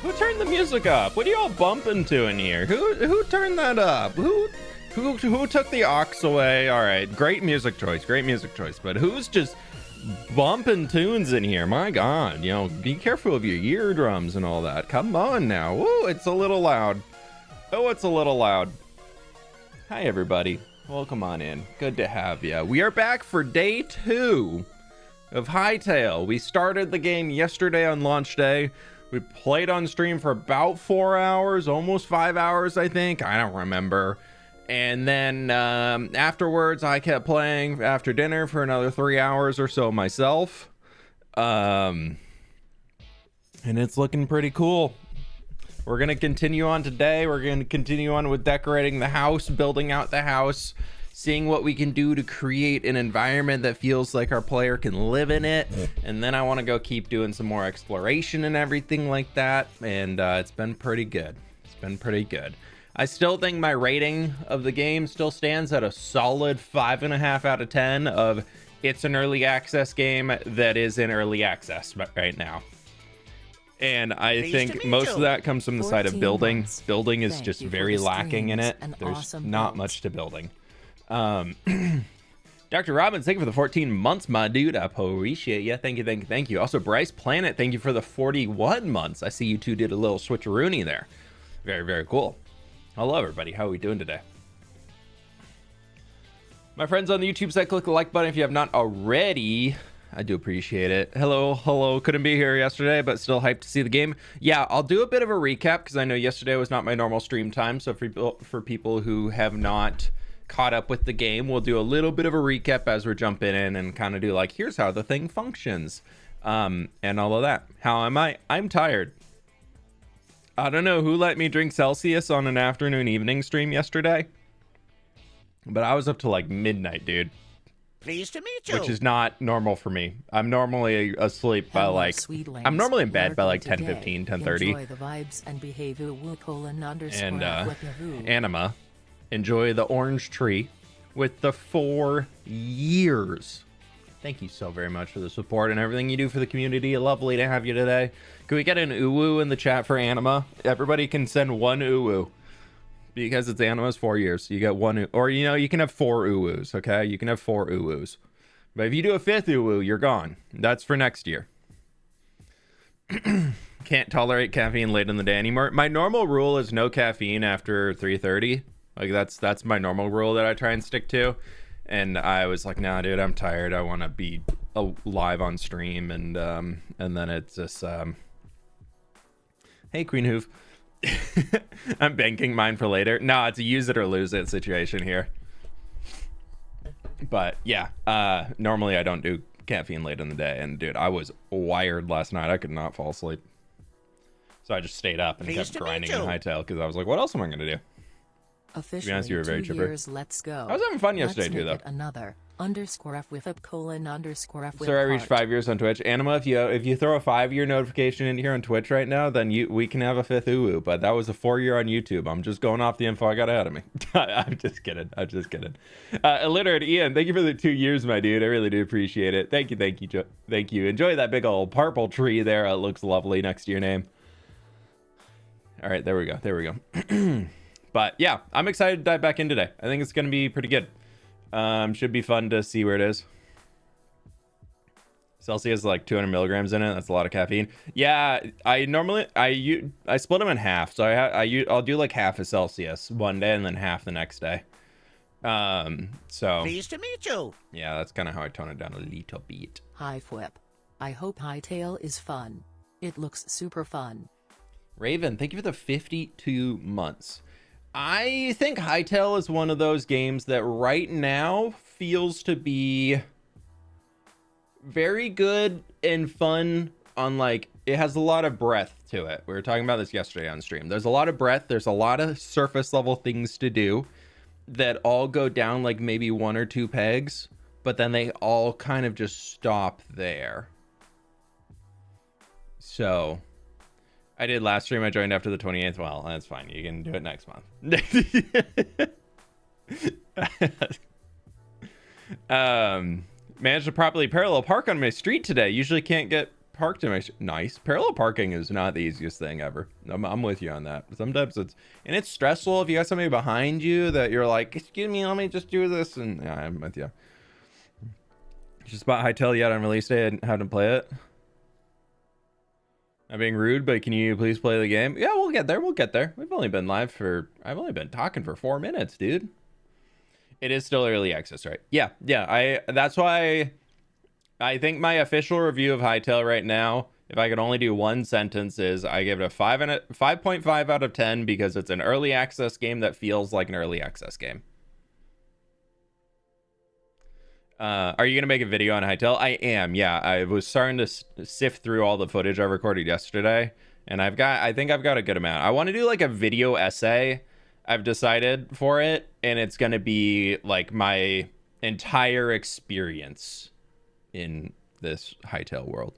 Who turned the music up? What are you all bumping to in here? Who turned that up? Who took the aux away? All right, great music choice, but who's just bumping tunes in here? My God, you know, be careful of your eardrums and all that. Come on now. Woo, it's a little loud. Oh, it's a little loud. Hi, everybody. Welcome on in. Good to have you. We are back for day 2 of Hytale. We started the game yesterday on launch day. We played on stream for about 4 hours, almost 5 hours, I think. I don't remember. And then afterwards, I kept playing after dinner for another 3 hours or so myself. And it's looking pretty cool. We're going to continue on today. We're going to continue on with decorating the house, building out the house, seeing what we can do to create an environment that feels like our player can live in it. And then I want to go keep doing some more exploration and everything like that. And it's been pretty good. I still think my rating of the game still stands at a solid 5.5 out of 10 of it's an early access game that is in early access right now. And I think most of that comes from the side of building. Building is just very lacking in it. There's not much to building. Dr. Robbins, thank you for the 14 months, my dude. I appreciate you. Thank you. Also, Bryce Planet, thank you for the 41 months. I see you two did a little switcheroony there. Very, very cool. Hello, everybody. How are we doing today? My friends on the YouTube side, click the like button if you have not already. I do appreciate it. Hello. Couldn't be here yesterday, but still hyped to see the game. Yeah, I'll do a bit of a recap because I know yesterday was not my normal stream time. So for people who have not caught up with the game, we'll do a little bit of a recap as we're jumping in and kind of do like, here's how the thing functions, and all of that. How am I? I'm tired. I don't know who let me drink Celsius on an afternoon evening stream yesterday, but I was up to like midnight, dude. Pleased to meet you. Which is not normal for me. I'm normally asleep by like, I'm normally in bed by like 10:15, 10:30. Enjoy the vibes and behavior. And Anima, enjoy the orange tree with the 4 years. Thank you so very much for the support and everything you do for the community. Lovely to have you today. Can we get an uwu in the chat for Anima? Everybody can send 1 uwu. Because it's Anima's 4 years. You get 1, or you know, you can have 4 uwus, okay? You can have 4 uwus. But if you do a 5th uwu, you're gone. That's for next year. Can't tolerate caffeine late in the day anymore. My normal rule is no caffeine after 3:30. Like that's my normal rule that I try and stick to. And I was like, nah, dude, I'm tired. I want to be live on stream. And then it's just, hey, Queen Hoof. I'm banking mine for later. No, it's a use it or lose it situation here. But yeah, normally I don't do caffeine late in the day. And dude, I was wired last night. I could not fall asleep. So I just stayed up and kept grinding in Hytale because I was like, what else am I going to do? Officially, to be honest, you were very 2 chipper. years, let's go. I was having fun yesterday too, though. Another _f with a _f with Sir, I reached 5 years on Twitch. Anima, if you throw a 5-year notification in here on Twitch right now, then we can have a 5th uwu. But that was a 4-year on YouTube. I'm just going off the info I got ahead of me. I'm just kidding. Illiterate Ian, thank you for the 2 years, my dude. I really do appreciate it. Thank you. Enjoy that big old purple tree there. It looks lovely next to your name. All right, there we go. But yeah, I'm excited to dive back in today. I think it's going to be pretty good. Should be fun to see where it is. Celsius is like 200 milligrams in it. That's a lot of caffeine. Yeah, I split them in half. So I'll do like half a Celsius one day and then half the next day. So pleased to meet you. Yeah, that's kind of how I tone it down a little bit. Hi Flip. I hope Hytale is fun. It looks super fun. Raven, thank you for the 52 months. I think Hytale is one of those games that right now feels to be very good and fun on like, it has a lot of breadth to it. We were talking about this yesterday on stream. There's a lot of breadth. There's a lot of surface level things to do that all go down like maybe 1 or 2 pegs, but then they all kind of just stop there. So I did last stream. I joined after the 28th. Well, that's fine. You can do it next month. Managed to properly parallel park on my street today. Usually can't get parked in my nice. Parallel parking is not the easiest thing ever. I'm with you on that. Sometimes it's stressful if you got somebody behind you that you're like, excuse me, let me just do this. And yeah, I'm with you. Just bought Hytale yet on release day and haven't play it. I'm being rude, but can you please play the game? Yeah, we'll get there. We'll get there. I've only been talking for 4 minutes, dude. It is still early access, right? Yeah. That's why I think my official review of Hytale right now, if I could only do one sentence, is I give it a 5.5 out of 10 because it's an early access game that feels like an early access game. Are you gonna make a video on Hytale? I am. Yeah, I was starting to sift through all the footage I recorded yesterday, and I think I've got a good amount. I want to do like a video essay. I've decided for it, and it's gonna be like my entire experience in this Hytale world.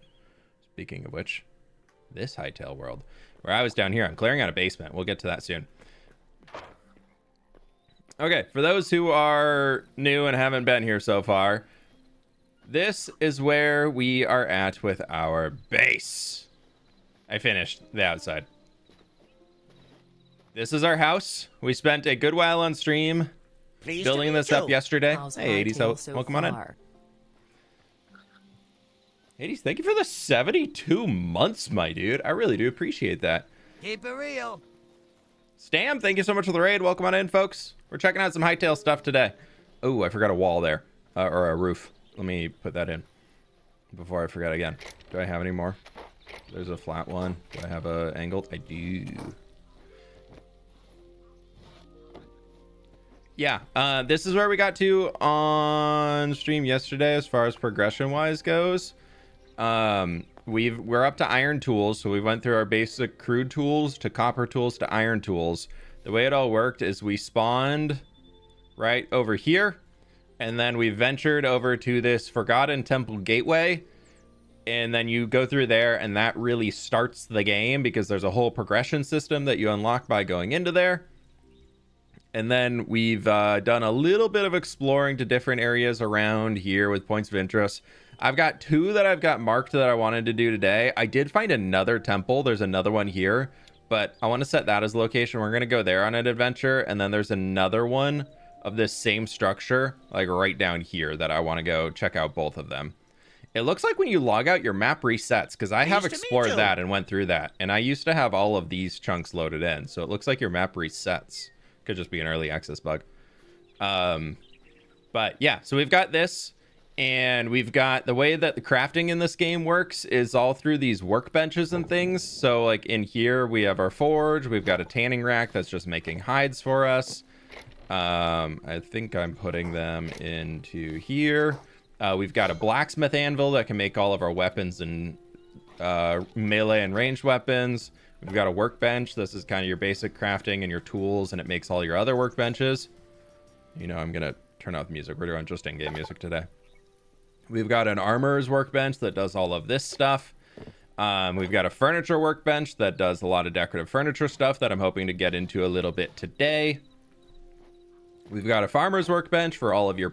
Speaking of which, this Hytale world, where I was down here, I'm clearing out a basement. We'll get to that soon. Okay, for those who are new and haven't been here so far, this is where we are at with our base. I finished the outside. This is our house. We spent a good while on stream building this up yesterday. Hey, 80s, welcome on in. 80s, thank you for the 72 months, my dude. I really do appreciate that. Keep it real. Stam, thank you so much for the raid. Welcome on in, folks. We're checking out some Hytale stuff today. Oh, I forgot a wall there. Or a roof. Let me put that in before I forget again. Do I have any more? There's a flat one. Do I have a angled? I do. Yeah, this is where we got to on stream yesterday as far as progression-wise goes. We're up to iron tools, so we went through our basic crude tools to copper tools to iron tools. The way it all worked is we spawned right over here, and then we ventured over to this Forgotten Temple Gateway, and then you go through there, and that really starts the game because there's a whole progression system that you unlock by going into there. And then we've done a little bit of exploring to different areas around here with points of interest. I've got 2 that I've got marked that I wanted to do today. I did find another temple. There's another one here, but I want to set that as a location. We're going to go there on an adventure. And then there's another one of this same structure, like right down here, that I want to go check out both of them. It looks like when you log out, your map resets, because I have explored that and went through that. And I used to have all of these chunks loaded in. So it looks like your map resets. Could just be an early access bug. But yeah, so we've got this. And we've got the way that the crafting in this game works is all through these workbenches and things. So like in here, we have our forge. We've got a tanning rack that's just making hides for us. I think I'm putting them into here. We've got a blacksmith anvil that can make all of our weapons and melee and ranged weapons. We've got a workbench. This is kind of your basic crafting and your tools, and it makes all your other workbenches. You know, I'm going to turn off music. We're doing just in-game music today. We've got an armorer's workbench that does all of this stuff. We've got a furniture workbench that does a lot of decorative furniture stuff that I'm hoping to get into a little bit today. We've got a farmer's workbench for all of your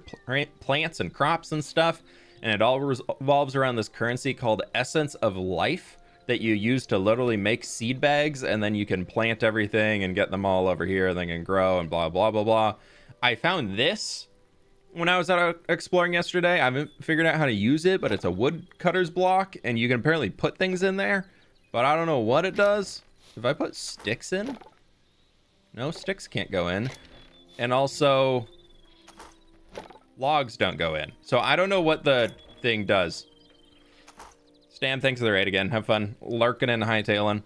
plants and crops and stuff. And it all revolves around this currency called Essence of Life that you use to literally make seed bags. And then you can plant everything and get them all over here and they can grow and blah, blah, blah, blah. I found this when I was out exploring yesterday. I haven't figured out how to use it, but it's a woodcutter's block and you can apparently put things in there, but I don't know what it does. If I put sticks in, no, sticks can't go in. And also logs don't go in. So I don't know what the thing does. Stam, thanks for the raid again. Have fun lurking and hightailing.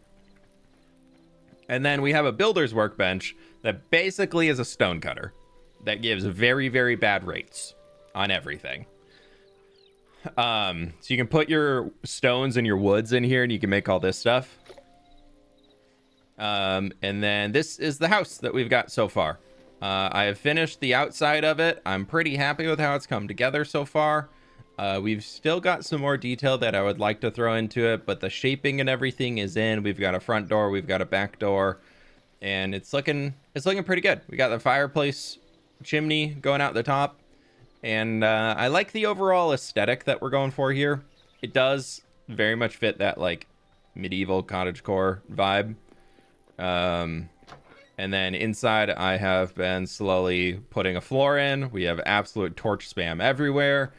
And then we have a builder's workbench that basically is a stone cutter that gives very, very bad rates on everything. So you can put your stones and your woods in here and you can make all this stuff. And then this is the house that we've got so far. I have finished the outside of it. I'm pretty happy with how it's come together so far. We've still got some more detail that I would like to throw into it, but the shaping and everything is in. We've got a front door, we've got a back door, and it's looking pretty good. We got the fireplace chimney going out the top, and I like the overall aesthetic that we're going for here. It does very much fit that like medieval cottagecore vibe. And then inside I have been slowly putting a floor in. We have absolute torch spam everywhere.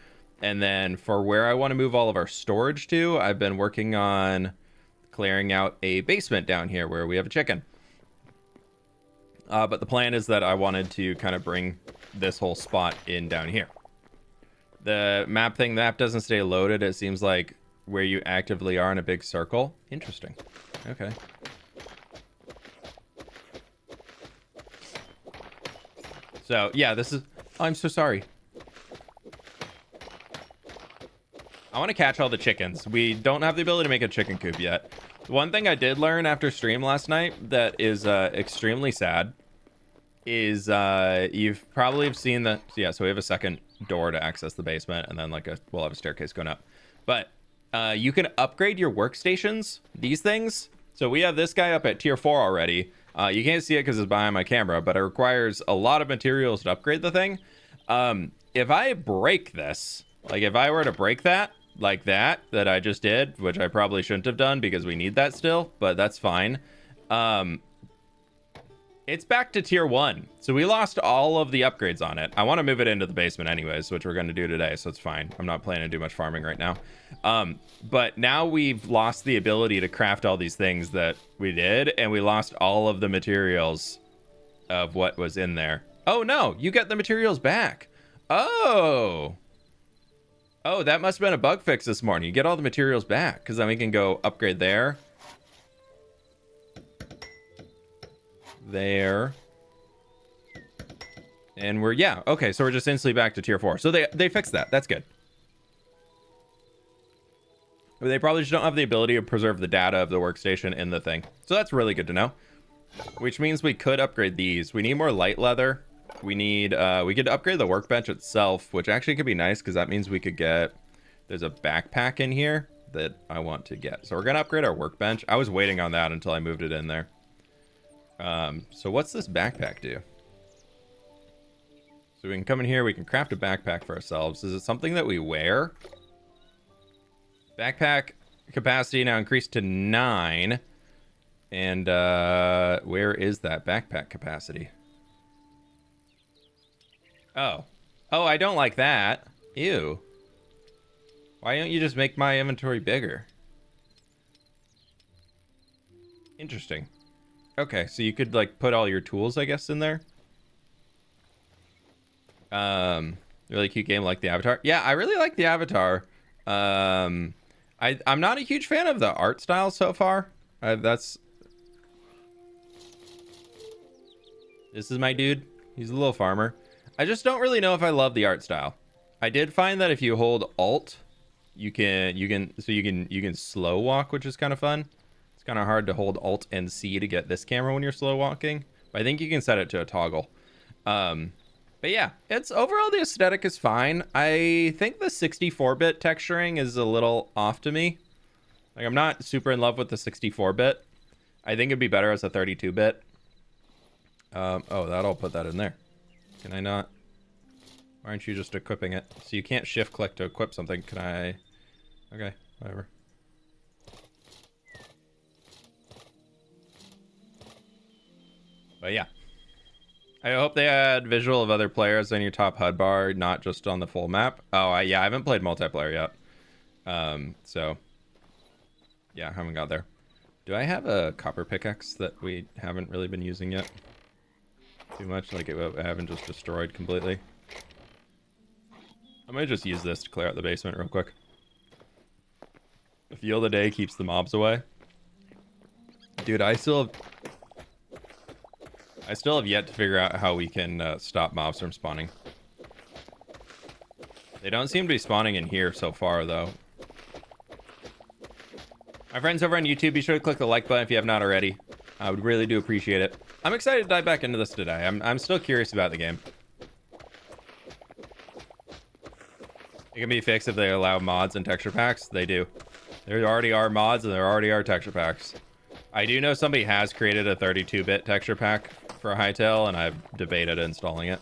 And then for where I want to move all of our storage to, I've been working on clearing out a basement down here where we have a chicken. But the plan is that I wanted to kind of bring this whole spot in down here. The map doesn't stay loaded. It seems like where you actively are in a big circle. Interesting. Okay. So, yeah, this is... Oh, I'm so sorry. I want to catch all the chickens. We don't have the ability to make a chicken coop yet. One thing I did learn after stream last night that is extremely sad is you've probably have seen the... Yeah, so we have a second door to access the basement, and then we'll have a staircase going up. But you can upgrade your workstations, these things. So we have this guy up at tier 4 already. You can't see it because it's behind my camera, but it requires a lot of materials to upgrade the thing. If I break this, like if I were to break that, like that I just did, which I probably shouldn't have done because we need that still, but that's fine. It's back to tier 1. So we lost all of the upgrades on it. I want to move it into the basement anyways, which we're going to do today, so it's fine. I'm not planning to do much farming right now. But now we've lost the ability to craft all these things that we did, and we lost all of the materials of what was in there. Oh no, you get the materials back. Oh, that must have been a bug fix this morning. You get all the materials back, because then we can go upgrade there. There. And we're, yeah, okay, so we're just instantly back to tier 4. So they fixed that. That's good. They probably just don't have the ability to preserve the data of the workstation in the thing. So that's really good to know. Which means we could upgrade these. We need more light leather. We need, we could upgrade the workbench itself, which actually could be nice because that means we could get, there's a backpack in here that I want to get. So we're going to upgrade our workbench. I was waiting on that until I moved it in there. So what's this backpack do? So we can come in here, we can craft a backpack for ourselves. Is it something that we wear? Backpack capacity now increased to 9. And where is that backpack capacity? Oh, I don't like that. Ew. Why don't you just make my inventory bigger? Interesting. Okay, so you could like put all your tools, I guess, in there. Really cute game, like the avatar. Yeah, I really like the avatar. I'm not a huge fan of the art style so far. This is my dude. He's a little farmer. I just don't really know if I love the art style. I did find that if you hold Alt, you can slow walk, which is kind of fun. It's kind of hard to hold Alt and C to get this camera when you're slow walking, but I think you can set it to a toggle. But yeah, it's overall the aesthetic is fine. I think the 64-bit texturing is a little off to me. Like, I'm not super in love with the 64-bit. I think it'd be better as a 32-bit. I'll put that in there. Can I not? Why aren't you just equipping it? So you can't shift click to equip something. Can I? Okay, whatever. But yeah. I hope they add visual of other players on your top HUD bar, not just on the full map. Oh, I haven't played multiplayer yet. So, yeah, I haven't got there. Do I have a copper pickaxe that we haven't really been using yet? Too much, like I haven't just destroyed completely. I might just use this to clear out the basement real quick. The feel of the day keeps the mobs away. Dude, I still have yet to figure out how we can stop mobs from spawning. They don't seem to be spawning in here so far, though. My friends over on YouTube, be sure to click the like button if you have not already. I would really do appreciate it. I'm excited to dive back into this today. I'm still curious about the game. It can be fixed if they allow mods and texture packs. They do. There already are mods and there already are texture packs. I do know somebody has created a 32-bit texture pack for Hytale, and I've debated installing it.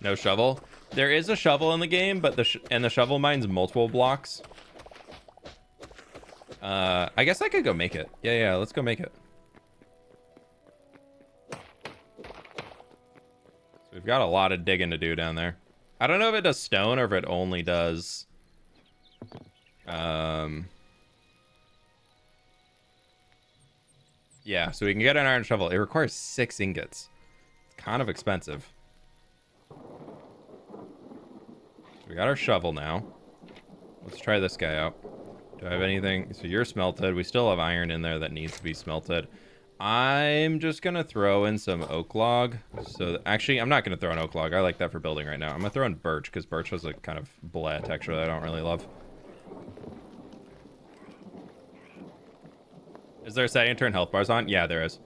No shovel. There is a shovel in the game, but the shovel mines multiple blocks. I guess I could go make it. Yeah, let's go make it. So we've got a lot of digging to do down there. I don't know if it does stone or if it only does... Yeah, so we can get an iron shovel. It requires 6 ingots. It's kind of expensive. So we got our shovel now. Let's try this guy out. Do I have anything? So you're smelted. We still have iron in there that needs to be smelted. I'm just going to throw in some oak log. So actually, I'm not going to throw in oak log. I like that for building right now. I'm going to throw in birch because birch has a kind of bleh texture that I don't really love. Is there a setting to turn health bars on? Yeah, there is.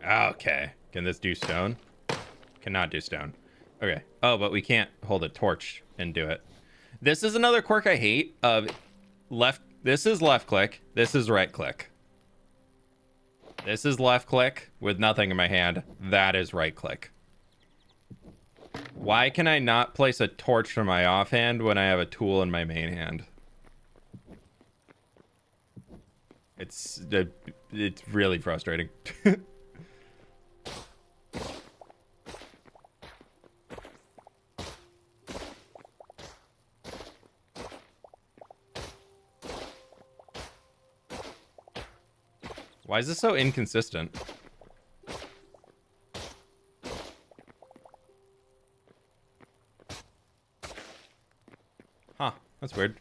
Okay. Can this do stone? Cannot do stone. Okay. Oh, but we can't hold a torch and do it. This is another quirk I hate of left. This is left click. This is right click. This is left click with nothing in my hand. That is right click. Why can I not place a torch from my offhand when I have a tool in my main hand? It's really frustrating. Why is this so inconsistent? Huh, that's weird.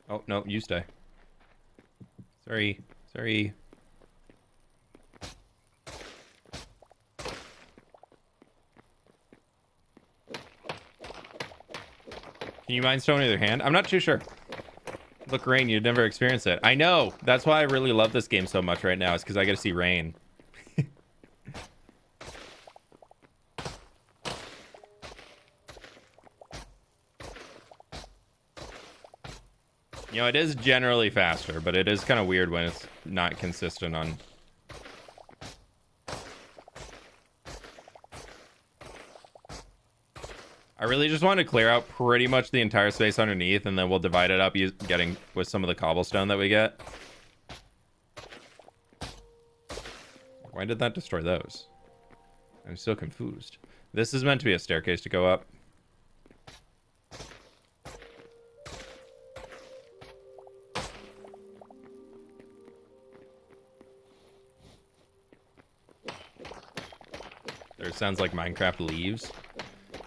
Oh, no, you stay. Sorry. Can you mine stone with your hand? I'm not too sure. Look, rain, you'd never experienced it. I know. That's why I really love this game so much right now, is because I get to see rain. You know, it is generally faster, but it is kind of weird when it's not consistent on... I really just want to clear out pretty much the entire space underneath, and then we'll divide it up getting with some of the cobblestone that we get. Why did that destroy those? I'm so confused. This is meant to be a staircase to go up. There sounds like Minecraft leaves.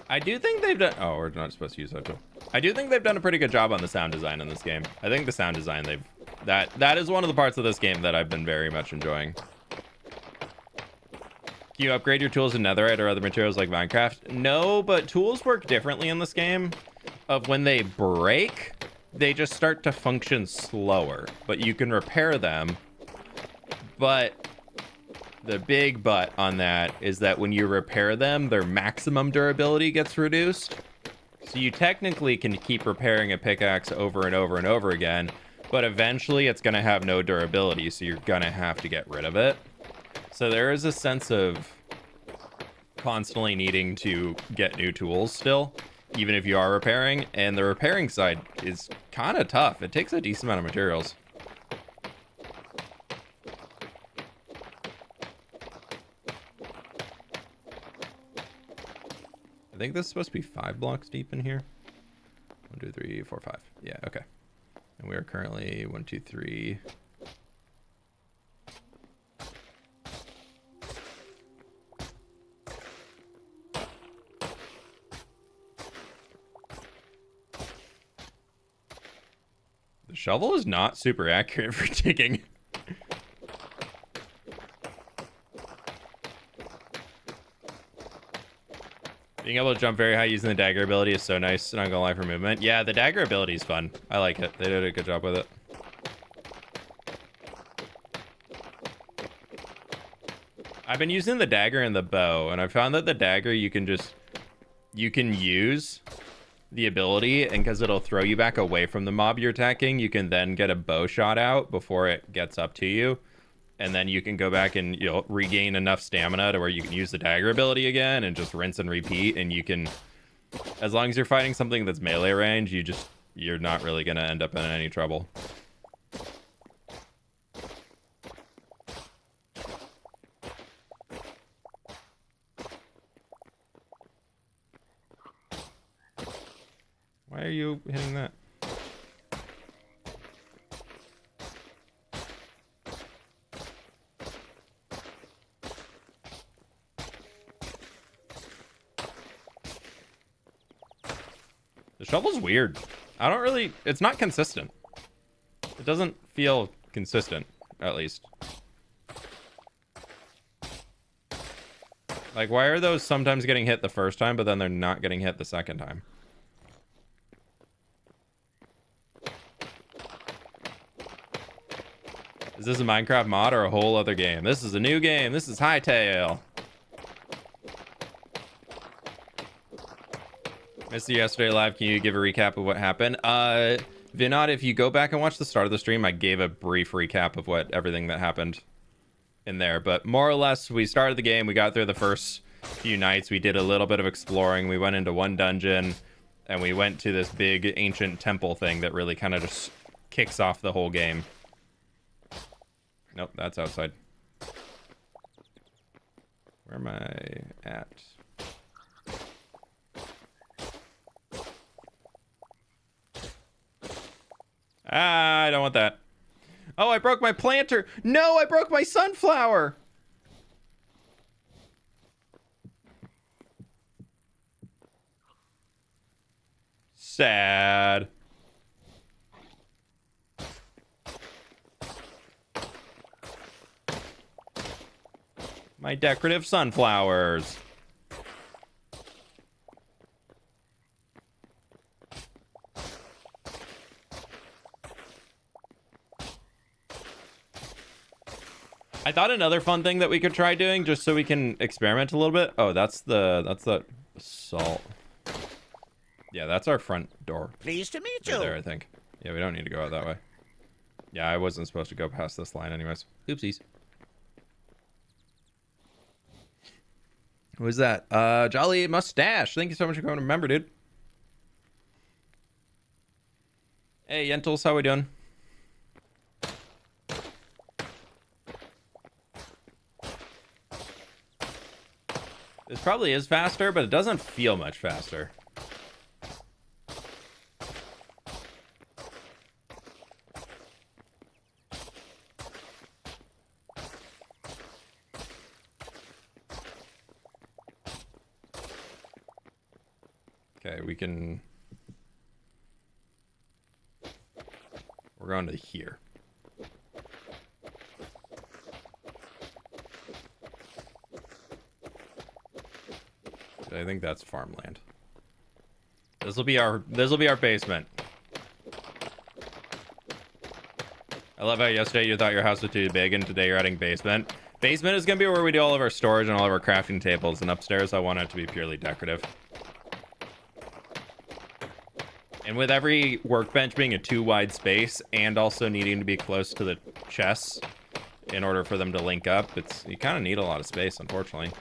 I do think they've done... Oh, we're not supposed to use that tool. I do think they've done a pretty good job on the sound design in this game. I think the sound design that is one of the parts of this game that I've been very much enjoying. Can you upgrade your tools in netherite or other materials like Minecraft? No, but tools work differently in this game. Of when they break, they just start to function slower. But you can repair them. But the big but on that is that when you repair them, their maximum durability gets reduced. So you technically can keep repairing a pickaxe over and over and over again, but eventually it's going to have no durability, so you're going to have to get rid of it. So there is a sense of constantly needing to get new tools still, even if you are repairing, and the repairing side is kind of tough. It takes a decent amount of materials. I think this is supposed to be 5 blocks deep in here. 1, 2, 3, 4, 5. Yeah, okay. And we are currently 1, 2, 3. The shovel is not super accurate for digging. Being able to jump very high using the dagger ability is so nice, not gonna lie, for movement. Yeah, the dagger ability is fun. I like it. They did a good job with it. I've been using the dagger and the bow, and I found that the dagger you can use the ability, and because it'll throw you back away from the mob you're attacking, you can then get a bow shot out before it gets up to you. and then you can go back and you'll regain enough stamina to where you can use the dagger ability again and just rinse and repeat. And you can, as long as you're fighting something that's melee range, you're not really gonna end up in any trouble. Why are you hitting that? The shovel's weird. I don't really... It's not consistent. It doesn't feel consistent, at least. Like, why are those sometimes getting hit the first time, but then they're not getting hit the second time? Is this a Minecraft mod or a whole other game? This is a new game. This is Hytale. Missed you yesterday live. Can you give a recap of what happened? Vinod, if you go back and watch the start of the stream, I gave a brief recap of everything that happened in there. But more or less, we started the game. We got through the first few nights. We did a little bit of exploring. We went into one dungeon, and we went to this big ancient temple thing that really kind of just kicks off the whole game. Nope, that's outside. Where am I at? Ah, I don't want that. Oh, I broke my planter. No, I broke my sunflower. Sad. My decorative sunflowers. I thought another fun thing that we could try doing, just so we can experiment a little bit. Oh, that's the salt. Yeah, that's our front door. Pleased to meet Right you. there, I think. Yeah, we don't need to go out that way. Yeah, I wasn't supposed to go past this line anyways. Oopsies. Who's that? Jolly Mustache. Thank you so much for coming to member, dude. Hey, Yentles, how we doing? This probably is faster, but it doesn't feel much faster. Okay, we can... We're going to here. I think that's farmland. This will be our basement. I love how yesterday you thought your house was too big and today you're adding basement. Basement is gonna be where we do all of our storage and all of our crafting tables, and upstairs I want it to be purely decorative. And with every workbench being a 2 wide space and also needing to be close to the chests in order for them to link up, you kind of need a lot of space, unfortunately.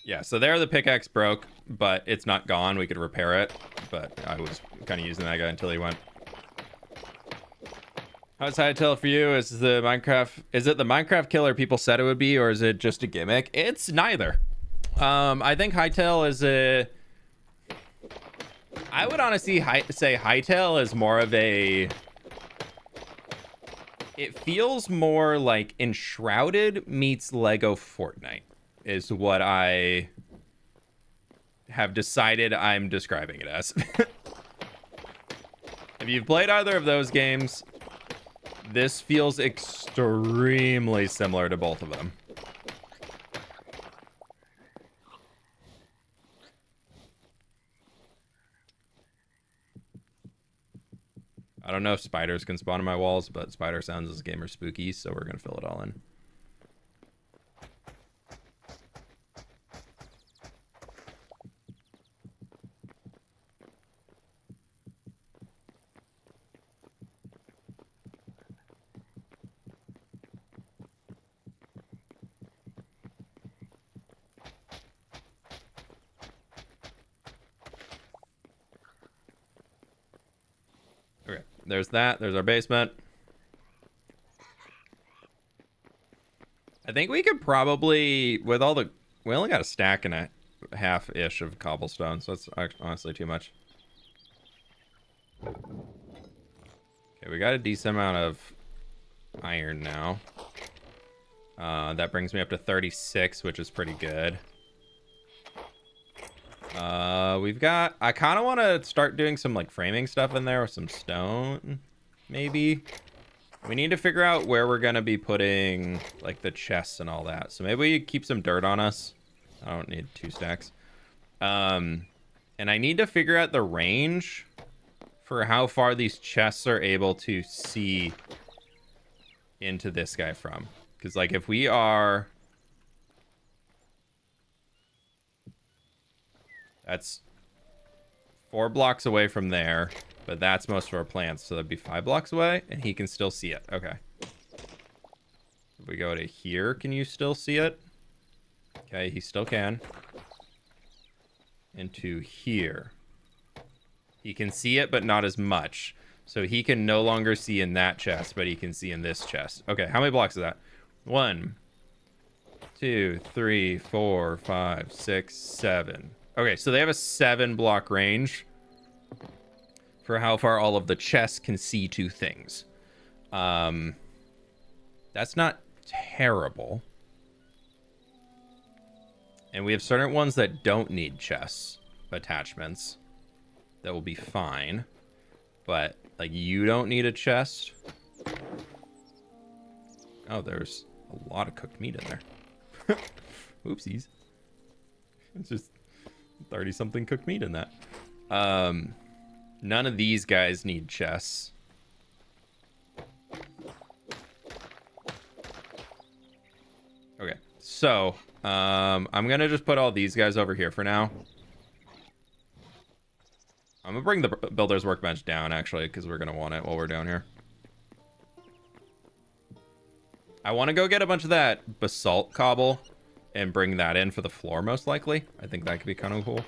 Yeah, so there the pickaxe broke, but it's not gone. We could repair it, but I was kind of using that guy until he went. How's Hytale for you? Is it the Minecraft killer people said it would be, or is it just a gimmick? It's neither. I think Hytale is I would honestly say Hytale is more of a... It feels more like Enshrouded meets Lego Fortnite is what I have decided I'm describing it as. If you've played either of those games, this feels extremely similar to both of them. I don't know if spiders can spawn on my walls, but spider sounds as a gamer spooky, so we're gonna fill it all in. there's that. There's our basement. I think we could probably, with all the... We only got a stack and a half-ish of cobblestone, so that's honestly too much. Okay, we got a decent amount of iron now. That brings me up to 36, which is pretty good. We've got... I kind of want to start doing some, like, framing stuff in there with some stone, maybe. We need to figure out where we're going to be putting, like, the chests and all that. So maybe we keep some dirt on us. I don't need 2 stacks. And I need to figure out the range for how far these chests are able to see into this guy from. Because, like, if we are... That's 4 blocks away from there, but that's most of our plants, so that'd be 5 blocks away, and he can still see it. Okay. If we go to here, can you still see it? Okay, he still can. Into here. He can see it, but not as much. So he can no longer see in that chest, but he can see in this chest. Okay, how many blocks is that? 1, 2, 3, 4, 5, 6, 7. Okay, so they have a 7-block range for how far all of the chests can see to things. That's not terrible. And we have certain ones that don't need chest attachments. That will be fine. But, like, you don't need a chest. Oh, there's a lot of cooked meat in there. Oopsies. It's just 30-something cooked meat in that. None of these guys need chests. Okay, so I'm gonna just put all these guys over here for now. I'm gonna bring the builder's workbench down, actually, because we're gonna want it while we're down here. I want to go get a bunch of that basalt cobble and bring that in for the floor, most likely. I think that could be kind of cool.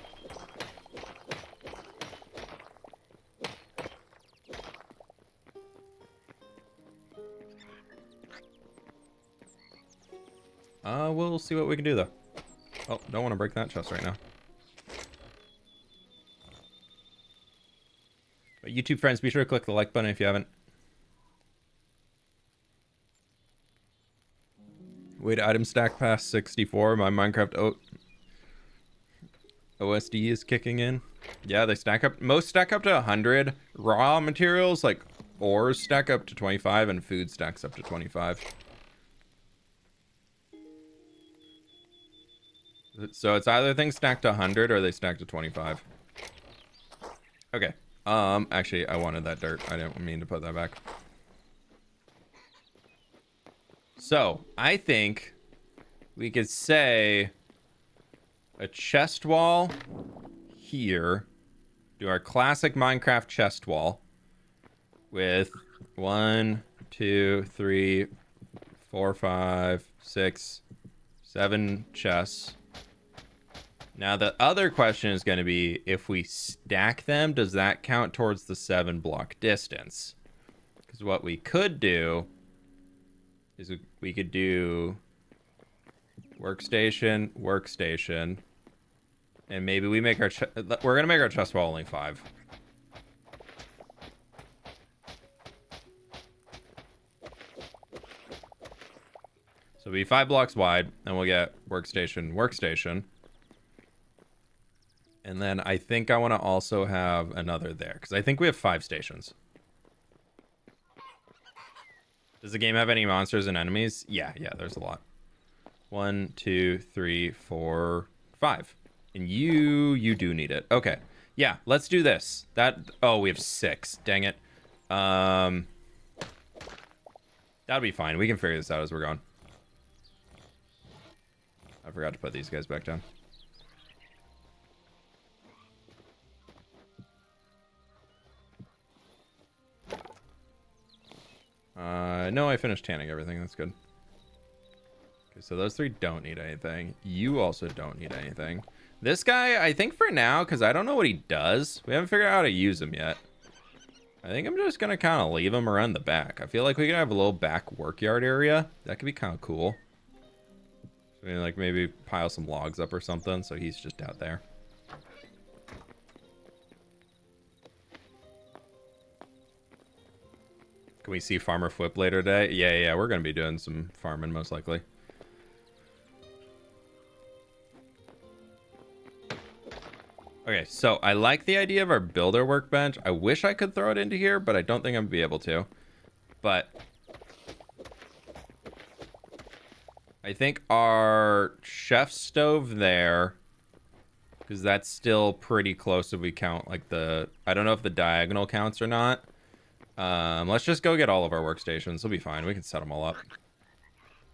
We'll see what we can do, though. Oh, don't want to break that chest right now. But YouTube friends, be sure to click the like button if you haven't. Wait, item stack past 64. My Minecraft OSD is kicking in. Yeah, they stack up. Most stack up to 100. Raw materials, like ores, stack up to 25, and food stacks up to 25. So it's either things stacked to 100 or they stack to 25. Okay. Actually, I wanted that dirt. I didn't mean to put that back. So, I think we could say a chest wall here. Do our classic Minecraft chest wall with 1, 2, 3, 4, 5, 6, 7 chests. Now, the other question is going to be, if we stack them, does that count towards the 7-block distance? Because what we could do is we could do workstation, workstation, and maybe we make our... We're going to make our chest wall only 5. So it'll be 5 blocks wide, and we'll get workstation, workstation. And then I think I want to also have another there, because I think we have 5 stations. Does the game have any monsters and enemies? Yeah, there's a lot. 1, 2, 3, 4, 5. And you do need it. Okay. Yeah, let's do this. Oh, we have 6. Dang it. That'll be fine. We can figure this out as we're going. I forgot to put these guys back down. No, I finished tanning everything. That's good. Okay, so those 3 don't need anything. You also don't need anything. This guy, I think for now, because I don't know what he does. We haven't figured out how to use him yet. I think I'm just gonna kind of leave him around the back. I feel like we could have a little back workyard area. That could be kind of cool. I mean, like maybe pile some logs up or something, so he's just out there. Can we see Farmer Flip later today? Yeah, we're gonna be doing some farming most likely. Okay, so I like the idea of our builder workbench. I wish I could throw it into here, but I don't think I'm gonna be able to. But I think our chef stove there, because that's still pretty close if we count like the, I don't know if the diagonal counts or not. Let's just go get all of our workstations. We'll be fine. We can set them all up.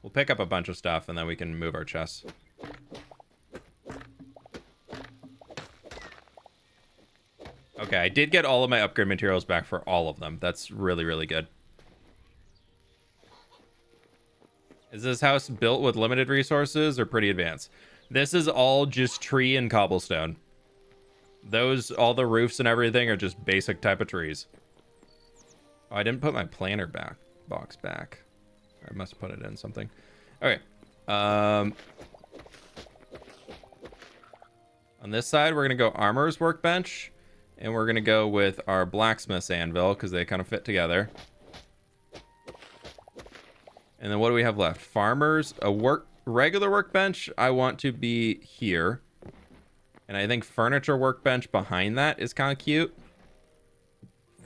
We'll pick up a bunch of stuff and then we can move our chests. Okay, I did get all of my upgrade materials back for all of them. That's really, really good. Is this house built with limited resources or pretty advanced? This is all just tree and cobblestone. Those, all the roofs and everything are just basic type of trees. Oh, I didn't put my planter box back. I must put it in something. Okay. On this side, we're going to go armorer's workbench. And we're going to go with our blacksmith's anvil because they kind of fit together. And then what do we have left? Farmers, regular workbench, I want to be here. And I think furniture workbench behind that is kind of cute.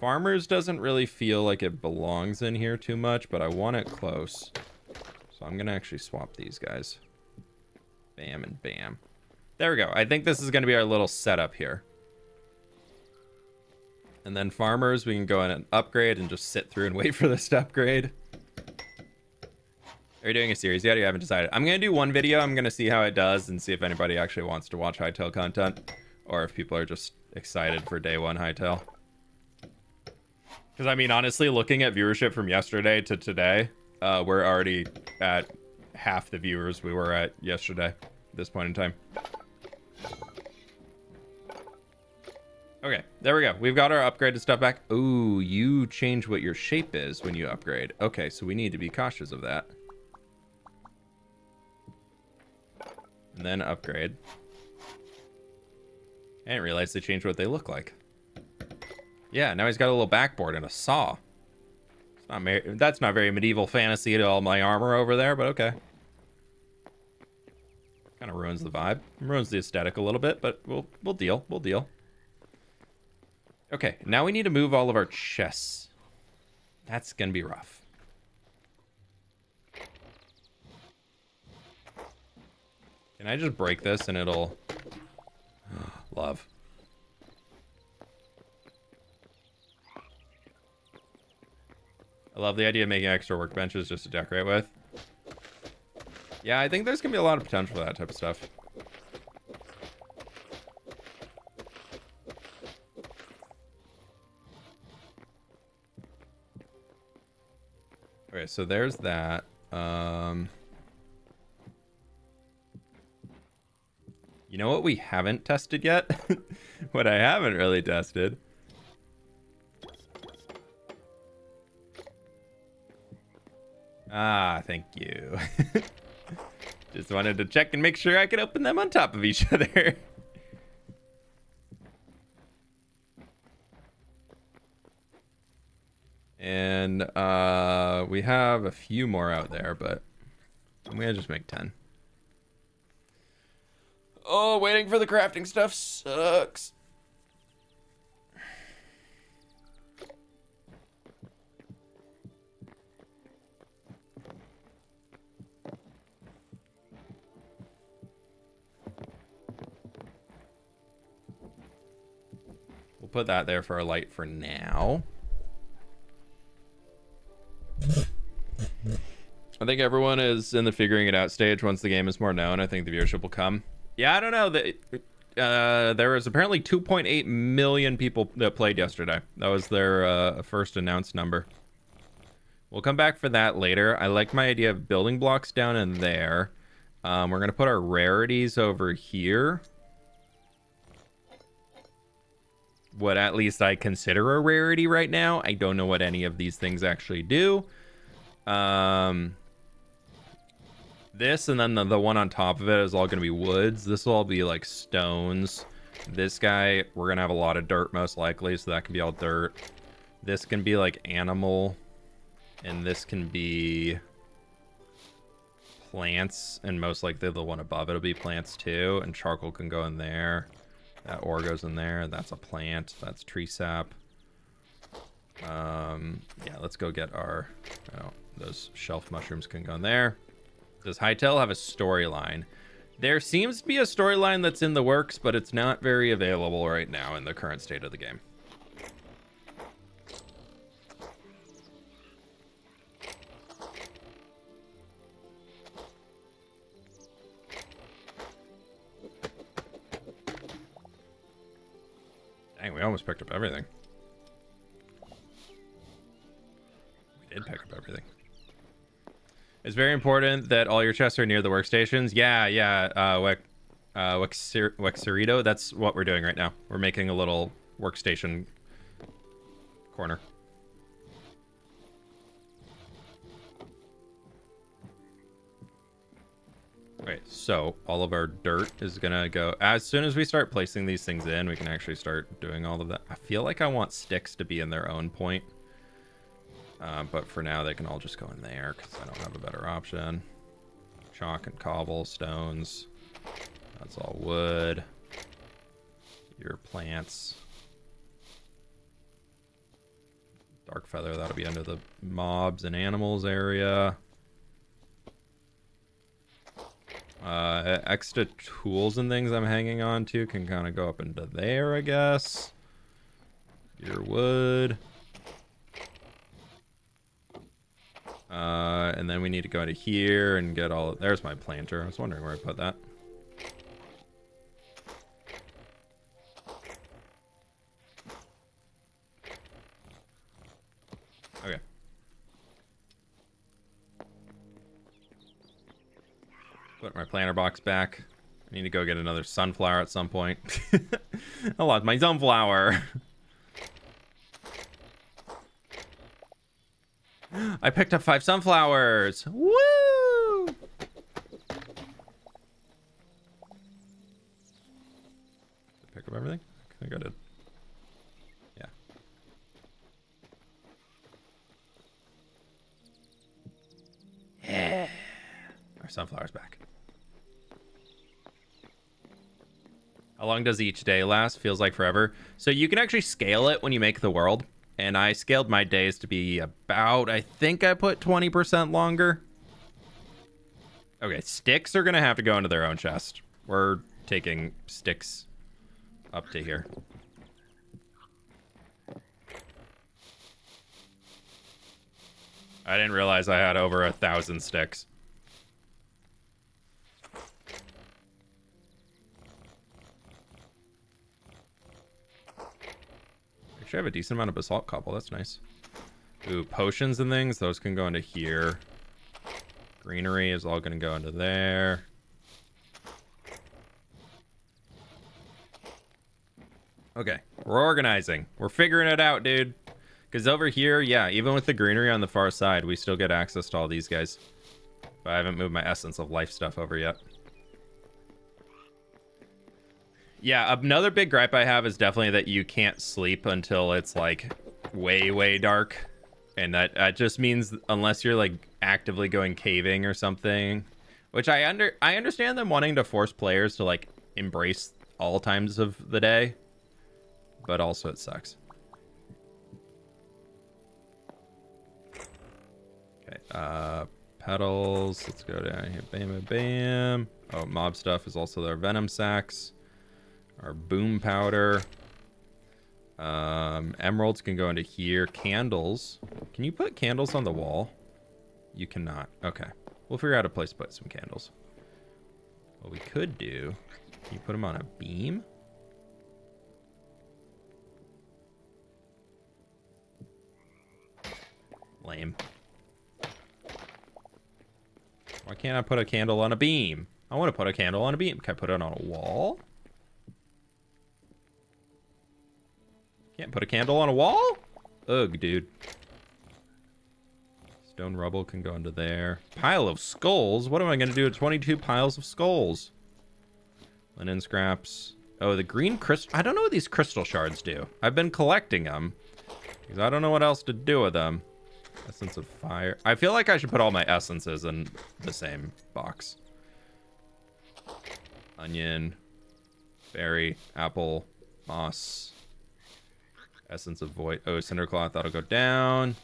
Farmers doesn't really feel like it belongs in here too much, but I want it close. So I'm going to actually swap these guys. Bam and bam. There we go. I think this is going to be our little setup here. And then farmers, we can go in and upgrade and just sit through and wait for this to upgrade. Are you doing a series yet? You haven't decided. I'm going to do one video. I'm going to see how it does and see if anybody actually wants to watch Hytale content. Or if people are just excited for day one Hytale. Because, I mean, honestly, looking at viewership from yesterday to today, we're already at half the viewers we were at yesterday at this point in time. Okay, there we go. We've got our upgraded stuff back. Ooh, you change what your shape is when you upgrade. Okay, so we need to be cautious of that. And then upgrade. I didn't realize they changed what they look like. Yeah, now he's got a little backboard and a saw. It's not that's not very medieval fantasy to all my armor over there, but okay. Kind of ruins the vibe. Ruins the aesthetic a little bit, but we'll deal. We'll deal. Okay, now we need to move all of our chests. That's gonna be rough. Can I just break this and it'll... Love. I love the idea of making extra workbenches just to decorate with. Yeah, I think there's gonna be a lot of potential for that type of stuff. Okay, so there's that. You know what we haven't tested yet? What I haven't really tested. Ah, thank you. Just wanted to check and make sure I could open them on top of each other. And we have a few more out there, but I'm gonna just make 10. Oh, waiting for the crafting stuff sucks. We'll put that there for a light for now. I think everyone is in the figuring it out stage. Once the game is more known, I think the viewership will come. Yeah, I don't know. There was apparently 2.8 million people that played yesterday. That was their first announced number. We'll come back for that later. I like my idea of building blocks down in there. We're going to put our rarities over here. what at least I consider a rarity right now. I don't know what any of these things actually do. This and then the one on top of it is all going to be woods. This will all be like stones. This guy, we're going to have a lot of dirt most likely, so that can be all dirt. This can be like animal, and this can be plants, and most likely the one above it will be plants too, and charcoal can go in there. That ore goes in there. That's a plant. That's tree sap. Yeah, let's go get our, those shelf mushrooms can go in there. Does Hytale have a storyline? There seems to be a storyline that's in the works, but it's not very available right now in the current state of the game. Dang, we almost picked up everything. We did pick up everything. It's very important that all your chests are near the workstations. Yeah. Wexerito, that's what we're doing right now. We're making a little workstation corner. Okay, so all of our dirt is gonna go. As soon as we start placing these things in, we can actually start doing all of that. I feel like I want sticks to be in their own point. But for now, they can all just go in there because I don't have a better option. Chalk and cobble, stones. That's all wood. Your plants. Dark feather, that'll be under the mobs and animals area. Extra tools and things I'm hanging on to can kind of go up into there, I guess. Your wood. And then we need to go into here and get all of, there's my planter. I was wondering where I put that. Okay. Put my planter box back. I need to go get another sunflower at some point. I lost my sunflower. I picked up 5 sunflowers. Woo! Pick up everything? I think I did. Yeah. Our sunflower's back. How long does each day last? Feels like forever. So you can actually scale it when you make the world. And I scaled my days to be about, I think I put 20% longer. Okay, sticks are going to have to go into their own chest. We're taking sticks up to here. I didn't realize I had over 1,000 sticks. Actually, I have a decent amount of basalt cobble. That's nice. Ooh, potions and things. Those can go into here. Greenery is all going to go into there. Okay, we're organizing. We're figuring it out, dude. Because over here, yeah, even with the greenery on the far side, we still get access to all these guys. But I haven't moved my Essence of Life stuff over yet. Yeah, another big gripe I have is definitely that you can't sleep until it's like way, way dark. And that just means unless you're like actively going caving or something, which I understand them wanting to force players to like embrace all times of the day, but also it sucks. Okay, petals, let's go down here, bam, bam, bam. Oh, mob stuff is also their venom sacks. Our boom powder. Emeralds can go into here. Candles. Can you put candles on the wall? You cannot. Okay. We'll figure out a place to put some candles. What we could do, can you put them on a beam? Lame. Why can't I put a candle on a beam? I want to put a candle on a beam. Can I put it on a wall? Can't put a candle on a wall? Ugh, dude. Stone rubble can go into there. Pile of skulls? What am I going to do with 22 piles of skulls? Linen scraps. Oh, the green crystal. I don't know what these crystal shards do. I've been collecting them because I don't know what else to do with them. Essence of fire. I feel like I should put all my essences in the same box. Onion, berry, apple, moss, essence of void. Oh, cinder cloth. That'll go down.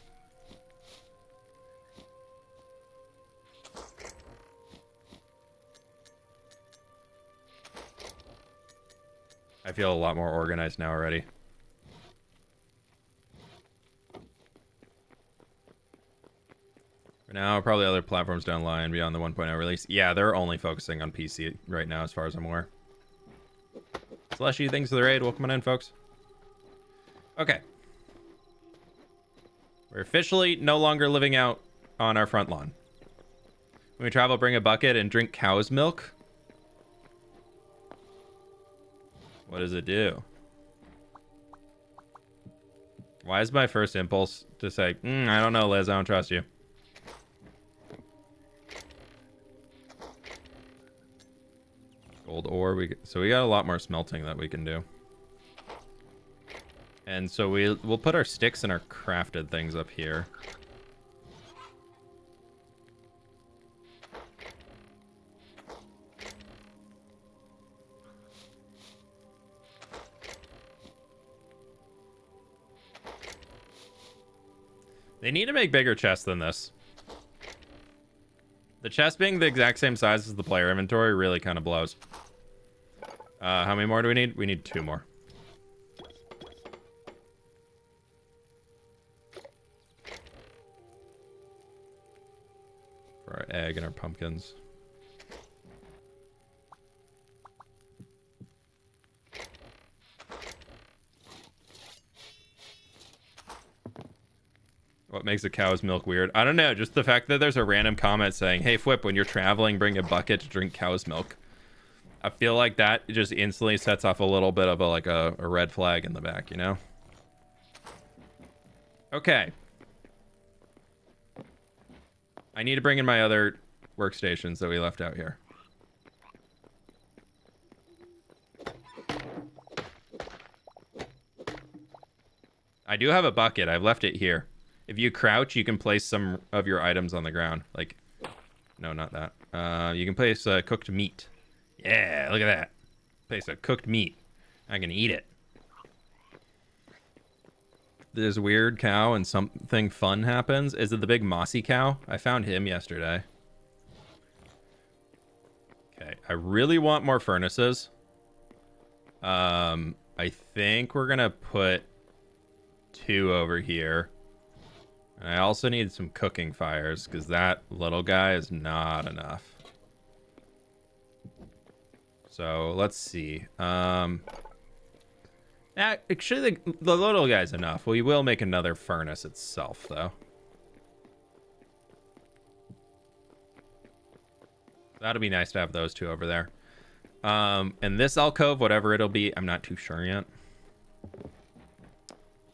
I feel a lot more organized now already. For now, probably other platforms down the line beyond the 1.0 release. Yeah, they're only focusing on PC right now, as far as I'm aware. Slushy, thanks for the raid. Welcome on in, folks. Okay. We're officially no longer living out on our front lawn. When we travel, bring a bucket and drink cow's milk. What does it do? Why is my first impulse to say, I don't know, Liz, I don't trust you. Gold ore. So we got a lot more smelting that we can do. And so we'll put our sticks and our crafted things up here. They need to make bigger chests than this. The chest being the exact same size as the player inventory really kind of blows. How many more do we need? We need 2 more. For our egg and our pumpkins. What makes a cow's milk weird? I don't know. Just the fact that there's a random comment saying, hey, Fwip, when you're traveling, bring a bucket to drink cow's milk. I feel like that just instantly sets off a little bit of a red flag in the back, you know? Okay. I need to bring in my other workstations that we left out here. I do have a bucket. I've left it here. If you crouch, you can place some of your items on the ground. Like, no, not that. You can place cooked meat. Yeah, look at that. Place a cooked meat. I can eat it. This weird cow and something fun happens. Is it the big mossy cow? I found him yesterday. Okay, I really want more furnaces. I think we're gonna put 2 over here. And I also need some cooking fires because that little guy is not enough. So let's see. Actually, the little guy's enough. We will make another furnace itself, though. That'll be nice to have those 2 over there. And this alcove, whatever it'll be, I'm not too sure yet.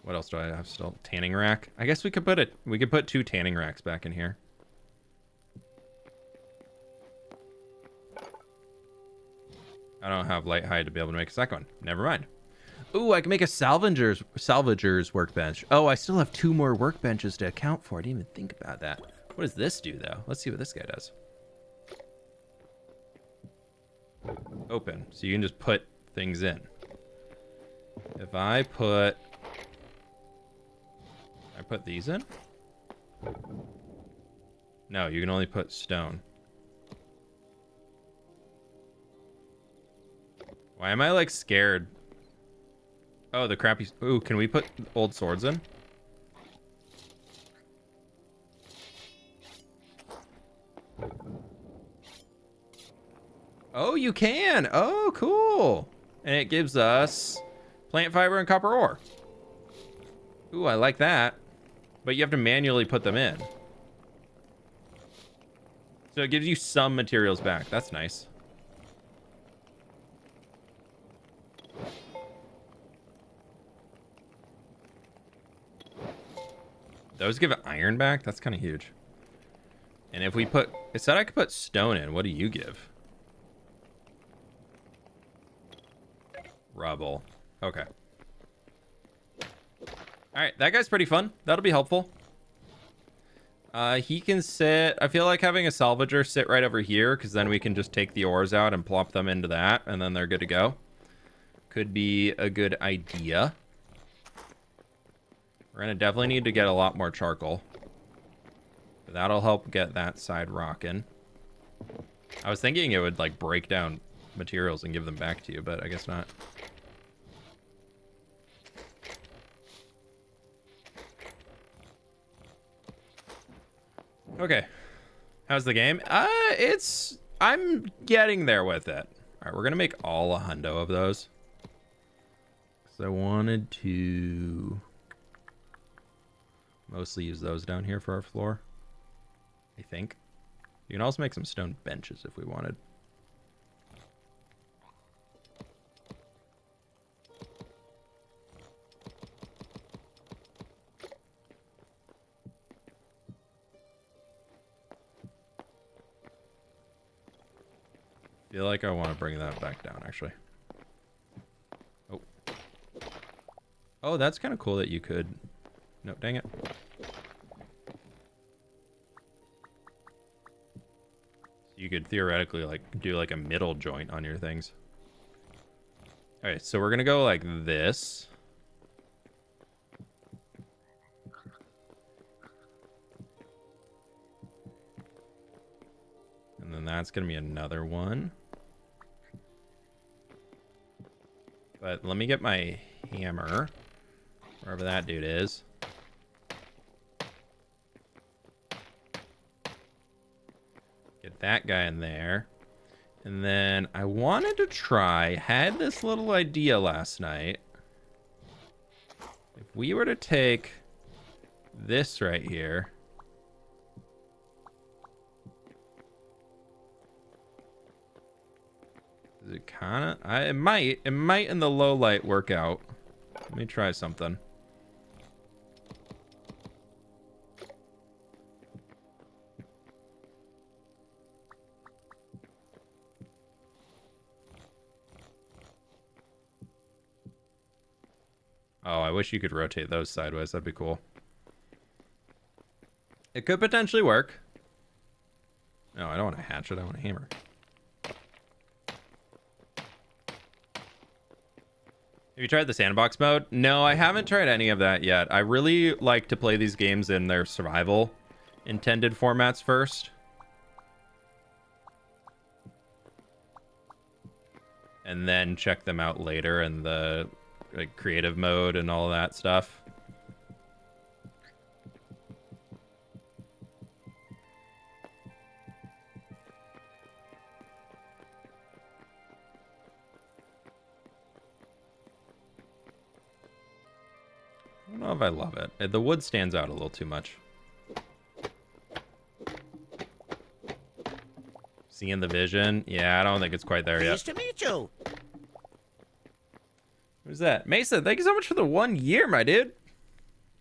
What else do I have still? Tanning rack. I guess we could put 2 tanning racks back in here. I don't have light hide to be able to make a second one. Never mind. Ooh, I can make a salvager's workbench. Oh, I still have 2 more workbenches to account for. I didn't even think about that. What does this do, though? Let's see what this guy does. Open. So you can just put things in. If I put these in? No, you can only put stone. Why am I like scared? Oh, the crappy... Ooh, can we put old swords in? Oh, you can! Oh, cool! And it gives us plant fiber and copper ore. Ooh, I like that. But you have to manually put them in. So it gives you some materials back. That's nice. Those give iron back? That's kind of huge. And if we put... It said I could put stone in. What do you give? Rubble. Okay. Alright, that guy's pretty fun. That'll be helpful. He can sit... I feel like having a salvager sit right over here, because then we can just take the ores out and plop them into that, and then they're good to go. Could be a good idea. We're going to definitely need to get a lot more charcoal. But that'll help get that side rocking. I was thinking it would, like, break down materials and give them back to you, but I guess not. Okay. How's the game? I'm getting there with it. All right, we're going to make all a hundo of those. Because I wanted to mostly use those down here for our floor. I think. You can also make some stone benches if we wanted. Feel like I want to bring that back down, actually. Oh. Oh, that's kind of cool that you could... No, dang it. You could theoretically, like, do, like, a middle joint on your things. Alright, so we're gonna go like this. And then that's gonna be another one. But let me get my hammer, wherever that dude is. Get that guy in there. And then I wanted to try, had this little idea last night. If we were to take this right here. Is it kind of... it might in the low light work out. Let me try something. Oh, I wish you could rotate those sideways. That'd be cool. It could potentially work. No, I don't want a hatchet. I want a hammer. Have you tried the sandbox mode? No, I haven't tried any of that yet. I really like to play these games in their survival intended formats first. And then check them out later in the like creative mode and all that stuff. I don't know if I love it. The wood stands out a little too much. Seeing the vision? Yeah, I don't think it's quite there yet. Pleased to meet you. Who's that? Mesa, thank you so much for the 1 year, my dude.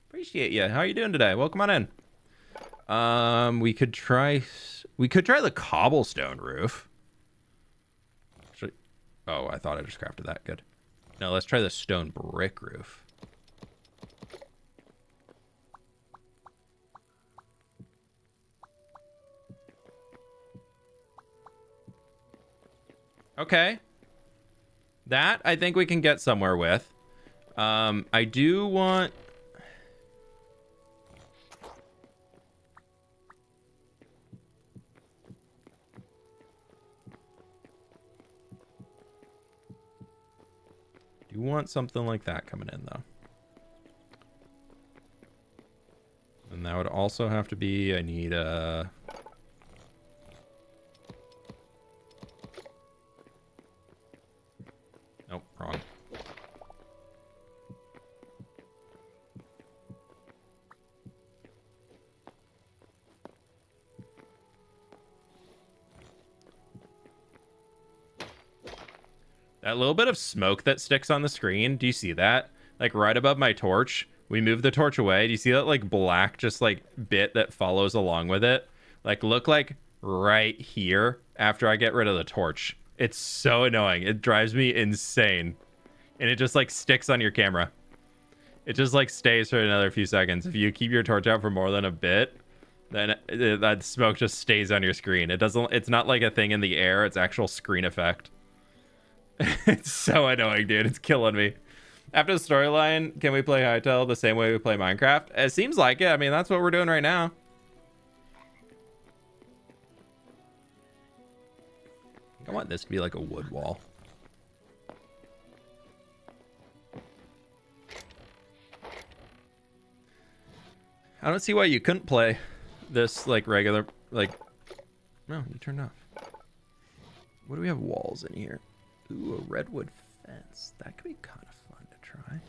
Appreciate you. How are you doing today? Welcome on in. We could try the cobblestone roof. Actually, oh, I thought I just crafted that. Good. No, let's try the stone brick roof. Okay. That, I think we can get somewhere with. I do want... do want something like that coming in, though. And that would also have to be... I need a... Nope, wrong. That little bit of smoke that sticks on the screen, do you see that? Like right above my torch, We move the torch away. Do you see that like black just like bit that follows along with it? Like look like right here after I get rid of the torch. It's so annoying. It drives me insane. And it just like sticks on your camera. It just like stays for another few seconds. If you keep your torch out for more than a bit, then that smoke just stays on your screen. It's not like a thing in the air. It's actual screen effect. It's so annoying, dude. It's killing me. After the storyline, can we play Hytale the same way we play Minecraft? It seems like it. I mean, that's what we're doing right now. I want this to be like a wood wall. I don't see why you couldn't play this like regular, like, no, you turned off. What do we have walls in here? Ooh, a redwood fence. That could be kind of fun to try.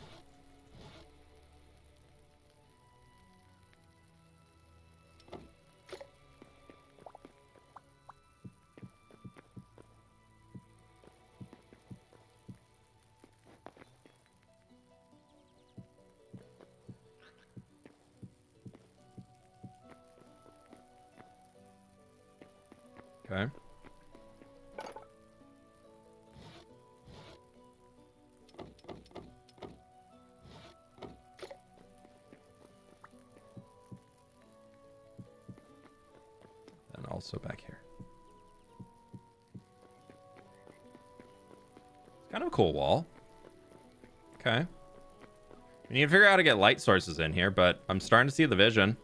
Okay. And also back here. Kind of a cool wall. Okay. We need to figure out how to get light sources in here, but I'm starting to see the vision.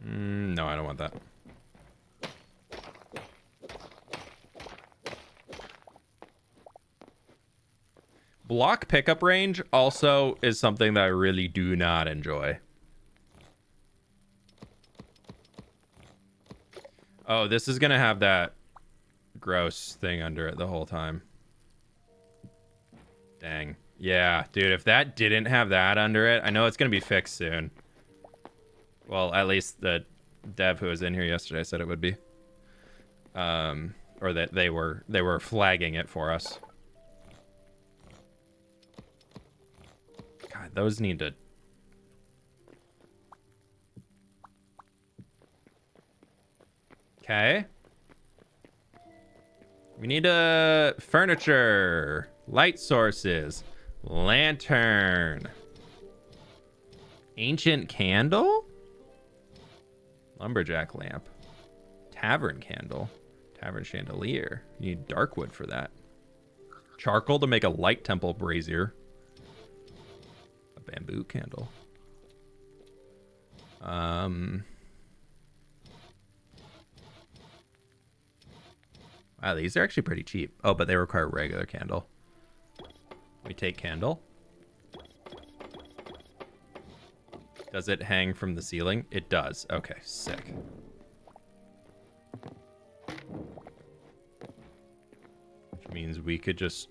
No, I don't want that. Block pickup range also is something that I really do not enjoy. Oh, this is gonna have that gross thing under it the whole time. Dang. Yeah, dude, if that didn't have that under it, I know it's gonna be fixed soon. Well, at least the dev who was in here yesterday said it would be. Or that they were flagging it for us. God, those need to... Okay. We need furniture, light sources, lantern, ancient candle, lumberjack lamp, tavern candle, tavern chandelier. You need dark wood for that. Charcoal to make a light temple brazier. A bamboo candle. Wow, these are actually pretty cheap. Oh, but they require regular candle. We take candle. Does it hang from the ceiling? It does. Okay, sick. Which means we could just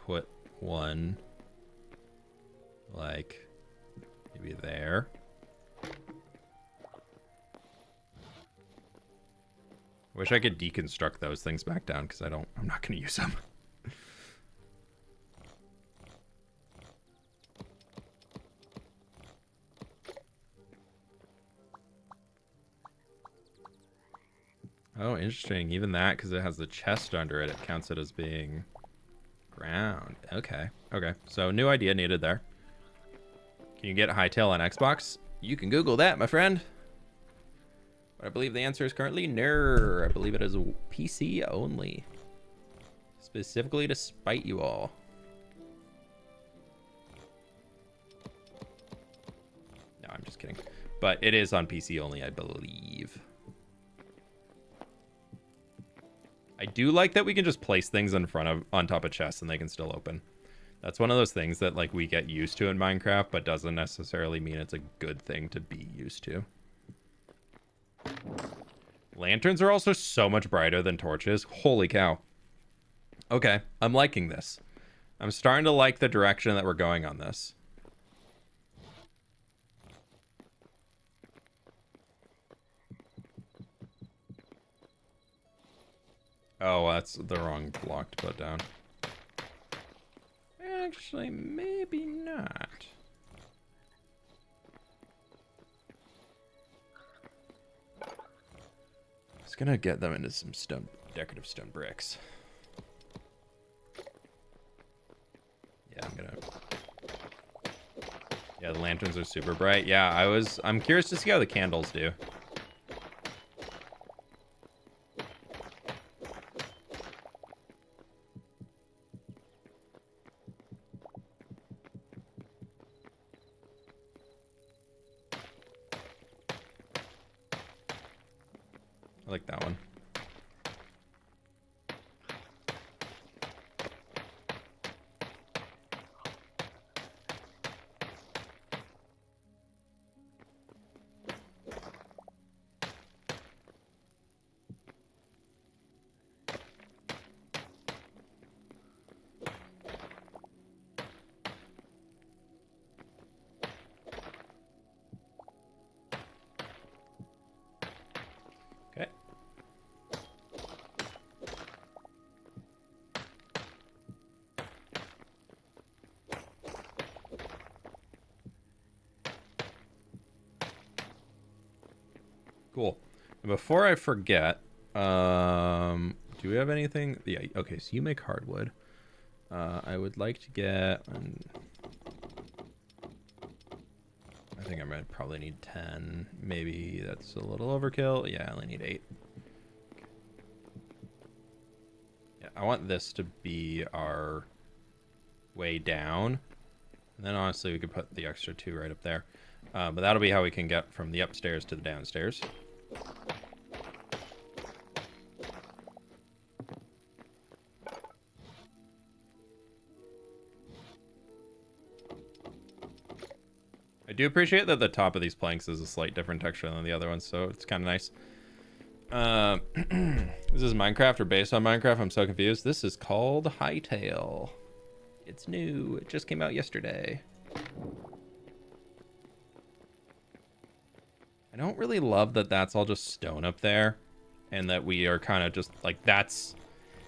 put one, like, maybe there. Wish I could deconstruct those things back down because I'm not going to use them. Oh, interesting. Even that, because it has the chest under it, it counts it as being ground. Okay. Okay. So new idea needed there. Can you get Hytale on Xbox? You can Google that, my friend. But I believe the answer is currently no. I believe it is a PC only. Specifically to spite you all. No, I'm just kidding. But it is on PC only, I believe. I do like that we can just place things on top of chests and they can still open. That's one of those things that like we get used to in Minecraft, but doesn't necessarily mean it's a good thing to be used to. Lanterns are also so much brighter than torches. Holy cow. Okay, I'm liking this. I'm starting to like the direction that we're going on this. Oh, that's the wrong block to put down. Actually, maybe not. It's gonna get them into some stone, decorative stone bricks. Yeah, yeah, the lanterns are super bright. Yeah, I'm curious to see how the candles do. I like that one. Okay. Cool. And before I forget, do we have anything? Yeah, okay, so you make hardwood. I would like to get... I think I might probably need 10. Maybe that's a little overkill. Yeah, I only need 8. Yeah, I want this to be our way down. And then honestly, we could put the extra 2 right up there. But that'll be how we can get from the upstairs to the downstairs. I do appreciate that the top of these planks is a slight different texture than the other ones, so it's kind of nice. Is this Minecraft or based on Minecraft? I'm so confused. This is called Hytale. It's new. It just came out yesterday. I don't really love that that's all just stone up there, and that we are kind of just like, that's...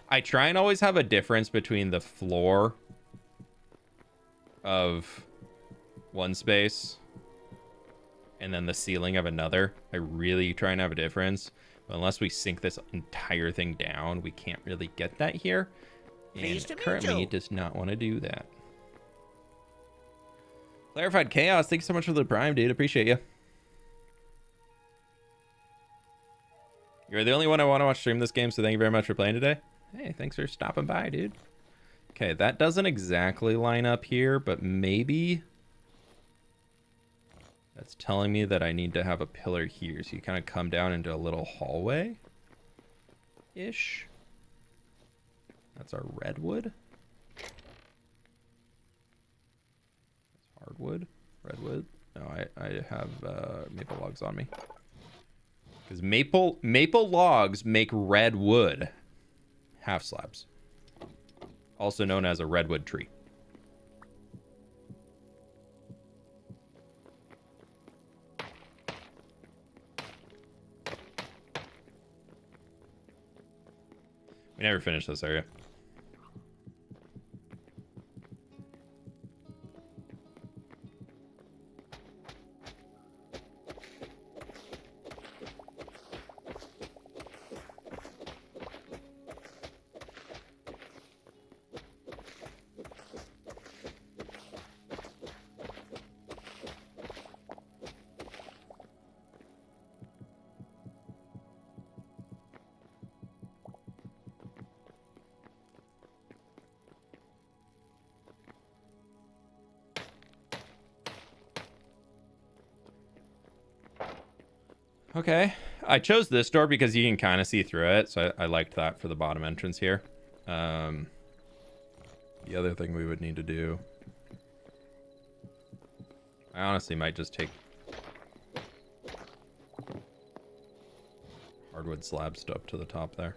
I try and always have a difference between the floor of one space and then the ceiling of another. I really try and have a difference, but unless we sink this entire thing down, we can't really get that here. And currently it does not want to do that. Clarified Chaos, thanks so much for the prime, dude. Appreciate you. You're the only one I want to watch stream this game, so thank you very much for playing today. Hey, thanks for stopping by, dude. Okay, that doesn't exactly line up here, but maybe that's telling me that I need to have a pillar here. So you kind of come down into a little hallway-ish. That's our redwood. That's hardwood. Redwood. No, I have maple logs on me. Because maple logs make redwood. Half slabs. Also known as a redwood tree. We never finished this area. Okay, I chose this door because you can kind of see through it, so I liked that for the bottom entrance here. The other thing we would need to do... I honestly might just take hardwood slab stuff to the top there.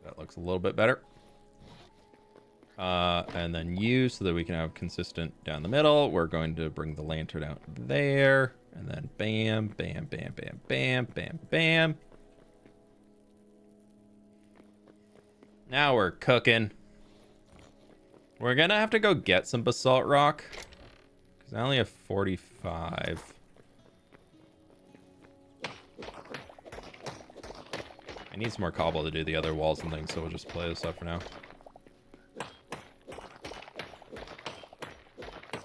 That looks a little bit better. And then you, so that we can have consistent down the middle. We're going to bring the lantern out there. And then bam, bam, bam, bam, bam, bam, bam. Now we're cooking. We're gonna have to go get some basalt rock, because I only have 45. I need some more cobble to do the other walls and things, so we'll just play this up for now.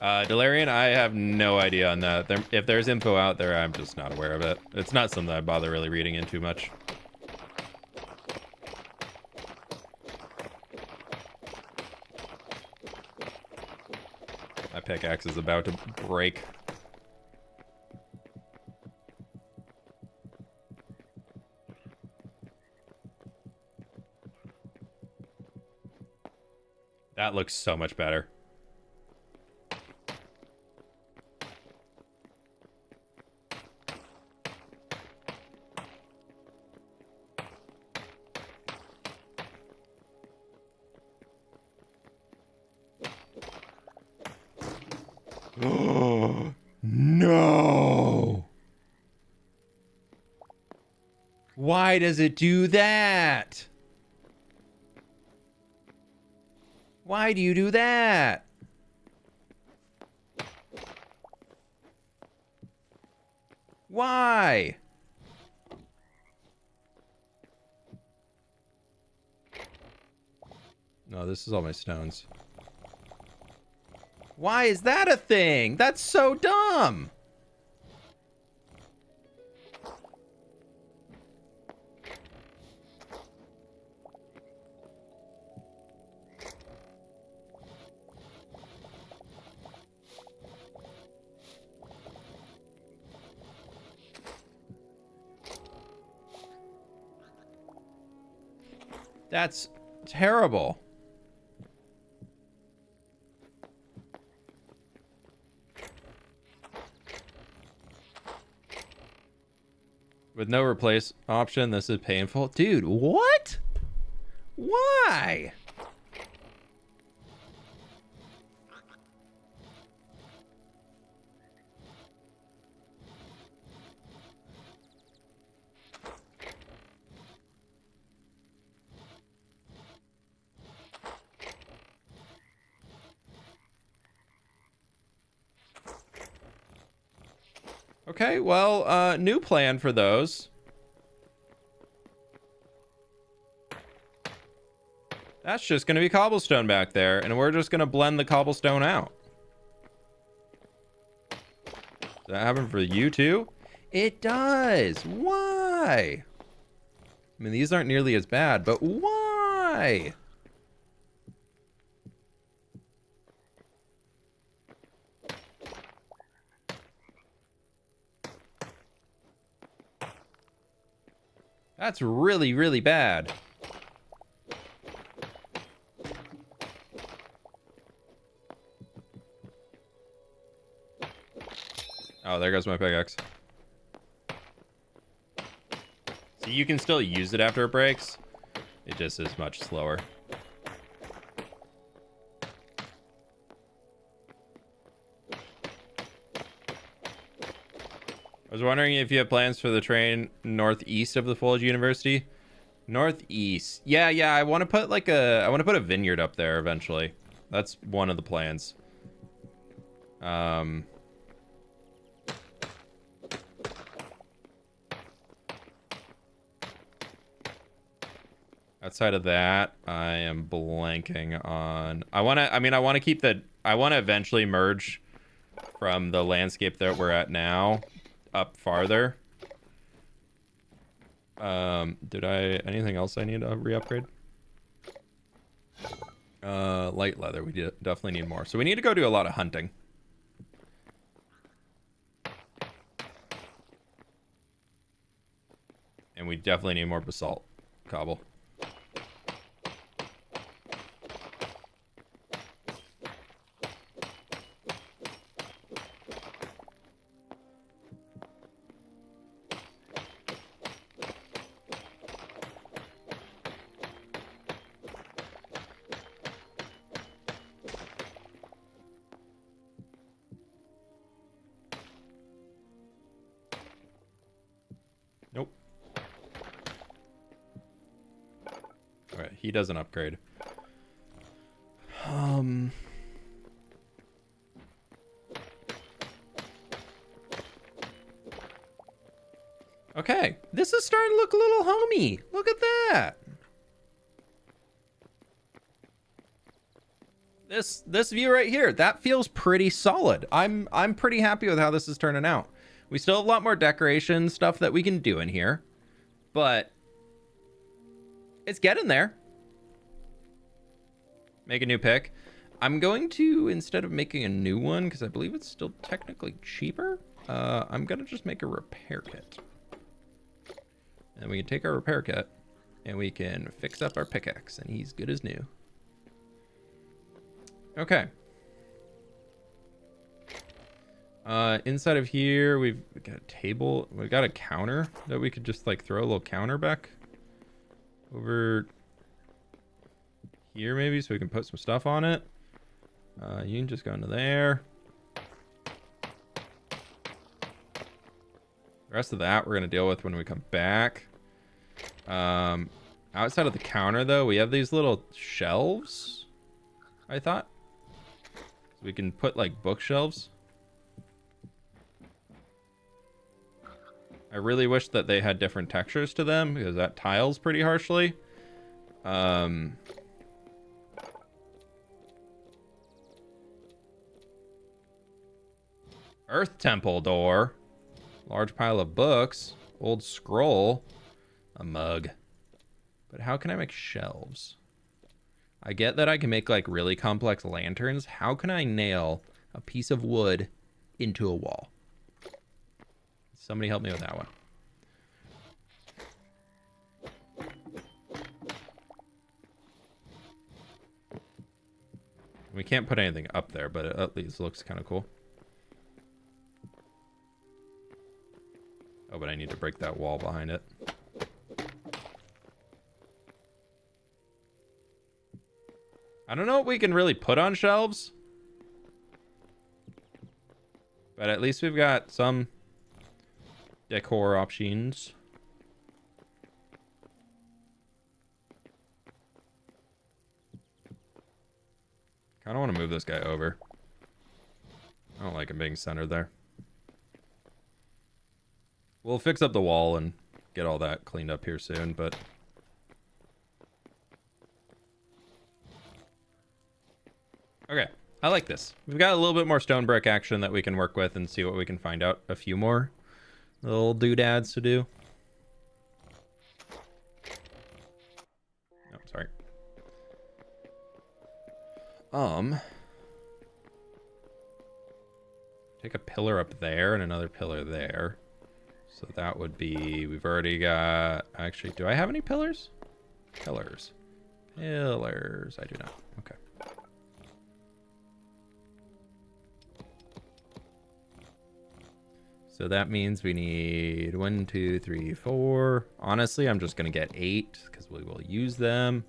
Delarian, I have no idea on that. If there's info out there, I'm just not aware of it. It's not something I bother really reading in too much. My pickaxe is about to break. That looks so much better. No! Why does it do that? Why do you do that? Why? No, this is all my stones. Why is that a thing? That's so dumb. That's terrible. With no replace option, this is painful. Dude, what? Why? Okay, well, new plan for those. That's just going to be cobblestone back there, and we're just going to blend the cobblestone out. Does that happen for you too? It does. Why? I mean, these aren't nearly as bad, but why? That's really, really bad. Oh, there goes my pickaxe. So you can still use it after it breaks. It just is much slower. I was wondering if you have plans for the train northeast of the Foliage University. Northeast. Yeah, I want to put like I want to put a vineyard up there eventually. That's one of the plans. Outside of that, I am blanking on. I want to keep the. I want to eventually merge from the landscape that we're at now up farther. Anything else I need to re-upgrade? Light leather. We definitely need more. So we need to go do a lot of hunting. And we definitely need more basalt cobble. Nope. All right, he doesn't upgrade. Okay, this is starting to look a little homey. Look at that. This view right here, that feels pretty solid. I'm pretty happy with how this is turning out. We still have a lot more decoration stuff that we can do in here, but it's getting there. Make a new pick. I'm going to, instead of making a new one, because I believe it's still technically cheaper, I'm going to just make a repair kit. And we can take our repair kit and we can fix up our pickaxe, and he's good as new. Okay. Inside of here, we've got a table. We've got a counter that we could just like throw a little counter back over here maybe, so we can put some stuff on it. You can just go into there. The rest of that we're going to deal with when we come back. Outside of the counter, though, we have these little shelves, I thought. So we can put, like, bookshelves. I really wish that they had different textures to them, because that tiles pretty harshly. Earth Temple door. Large pile of books. Old scroll. A mug. But how can I make shelves? I get that I can make like really complex lanterns. How can I nail a piece of wood into a wall? Somebody help me with that one. We can't put anything up there, but it at least looks kind of cool. Oh, but I need to break that wall behind it. I don't know what we can really put on shelves. But at least we've got some decor options. Kind of want to move this guy over. I don't like him being centered there. We'll fix up the wall and get all that cleaned up here soon, but... Okay, I like this. We've got a little bit more stone brick action that we can work with and see what we can find out. A few more little doodads to do. Oh, sorry. Take a pillar up there and another pillar there. So that would be, we've already got, actually, do I have any pillars? Pillars. Pillars, I do not. Okay. So that means we need 1, 2, 3, 4. Honestly, I'm just going to get 8 because we will use them.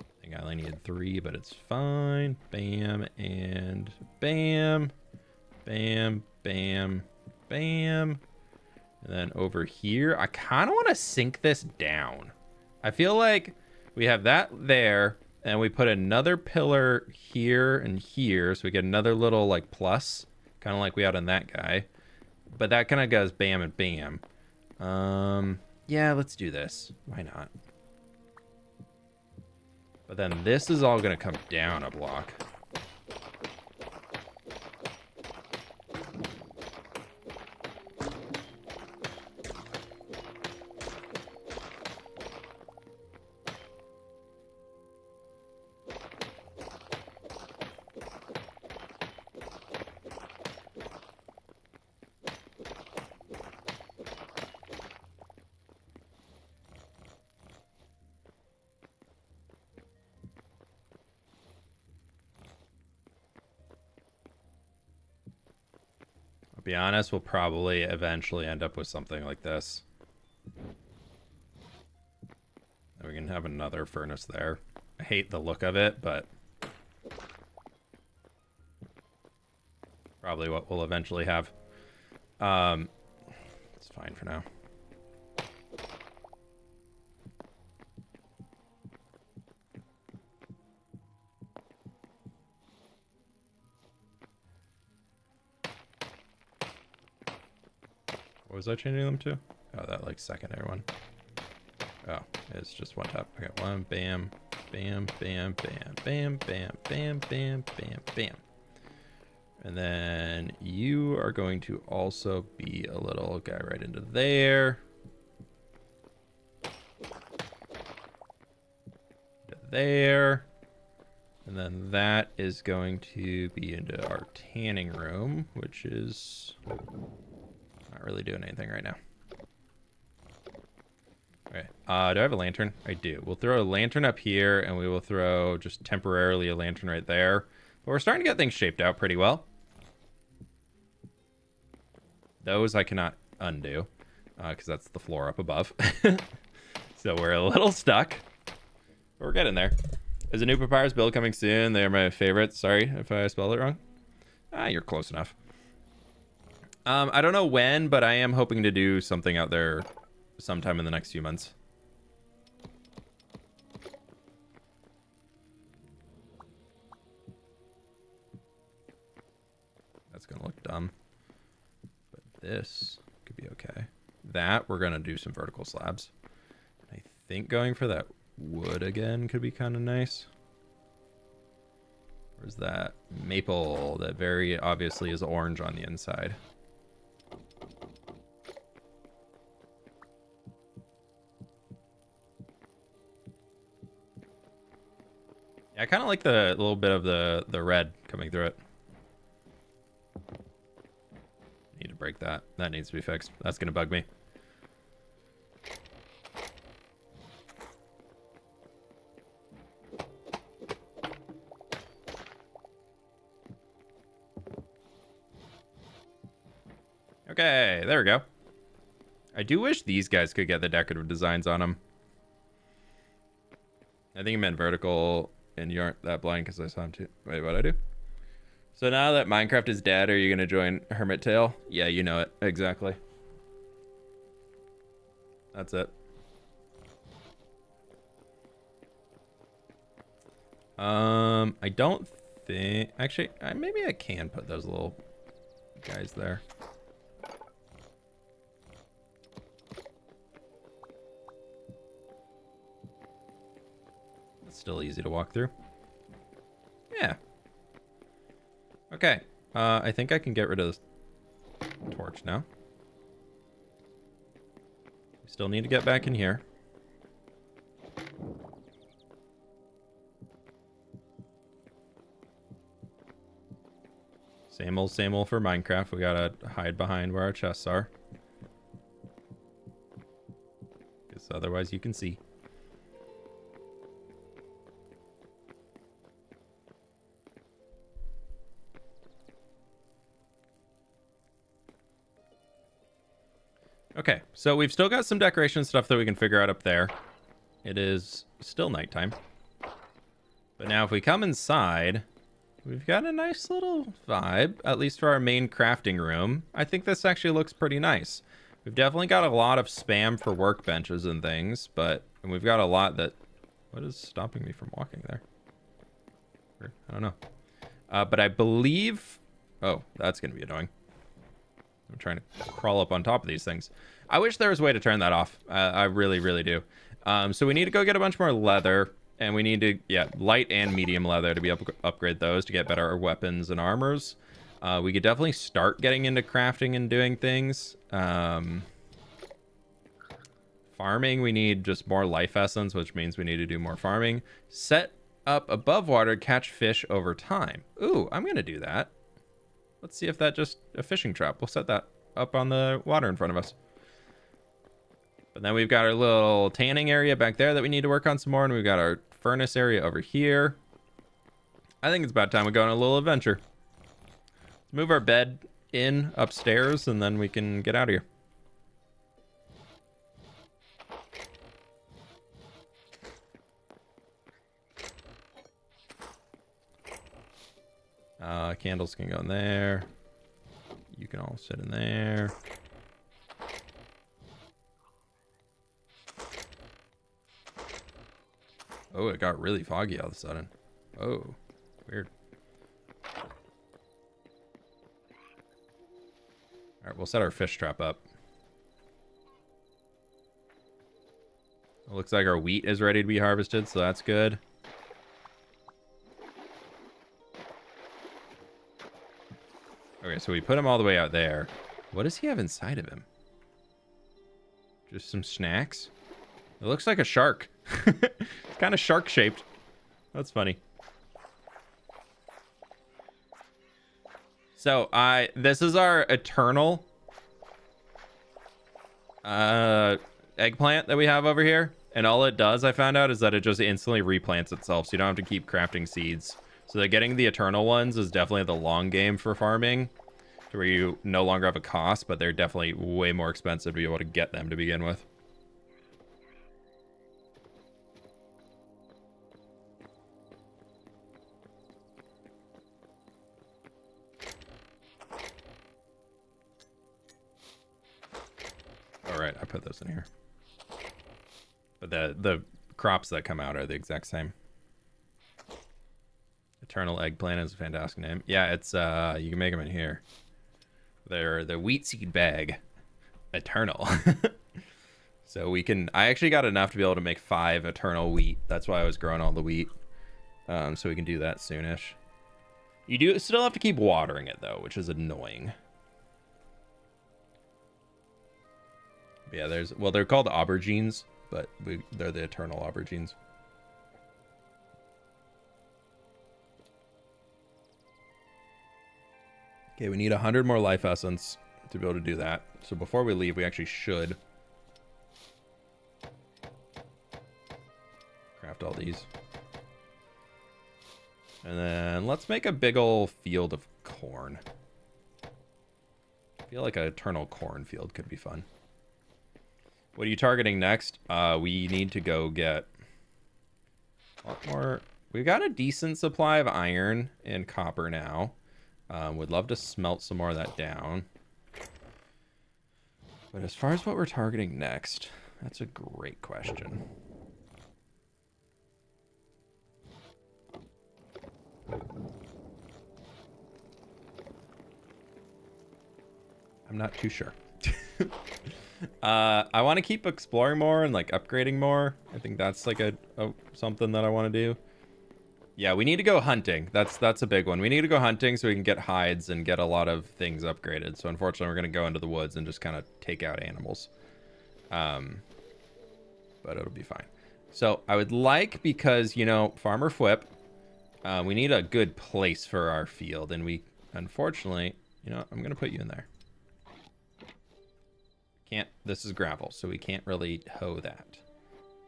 I think I only needed 3, but it's fine. Bam and bam. Bam, bam, bam. And then over here, I kind of want to sink this down. I feel like we have that there, and we put another pillar here and here, so we get another little like plus, kind of like we had on that guy. But that kind of goes bam and bam. Yeah, let's do this. Why not? But then this is all going to come down a block. Be honest, we'll probably eventually end up with something like this. And we can have another furnace there. I hate the look of it, but probably what we'll eventually have. It's fine for now. What was I changing them to? Oh, that like secondary one. Oh, it's just one tap. Okay, one, bam, bam, bam, bam, bam, bam, bam, bam, bam, bam. And then you are going to also be a little guy right into there. There. And then that is going to be into our tanning room, which is not really doing anything right now. Okay. Do I have a lantern? I do. We'll throw a lantern up here, and we will throw just temporarily a lantern right there. But we're starting to get things shaped out pretty well. Those I cannot undo, because that's the floor up above. So we're a little stuck. But we're getting there. Is a new Papyrus build coming soon? They're my favorites. Sorry if I spelled it wrong. You're close enough. I don't know when, but I am hoping to do something out there sometime in the next few months. That's gonna look dumb, but this could be okay. That we're gonna do some vertical slabs. I think going for that wood again could be kind of nice. Where's that maple that very obviously is orange on the inside? I kind of like the little bit of the red coming through it. Need to break that. That needs to be fixed. That's gonna bug me. Okay, there we go. I do wish these guys could get the decorative designs on them. I think you meant vertical, and you aren't that blind because I saw him too. Wait, what'd I do? So now that Minecraft is dead, are you going to join Hytale? Yeah, you know it. Exactly. That's it. I don't think... Actually, maybe I can put those little guys there. Still easy to walk through. Yeah. Okay. I think I can get rid of this torch now. We still need to get back in here. Same old for Minecraft. We gotta hide behind where our chests are, because otherwise you can see. Okay, so we've still got some decoration stuff that we can figure out up there. It is still nighttime. But now if we come inside, we've got a nice little vibe, at least for our main crafting room. I think this actually looks pretty nice. We've definitely got a lot of spam for workbenches and things, and we've got a lot that... What is stopping me from walking there? I don't know. But I believe... Oh, that's going to be annoying. I'm trying to crawl up on top of these things. I wish there was a way to turn that off. I really, really do. So we need to go get a bunch more leather, and we need to, light and medium leather to be able to upgrade those to get better weapons and armors. We could definitely start getting into crafting and doing things. Farming, we need just more life essence, which means we need to do more farming. Set up above water, catch fish over time. Ooh, I'm going to do that. Let's see if that just a fishing trap. We'll set that up on the water in front of us. But then we've got our little tanning area back there that we need to work on some more. And we've got our furnace area over here. I think it's about time we go on a little adventure. Let's move our bed in upstairs and then we can get out of here. Candles can go in there. You can all sit in there. Oh, it got really foggy all of a sudden. Oh, weird. All right, we'll set our fish trap up. It looks like our wheat is ready to be harvested, so that's good. Okay, so we put him all the way out there. What does he have inside of him? Just some snacks? It looks like a shark. It's kind of shark-shaped. That's funny. So, this is our eternal eggplant that we have over here. And all it does, I found out, is that it just instantly replants itself. So you don't have to keep crafting seeds. So that getting the eternal ones is definitely the long game for farming, to where you no longer have a cost, but they're definitely way more expensive to be able to get them to begin with. All right, I put those in here. But the crops that come out are the exact same. Eternal eggplant is a fantastic name. Yeah, it's you can make them in here. They're the wheat seed bag. Eternal. So we can, I actually got enough to be able to make 5 eternal wheat. That's why I was growing all the wheat. So we can do that soonish. You do still have to keep watering it though, which is annoying. Yeah, they're called aubergines, but they're the eternal aubergines. Okay, we need 100 more life essence to be able to do that. So before we leave, we actually should craft all these. And then let's make a big old field of corn. I feel like an eternal cornfield could be fun. What are you targeting next? We need to go get a lot more. We've got a decent supply of iron and copper now. Would love to smelt some more of that down. But as far as what we're targeting next, that's a great question. I'm not too sure. I want to keep exploring more and like upgrading more. I think that's like a something that I want to do. Yeah, we need to go hunting. That's a big one. We need to go hunting so we can get hides and get a lot of things upgraded. So unfortunately, we're going to go into the woods and just kind of take out animals. But it'll be fine. So I would like, because, you know, Farmer Flip, we need a good place for our field. And we, unfortunately, you know, I'm going to put you in there. Can't, this is gravel, so we can't really hoe that.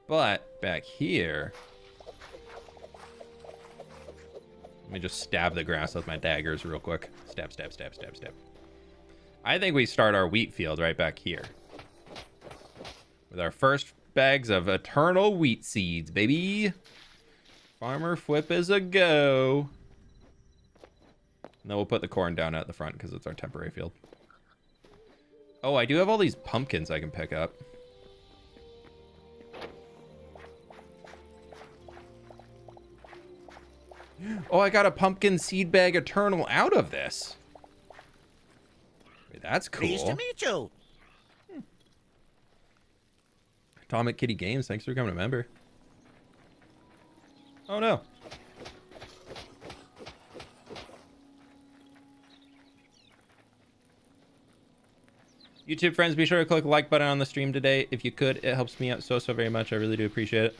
But back here, let me just stab the grass with my daggers real quick. Stab, stab, stab, stab, stab. I think we start our wheat field right back here with our first bags of eternal wheat seeds, baby. Farmer Flip is a go. And then we'll put the corn down at the front because it's our temporary field. Oh, I do have all these pumpkins I can pick up. Oh, I got a pumpkin seed bag eternal out of this. Wait, that's cool. Pleased to meet you. Atomic Kitty Games, thanks for becoming a member. Oh no. YouTube friends, be sure to click the like button on the stream today. If you could, it helps me out so very much. I really do appreciate it.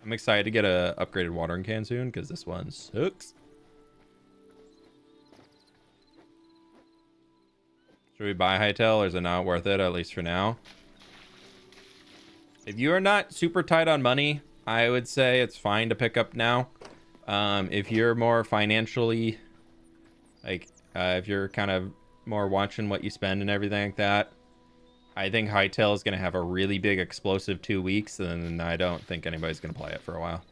I'm excited to get a upgraded watering can soon because this one sucks. Should we buy Hytale, or is it not worth it, at least for now? If you are not super tight on money, I would say it's fine to pick up now. If you're more financially, like, if you're kind of more watching what you spend and everything like that, I think Hytale is going to have a really big explosive 2 weeks, and I don't think anybody's going to play it for a while.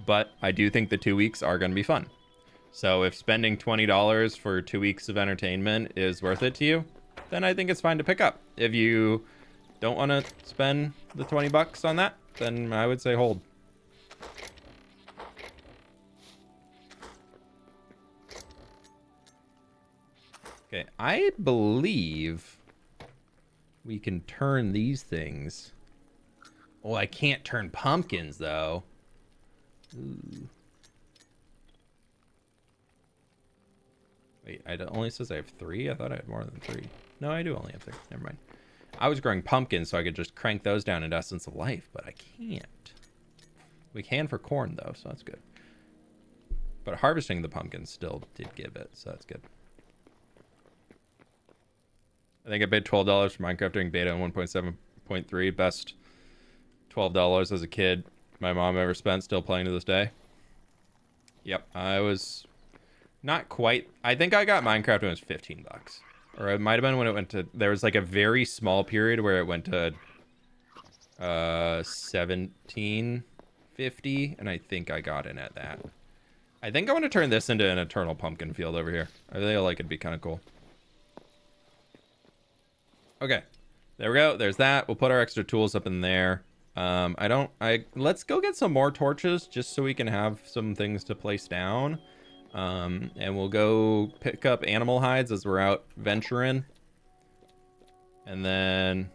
But I do think the 2 weeks are going to be fun. So if spending $20 for 2 weeks of entertainment is worth it to you, then I think it's fine to pick up. If you don't want to spend the 20 bucks on that, then I would say hold. Okay, I believe we can turn these things. Oh, I can't turn pumpkins, though. Ooh. Wait, it only says I have 3? I thought I had more than 3. No, I do only have 3. Never mind. I was growing pumpkins, so I could just crank those down into Essence of Life, but I can't. We can for corn, though, so that's good. But harvesting the pumpkins still did give it, so that's good. I think I paid $12 for Minecraft during beta on 1.7.3. Best $12 as a kid my mom ever spent, still playing to this day. Yep, I was not quite. I think I got Minecraft when it was 15 bucks. Or it might have been when it went to, there was like a very small period where it went to 17.50, and I think I got in at that. I think I want to turn this into an eternal pumpkin field over here. I feel like it'd be kind of cool. Okay, there we go. There's that. We'll put our extra tools up in there. Let's go get some more torches just so we can have some things to place down. And we'll go pick up animal hides as we're out venturing. And then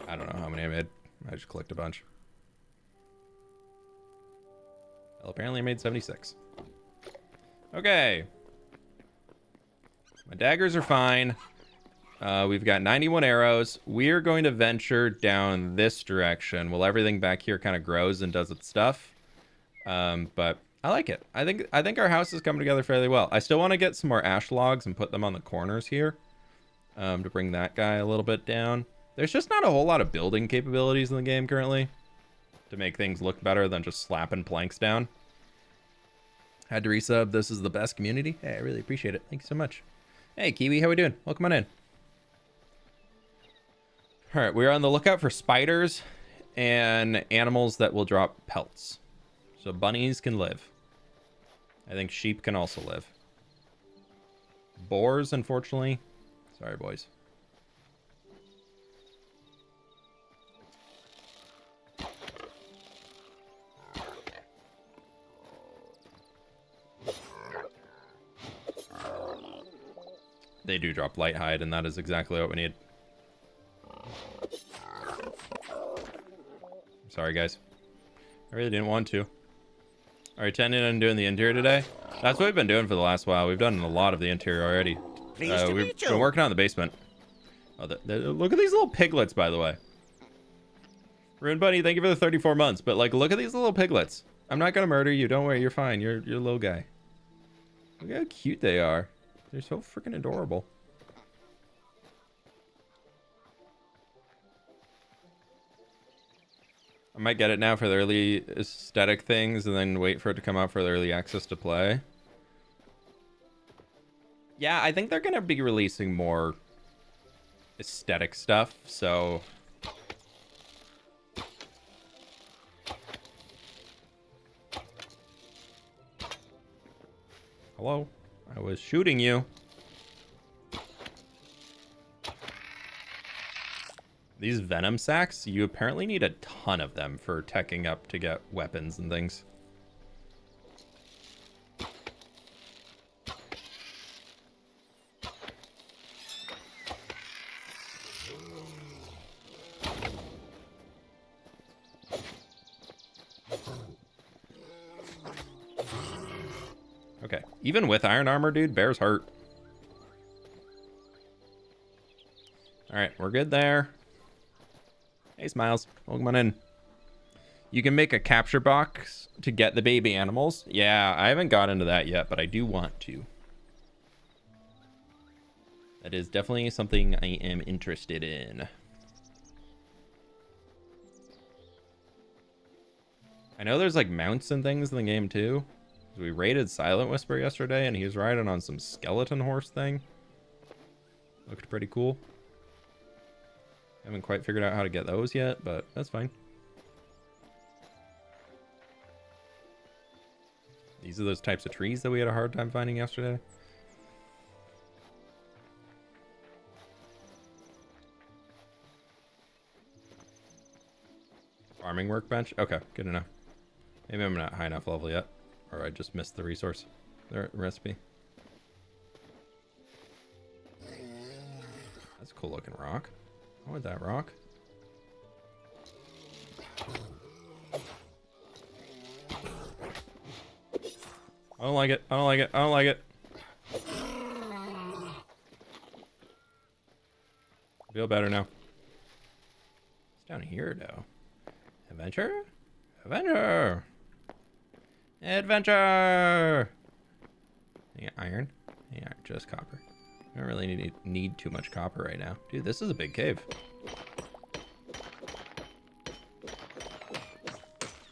I don't know how many I made. I just clicked a bunch. Well, apparently I made 76. Okay. My daggers are fine. We've got 91 arrows. We're going to venture down this direction while everything back here kind of grows and does its stuff. But I like it. I think our house is coming together fairly well. I still want to get some more ash logs and put them on the corners here, to bring that guy a little bit down. There's just not a whole lot of building capabilities in the game currently to make things look better than just slapping planks down. Had to resub. This is the best community. Hey, I really appreciate it. Thank you so much. Hey, Kiwi, how we doing? Welcome on in. All right, we're on the lookout for spiders and animals that will drop pelts. So bunnies can live. I think sheep can also live. Boars, unfortunately. Sorry, boys. They do drop light hide, and that is exactly what we need. Sorry, guys. I really didn't want to. Are you intending on doing the interior today? That's what we've been doing for the last while. We've done a lot of the interior already. We've been working on the basement. Oh, look at these little piglets, by the way. Rune Bunny, thank you for the 34 months. But, like, look at these little piglets. I'm not going to murder you. Don't worry. You're fine. You're a little guy. Look how cute they are. They're so freaking adorable. I might get it now for the early aesthetic things and then wait for it to come out for the early access to play. Yeah, I think they're going to be releasing more aesthetic stuff, so... Hello? I was shooting you. These venom sacks, you apparently need a ton of them for teching up to get weapons and things. Okay, even with iron armor, dude, bears hurt. All right, we're good there. Hey, Smiles, welcome on in. You can make a capture box to get the baby animals. Yeah, I haven't got into that yet, but I do want to. That is definitely something I am interested in. I know there's like mounts and things in the game too. We raided Silent Whisper yesterday and he was riding on some skeleton horse thing. Looked pretty cool. Haven't quite figured out how to get those yet, but that's fine. These are those types of trees that we had a hard time finding yesterday. farming workbench. Okay, good to know. Maybe I'm not high enough level yet, or I just missed the resource, the recipe. That's a cool looking rock. I want that rock. I don't like it. I don't like it. I don't like it. Feel better now. It's down here, though. Adventure? Adventure! Adventure! Yeah, iron? Yeah, just copper. I don't really need too much copper right now. Dude, this is a big cave.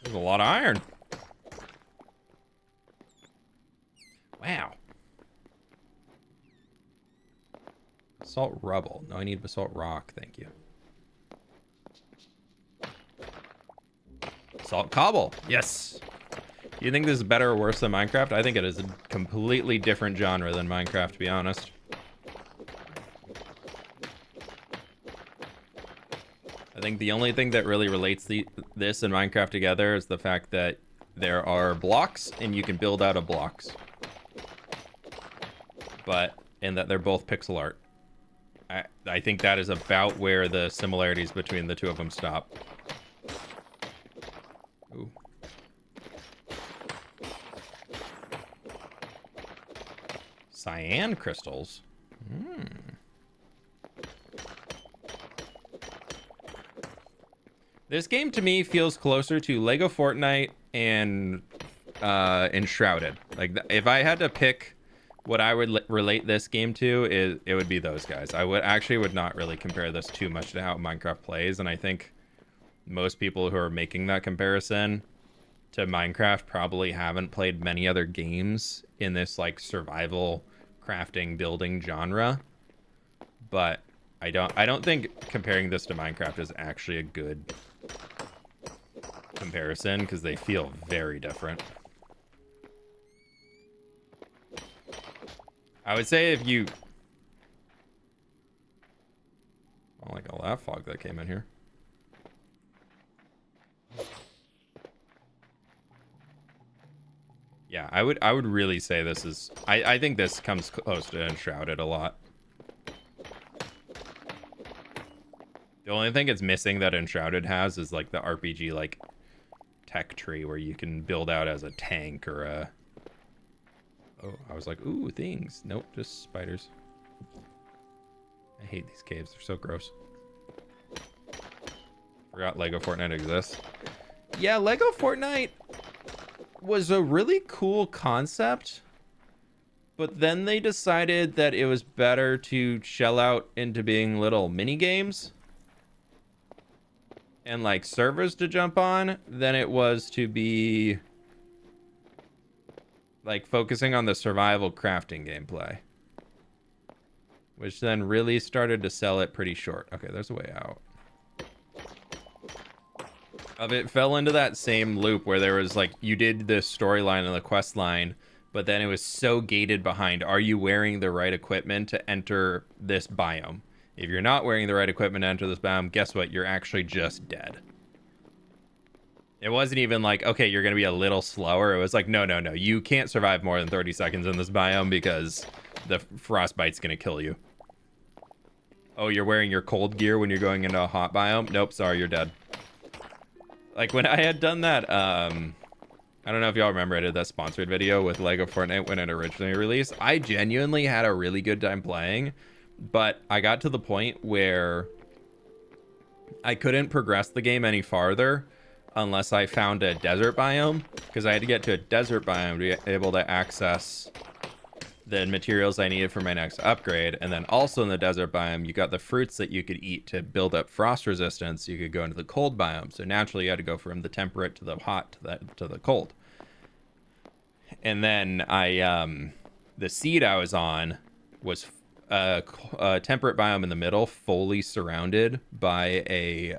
There's a lot of iron. Wow. Basalt rubble. No, I need basalt rock. Thank you. Basalt cobble. Yes. Do you think this is better or worse than Minecraft? I think it is a completely different genre than Minecraft, to be honest. I think the only thing that really relates this and Minecraft together is the fact that there are blocks and you can build out of blocks. And that they're both pixel art. I think that is about where the similarities between the two of them stop. Ooh. Cyan crystals. This game to me feels closer to Lego Fortnite and Enshrouded. Like, if I had to pick what I would relate this game to, it would be those guys. I would not really compare this too much to how Minecraft plays, and I think most people who are making that comparison to Minecraft probably haven't played many other games in this like survival crafting building genre. But I don't think comparing this to Minecraft is actually a good comparison because they feel very different. I would say if you... I don't like all that fog that came in here. Yeah, I would really say this is... I think this comes close to Enshrouded a lot. The only thing it's missing that Enshrouded has is like the RPG like tech tree where you can build out as a tank or a... Oh, I was like, ooh, things. Nope, just spiders. I hate these caves. They're so gross. Forgot Lego Fortnite exists. Yeah, Lego Fortnite was a really cool concept, but then they decided that it was better to shell out into being little mini games and like servers to jump on than it was to be like focusing on the survival crafting gameplay, which then really started to sell it pretty short. Okay, there's a way out of it. Fell into that same loop where there was like, you did the storyline and the quest line, but then it was so gated behind, are you wearing the right equipment to enter this biome? If you're not wearing the right equipment to enter this biome, guess what? You're actually just dead. It wasn't even like, okay, you're going to be a little slower. It was like, no. You can't survive more than 30 seconds in this biome because the frostbite's going to kill you. Oh, you're wearing your cold gear when you're going into a hot biome? Nope, sorry, you're dead. Like when I had done that, I don't know if y'all remember, I did that sponsored video with Lego Fortnite when it originally released. I genuinely had a really good time playing, but I got to the point where I couldn't progress the game any farther unless I found a desert biome, because I had to get to a desert biome to be able to access the materials I needed for my next upgrade. And then also in the desert biome, you got the fruits that you could eat to build up frost resistance. You could go into the cold biome. So naturally you had to go from the temperate to the hot to the cold. And then the seed I was on was a temperate biome in the middle, fully surrounded by a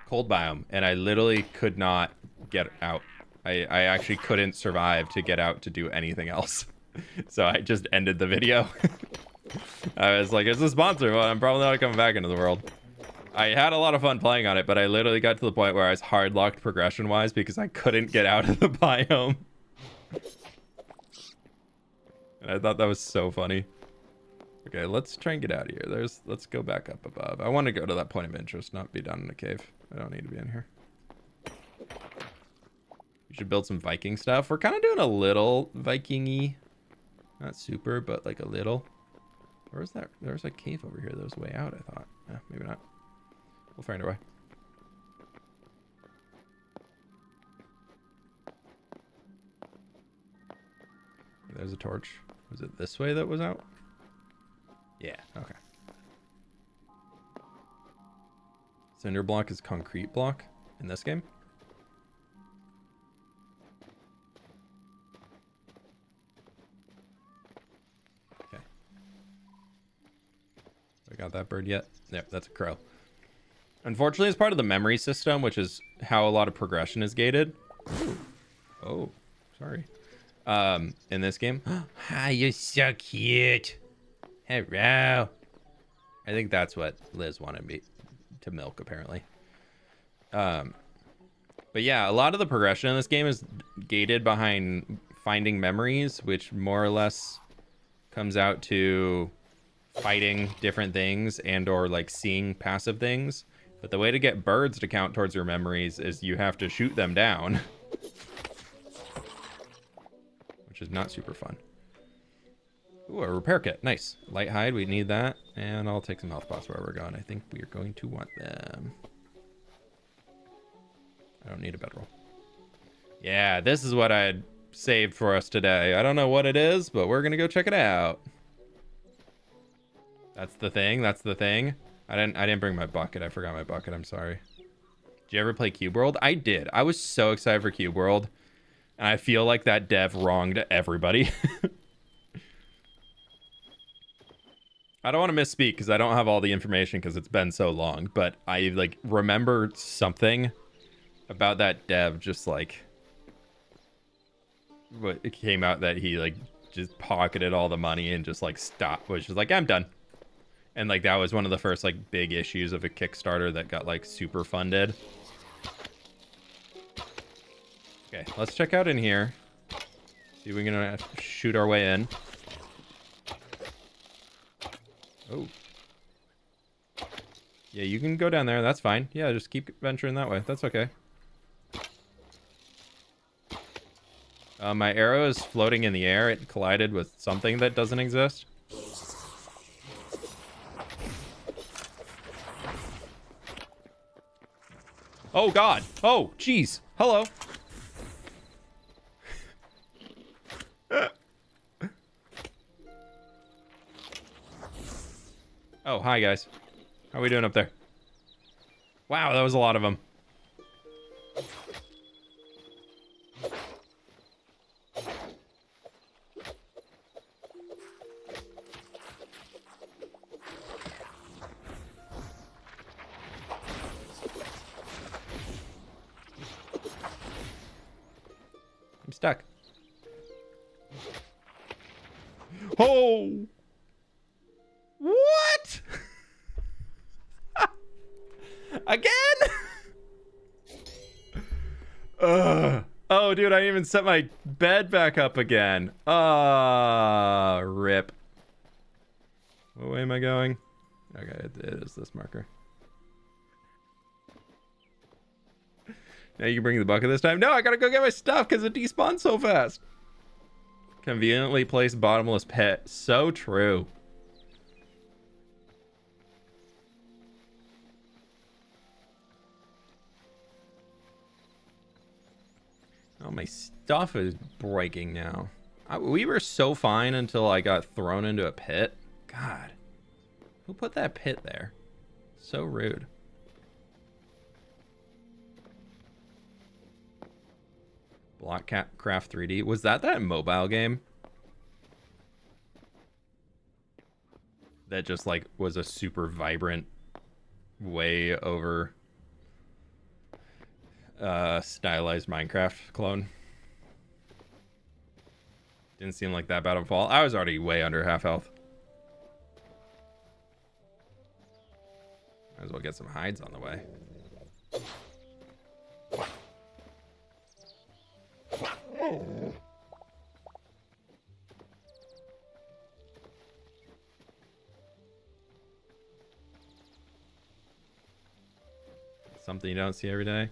cold biome, and I literally could not get out. I actually couldn't survive to get out to do anything else. So I just ended the video. I was like, it's a sponsor, well, I'm probably not coming back into the world. I had a lot of fun playing on it, but I literally got to the point where I was hard locked progression wise because I couldn't get out of the biome. And I thought that was so funny. Okay, let's try and get out of here. Let's go back up above. I want to go to that point of interest, not be down in a cave. I don't need to be in here. We should build some Viking stuff. We're kind of doing a little Viking-y. Not super, but like a little. Where was that? There was a cave over here that was way out, I thought. Maybe not. We'll find a way. There's a torch. Was it this way that was out? Yeah, okay. Cinder block is concrete block in this game. Okay. I got that bird yet? Yep, that's a crow. Unfortunately, it's part of the memory system, which is how a lot of progression is gated. Ooh. Oh, sorry. In this game. Ah, you're so cute. Hello. I think that's what Liz wanted me to milk, apparently. But yeah, a lot of the progression in this game is gated behind finding memories, which more or less comes out to fighting different things and or like seeing passive things. But the way to get birds to count towards your memories is you have to shoot them down. Which is not super fun. Ooh, a repair kit. Nice. Light hide, we need that. And I'll take some health pots where we're going. I think we are going to want them. I don't need a bedroll. Yeah, this is what I had saved for us today. I don't know what it is, but we're going to go check it out. That's the thing. That's the thing. I didn't bring my bucket. I forgot my bucket. I'm sorry. Did you ever play Cube World? I did. I was so excited for Cube World. And I feel like that dev wronged everybody. I don't want to misspeak because I don't have all the information because it's been so long. But I like remember something about that dev just like what it came out that he like just pocketed all the money and just like stopped, was just like, I'm done. And like that was one of the first like big issues of a Kickstarter that got like super funded. Okay, let's check out in here. See if we can shoot our way in. Oh. Yeah, you can go down there. That's fine. Yeah, just keep venturing that way. That's okay. My arrow is floating in the air. It collided with something that doesn't exist. Oh, God. Oh, jeez. Hello. Oh, hi, guys. How are we doing up there? Wow, that was a lot of them. I'm stuck. Oh! What? Again? Oh, dude, I didn't even set my bed back up again. Rip. What way am I going? Okay, it is this marker. Now you can bring the bucket this time. No, I gotta go get my stuff because it despawned so fast. Conveniently placed bottomless pit. So true. Oh, my stuff is breaking now. We were so fine until I got thrown into a pit. God. Who put that pit there? So rude. Blockcraft 3D. Was that mobile game? That just like was a super vibrant way over stylized Minecraft clone. Didn't seem like that bad of a fall. I was already way under half health. Might as well get some hides on the way. Something you don't see every day.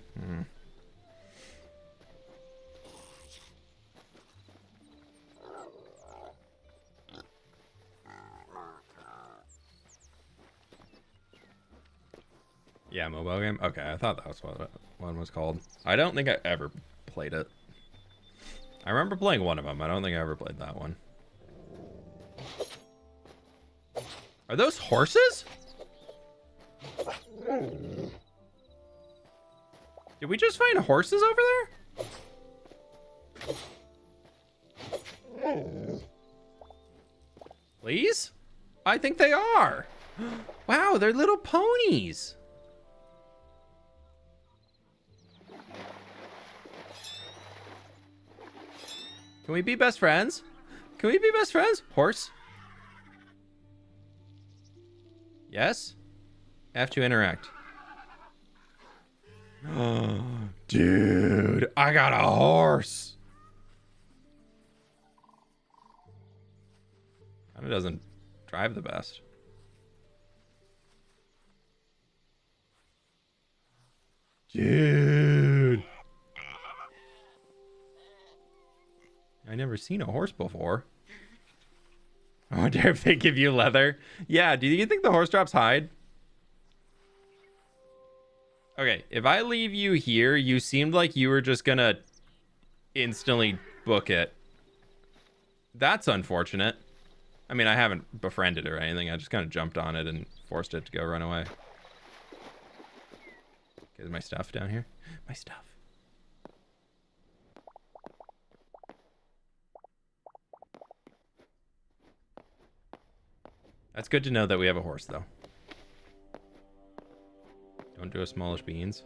Yeah, mobile game. Okay, I thought that was what one was called. I don't think I ever played it. I remember playing one of them. I don't think I ever played that one. Are those horses? Did we just find horses over there? Please? I think they are. Wow, they're little ponies. Can we be best friends? Can we be best friends? Horse? Yes? Have to interact. Oh, dude, I got a horse. Kind of doesn't drive the best. Dude. I never seen a horse before. I wonder if they give you leather. Yeah, do you think the horse drops hide? Okay, if I leave you here, you seemed like you were just gonna instantly book it. That's unfortunate. I mean, I haven't befriended it or anything. I just kind of jumped on it and forced it to go run away. Okay, is my stuff down here? My stuff. That's good to know that we have a horse, though. Don't do a smallish beans.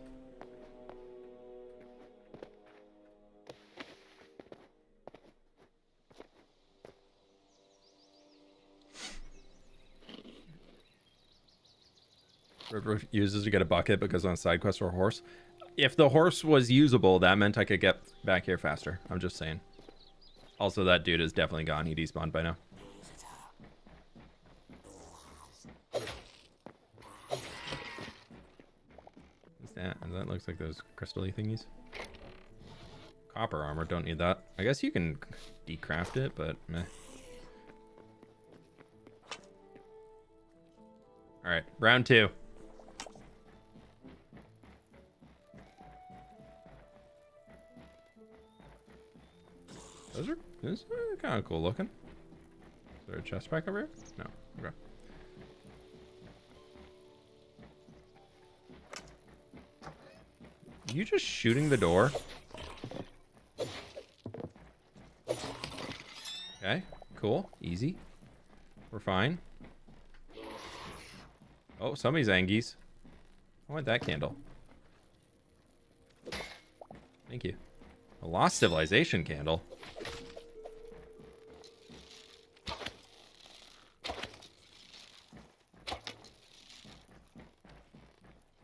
River uses to get a bucket because on side quest for a horse. If the horse was usable, that meant I could get back here faster. I'm just saying. Also, that dude is definitely gone. He despawned by now. That looks like those crystal-y thingies. Copper armor, don't need that. I guess you can decraft it, but meh. Alright, round 2. This is kind of cool looking. Is there a chest back over here? No. Okay. You just shooting the door? Okay, cool, easy. We're fine. Oh, somebody's Angies. I want that candle. Thank you. A lost civilization candle.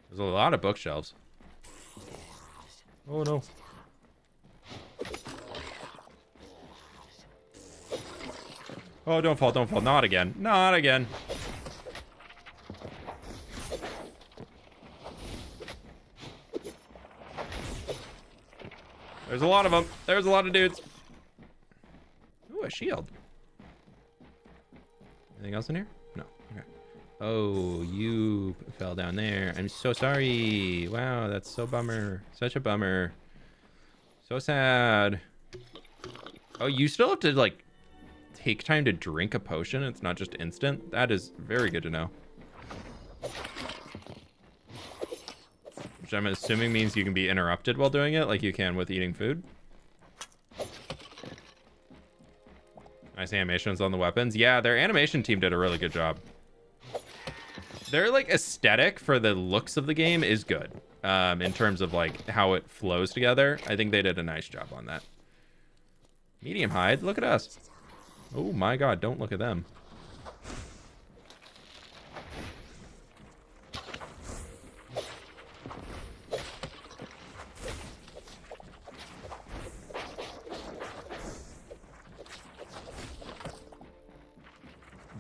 There's a lot of bookshelves. Oh no. Oh, don't fall, don't fall. Not again. Not again. There's a lot of them. There's a lot of dudes. Ooh, a shield. Anything else in here? No. Okay. Oh, you fell down there. I'm so sorry. Wow, that's so bummer. Such a bummer. So sad. Oh, you still have to, like, take time to drink a potion? It's not just instant? That is very good to know. Which I'm assuming means you can be interrupted while doing it, like you can with eating food. Nice animations on the weapons. Yeah, their animation team did a really good job. Their, like, aesthetic for the looks of the game is good. In terms of, like, how it flows together. I think they did a nice job on that. Medium hide, look at us. Oh my god, don't look at them.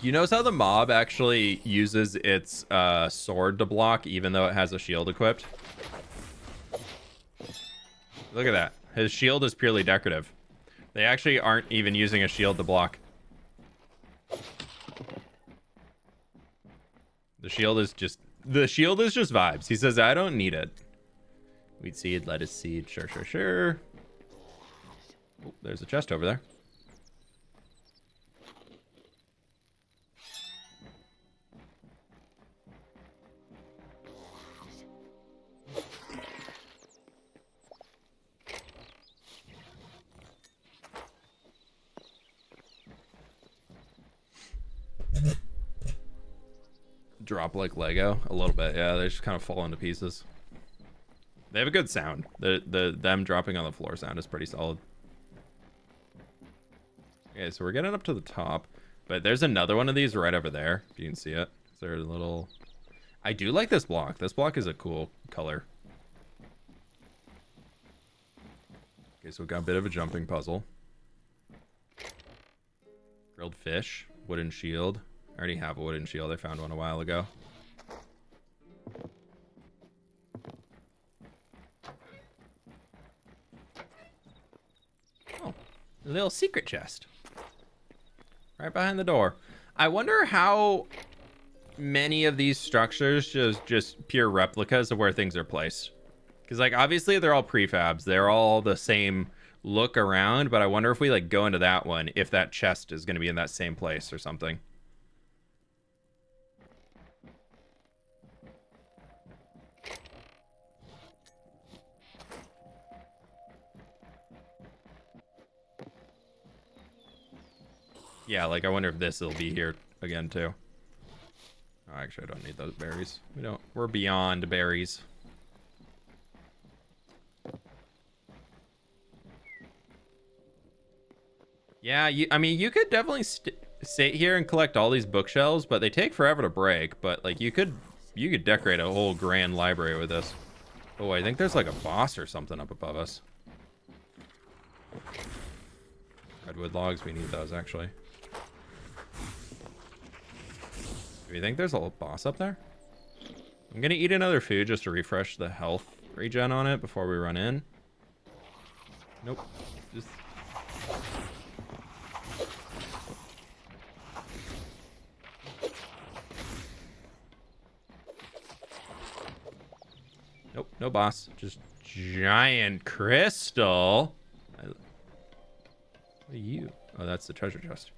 You notice how the mob actually uses its sword to block even though it has a shield equipped? Look at that. His shield is purely decorative. They actually aren't even using a shield to block. The shield is just vibes. He says, I don't need it. Wheat seed, lettuce seed, sure. Oh, there's a chest over there. Drop like Lego a little bit. Yeah, they just kind of fall into pieces. They have a good sound. Them dropping on the floor sound is pretty solid. Okay, so we're getting up to the top, but there's another one of these right over there. If you can see it, they're a little. I do like this block. This block is a cool color. Okay, so we got a bit of a jumping puzzle. Grilled fish, wooden shield. I already have a wooden shield. I found one a while ago. Oh, a little secret chest. Right behind the door. I wonder how many of these structures just pure replicas of where things are placed. Because, like, obviously they're all prefabs. They're all the same look around, but I wonder if we, like, go into that one, if that chest is going to be in that same place or something. Yeah, like, I wonder if this will be here again, too. Oh, actually, I don't need those berries. We're beyond berries. Yeah, I mean, you could definitely sit here and collect all these bookshelves, but they take forever to break. But, like, you could decorate a whole grand library with this. Oh, I think there's, like, a boss or something up above us. Redwood logs, we need those, actually. Do you think there's a boss up there? I'm gonna eat another food just to refresh the health regen on it before we run in. Nope. Just... Nope, no boss. Just giant crystal. What are you? Oh, that's the treasure chest.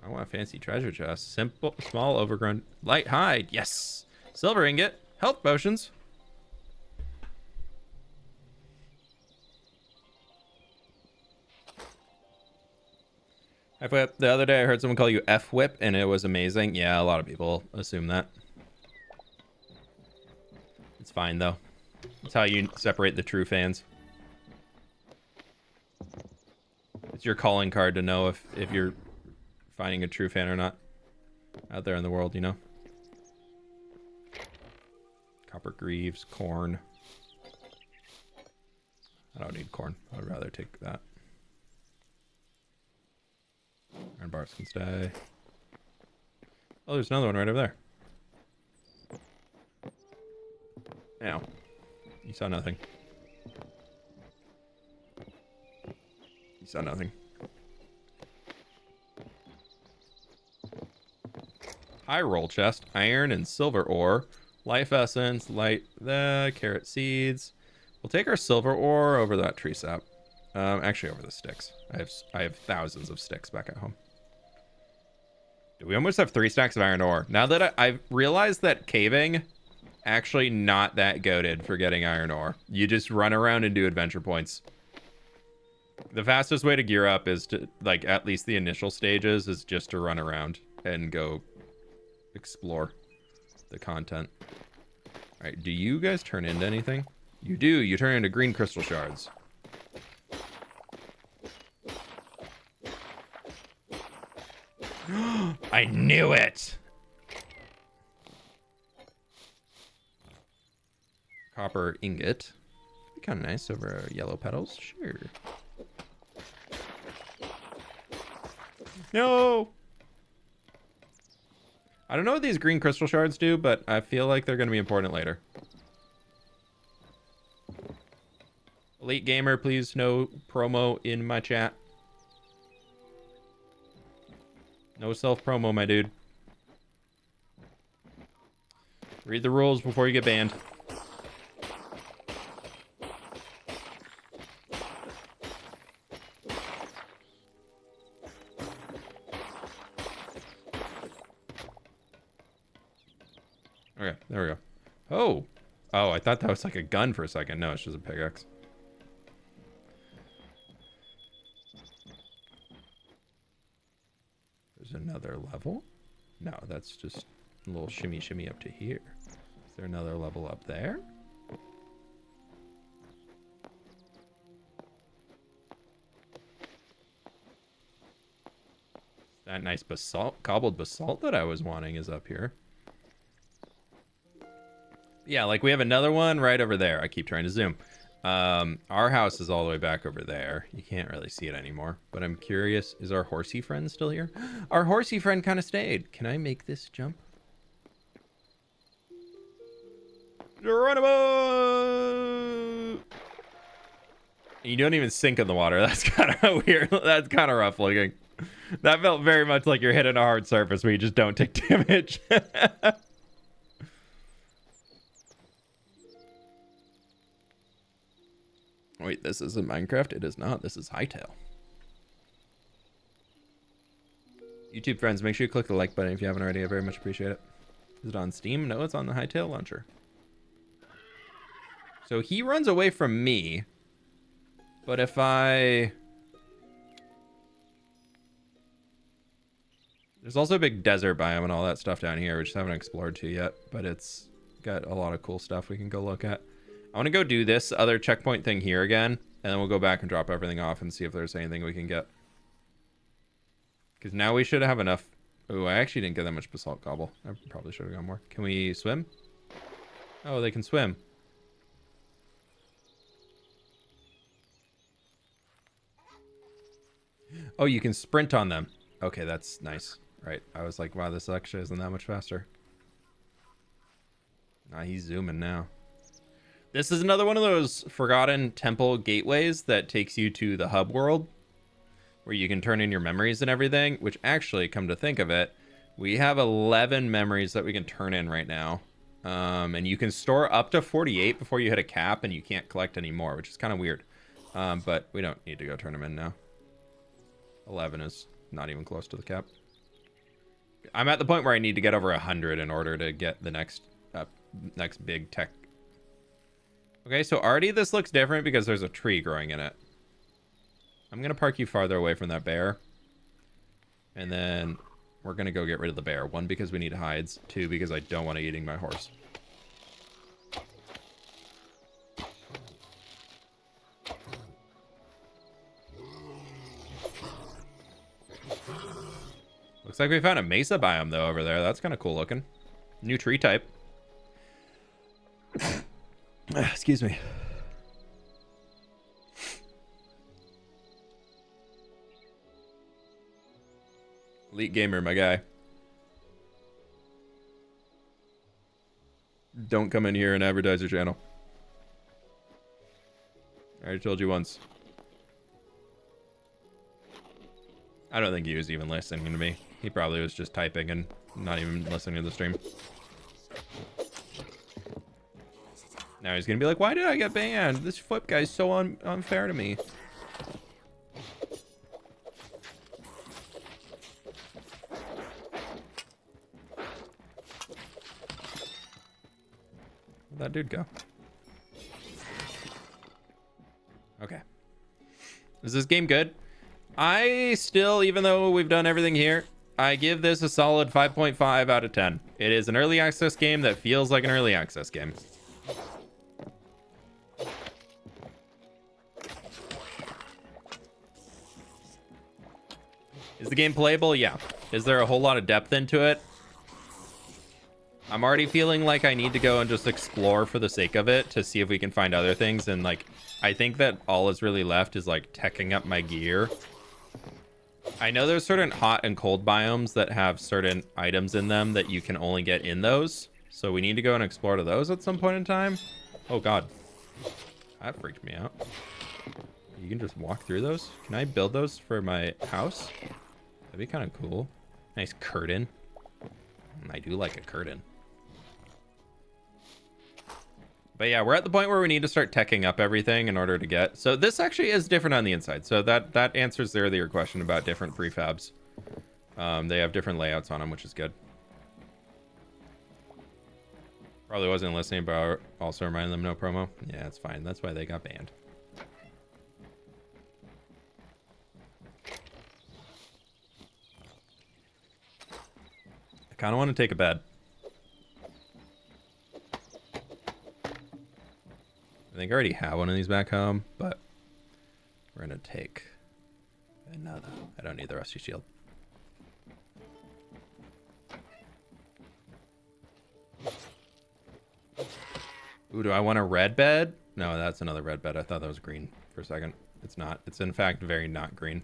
I want a fancy treasure chest. Simple, small, overgrown, light hide. Yes. Silver ingot. Health potions. F-whip. The other day I heard someone call you F-whip and it was amazing. Yeah, a lot of people assume that. It's fine though. It's how you separate the true fans. It's your calling card to know if you're finding a true fan or not out there in the world, you know. Copper greaves, corn. I don't need corn. I'd rather take that. Iron bars can stay. Oh, there's another one right over there. Ow. You saw nothing. You saw nothing. High roll chest, iron and silver ore, life essence, carrot seeds. We'll take our silver ore over that tree sap. Actually over the sticks. I have thousands of sticks back at home. We almost have 3 stacks of iron ore. Now that I've realized that caving, actually not that goated for getting iron ore. You just run around and do adventure points. The fastest way to gear up is to, like, at least the initial stages, is just to run around and go explore the content. All right, do you guys turn into anything? You do. You turn into green crystal shards. I knew it. copper ingot. Be kind of nice over yellow petals. Sure. No! I don't know what these green crystal shards do, but I feel like they're going to be important later. Elite Gamer, please no promo in my chat. No self-promo, my dude. Read the rules before you get banned. Okay, there we go. Oh! Oh, I thought that was like a gun for a second. No, it's just a pickaxe. There's another level? No, that's just a little shimmy up to here. Is there another level up there? That nice basalt, cobbled basalt that I was wanting is up here. Yeah, like we have another one right over there. I keep trying to zoom. Our house is all the way back over there. You can't really see it anymore, but I'm curious, is our horsey friend still here? Our horsey friend kind of stayed. Can I make this jump? Geronimo! You don't even sink in the water. That's kind of weird. That's kind of rough looking. That felt very much like you're hitting a hard surface where you just don't take damage. Wait, this isn't Minecraft? It is not. This is Hytale. YouTube friends, make sure you click the like button if you haven't already. I very much appreciate it. Is it on Steam? No, it's on the Hytale launcher. So he runs away from me. But if I... There's also a big desert biome and all that stuff down here. We just haven't explored to yet. But it's got a lot of cool stuff we can go look at. I want to go do this other checkpoint thing here again, and then we'll go back and drop everything off and see if there's anything we can get. Because now we should have enough. Oh, I actually didn't get that much basalt cobble. I probably should have gone more. Can we swim? Oh, they can swim. Oh, you can sprint on them. Okay, that's nice. Right. I was like, wow, this actually isn't that much faster. Nah, he's zooming now. This is another one of those forgotten temple gateways that takes you to the hub world where you can turn in your memories and everything, which actually, come to think of it, we have 11 memories that we can turn in right now. And you can store up to 48 before you hit a cap, and you can't collect any more, which is kind of weird. But we don't need to go turn them in now. 11 is not even close to the cap. I'm at the point where I need to get over 100 in order to get the next big tech. Okay, so already this looks different because there's a tree growing in it. I'm going to park you farther away from that bear. And then we're going to go get rid of the bear. 1, because we need hides. 2, because I don't want it eating my horse. Looks like we found a mesa biome, though, over there. That's kind of cool looking. New tree type. Excuse me. Elite Gamer, my guy. Don't come in here and advertise your channel. I already told you once. I don't think he was even listening to me. He probably was just typing and not even listening to the stream. Now he's gonna be like, why did I get banned? This flip guy's so unfair to me. Where'd that dude go? Okay. Is this game good? I still, even though we've done everything here, I give this a solid 5.5 out of 10. It is an early access game that feels like an early access game. Is the game playable? Yeah. Is there a whole lot of depth into it? I'm already feeling like I need to go and just explore for the sake of it to see if we can find other things. And like, I think that all is really left is like teching up my gear. I know there's certain hot and cold biomes that have certain items in them that you can only get in those. So we need to go and explore to those at some point in time. Oh God, that freaked me out. You can just walk through those. Can I build those for my house? That'd be kind of cool. Nice curtain. I do like a curtain. But yeah, we're at the point where we need to start teching up everything in order to get... So this actually is different on the inside. So that answers the earlier question about different prefabs. They have different layouts on them, which is good. Probably wasn't listening, but I also reminded them no promo. Yeah, it's fine. That's why they got banned. I kind of want to take a bed. I think I already have one of these back home, but we're going to take another. I don't need the rusty shield. Ooh, do I want a red bed? No, that's another red bed. I thought that was green for a second. It's not. It's in fact very not green.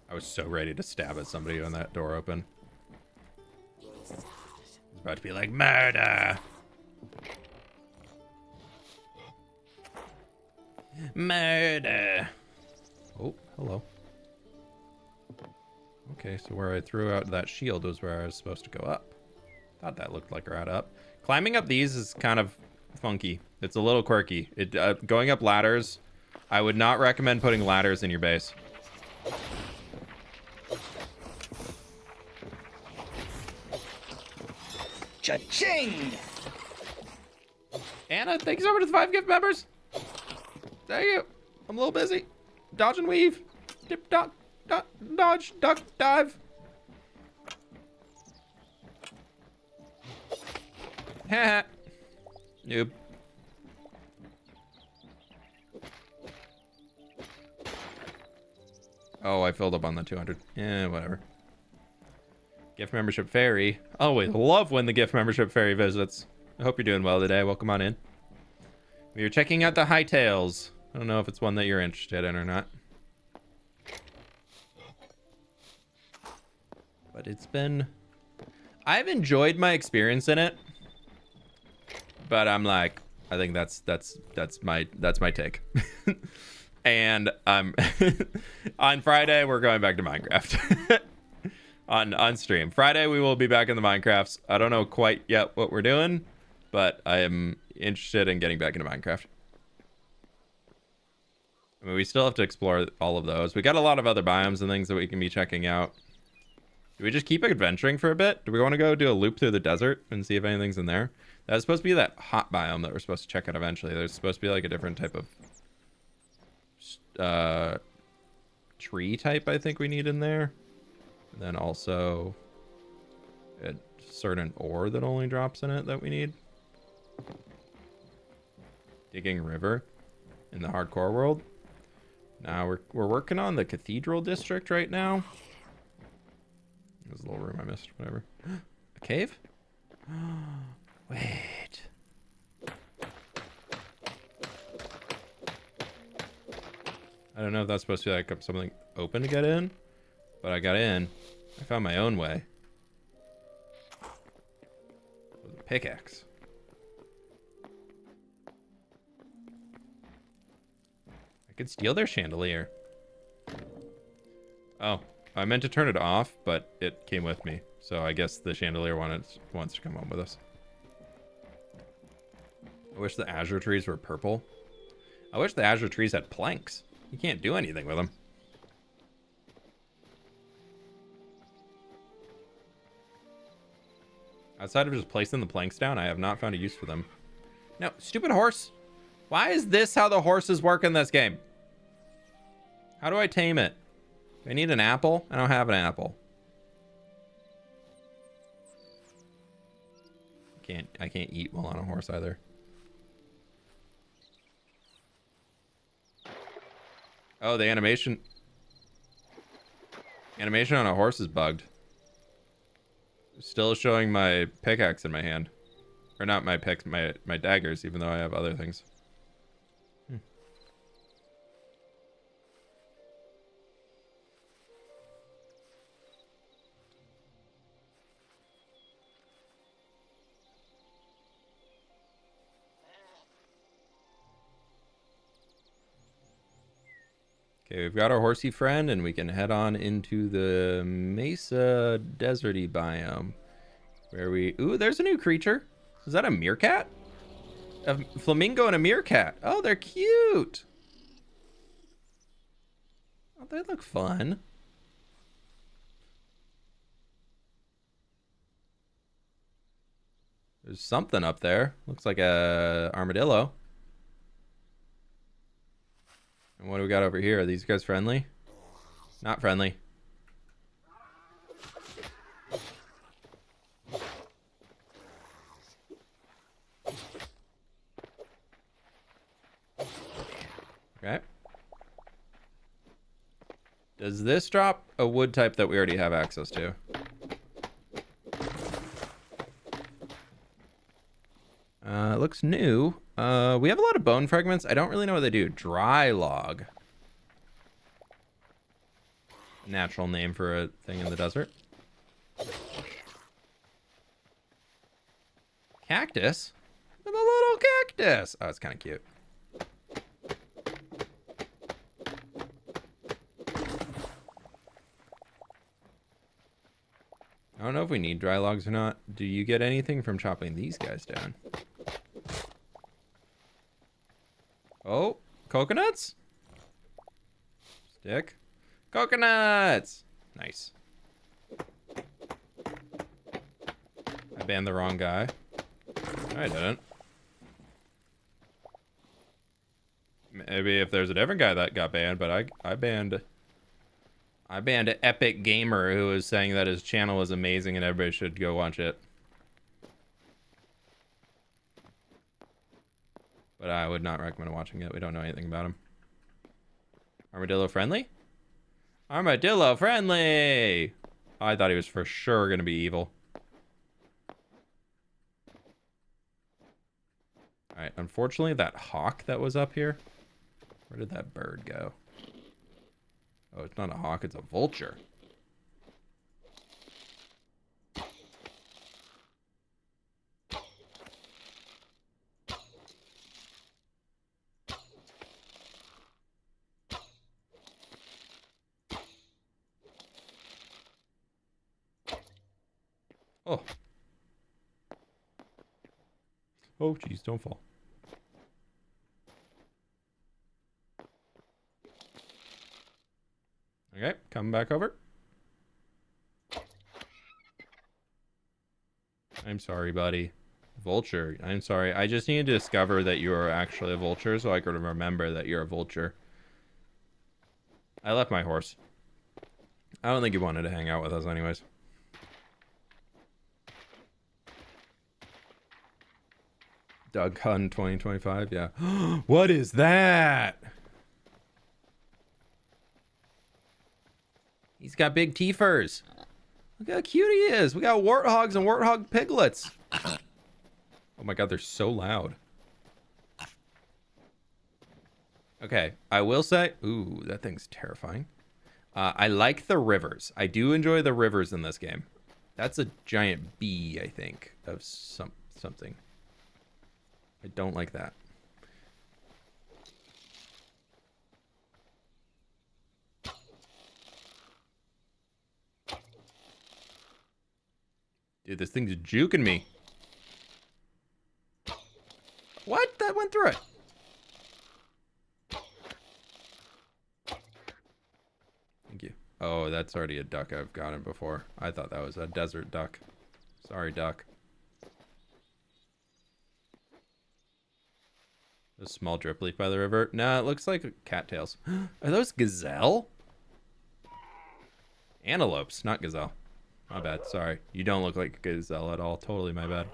I was so ready to stab at somebody when that door opened. It's about to be like, murder! Murder! Oh, hello. Okay, so where I threw out that shield was where I was supposed to go up. Thought that looked like a route up. Climbing up these is kind of funky. It's a little quirky. Going up ladders, I would not recommend putting ladders in your base. Cha-ching! Anna, thank you so much for the 5 gift members. Thank you. I'm a little busy. Dodge and weave. Dip, dodge, duck, dive. Haha. Noob. Oh, I filled up on the 200. Yeah, whatever. Gift membership fairy. Always love when the gift membership fairy visits. I hope you're doing well today. Welcome on in. We are checking out the Hytales. I don't know if it's one that you're interested in or not. But it's been... I've enjoyed my experience in it. But I'm like, I think that's my take. And on Friday we're going back to Minecraft. on stream. Friday we will be back in the Minecrafts. I don't know quite yet what we're doing, but I am interested in getting back into Minecraft. I mean, we still have to explore all of those. We got a lot of other biomes and things that we can be checking out. Do we just keep adventuring for a bit? Do we want to go do a loop through the desert and see if anything's in there? That's supposed to be that hot biome that we're supposed to check out eventually. There's supposed to be like a different type of tree type I think we need in there. And then also a certain ore that only drops in it that we need. Digging river in the hardcore world. Now we're working on the cathedral district right now. There's a little room I missed, whatever. A cave? Wait. I don't know if that's supposed to be like something open to get in, but I got in. I found my own way. With a pickaxe. I could steal their chandelier. Oh, I meant to turn it off, but it came with me. So I guess the chandelier wants to come home with us. I wish the azure trees were purple. I wish the azure trees had planks. You can't do anything with them. Outside of just placing the planks down, I have not found a use for them. No, stupid horse. Why is this how the horses work in this game? How do I tame it? Do I need an apple? I don't have an apple. I can't eat while on a horse either. Oh, the animation. Animation on a horse is bugged. Still showing my pickaxe in my hand. Or not my picks, my daggers, even though I have other things. Okay, we've got our horsey friend, and we can head on into the Mesa Deserty biome. Where we... Ooh, there's a new creature. Is that a meerkat? A flamingo and a meerkat. Oh, they're cute. Oh, they look fun. There's something up there. Looks like a armadillo. And what do we got over here? Are these guys friendly? Not friendly. Okay. Does this drop a wood type that we already have access to? It looks new. We have a lot of bone fragments. I don't really know what they do. Dry log. Natural name for a thing in the desert. Cactus? A little cactus. Oh, it's kind of cute. I don't know if we need dry logs or not. Do you get anything from chopping these guys down? Oh, coconuts? Stick. Coconuts! Nice. I banned the wrong guy. I didn't. Maybe if there's a different guy that got banned, but I banned Epic Gamer, who was saying that his channel was amazing and everybody should go watch it. But I would not recommend watching it. We don't know anything about him. Armadillo friendly? Armadillo friendly! Oh, I thought he was for sure going to be evil. Alright, unfortunately that hawk that was up here, where did that bird go? Oh, it's not a hawk, it's a vulture. Oh. Oh, geez, don't fall. Okay, come back over. I'm sorry, buddy. Vulture, I'm sorry. I just needed to discover that you are actually a vulture so I could remember that you're a vulture. I left my horse. I don't think he wanted to hang out with us anyways. Doug Hunt 2025, yeah. What is that? He's got big teethers. Look how cute he is. We got warthogs and warthog piglets. Oh my god, they're so loud. Okay, I will say... Ooh, that thing's terrifying. I like the rivers. I do enjoy the rivers in this game. That's a giant bee, I think, of something. I don't like that. Dude, this thing's juking me. What? That went through it. Thank you. Oh, that's already a duck I've gotten before. I thought that was a desert duck. Sorry, duck. A small drip leaf by the river. Nah, it looks like cattails. Are those gazelle? Antelopes, not gazelle. My bad, sorry. You don't look like a gazelle at all. Totally my bad.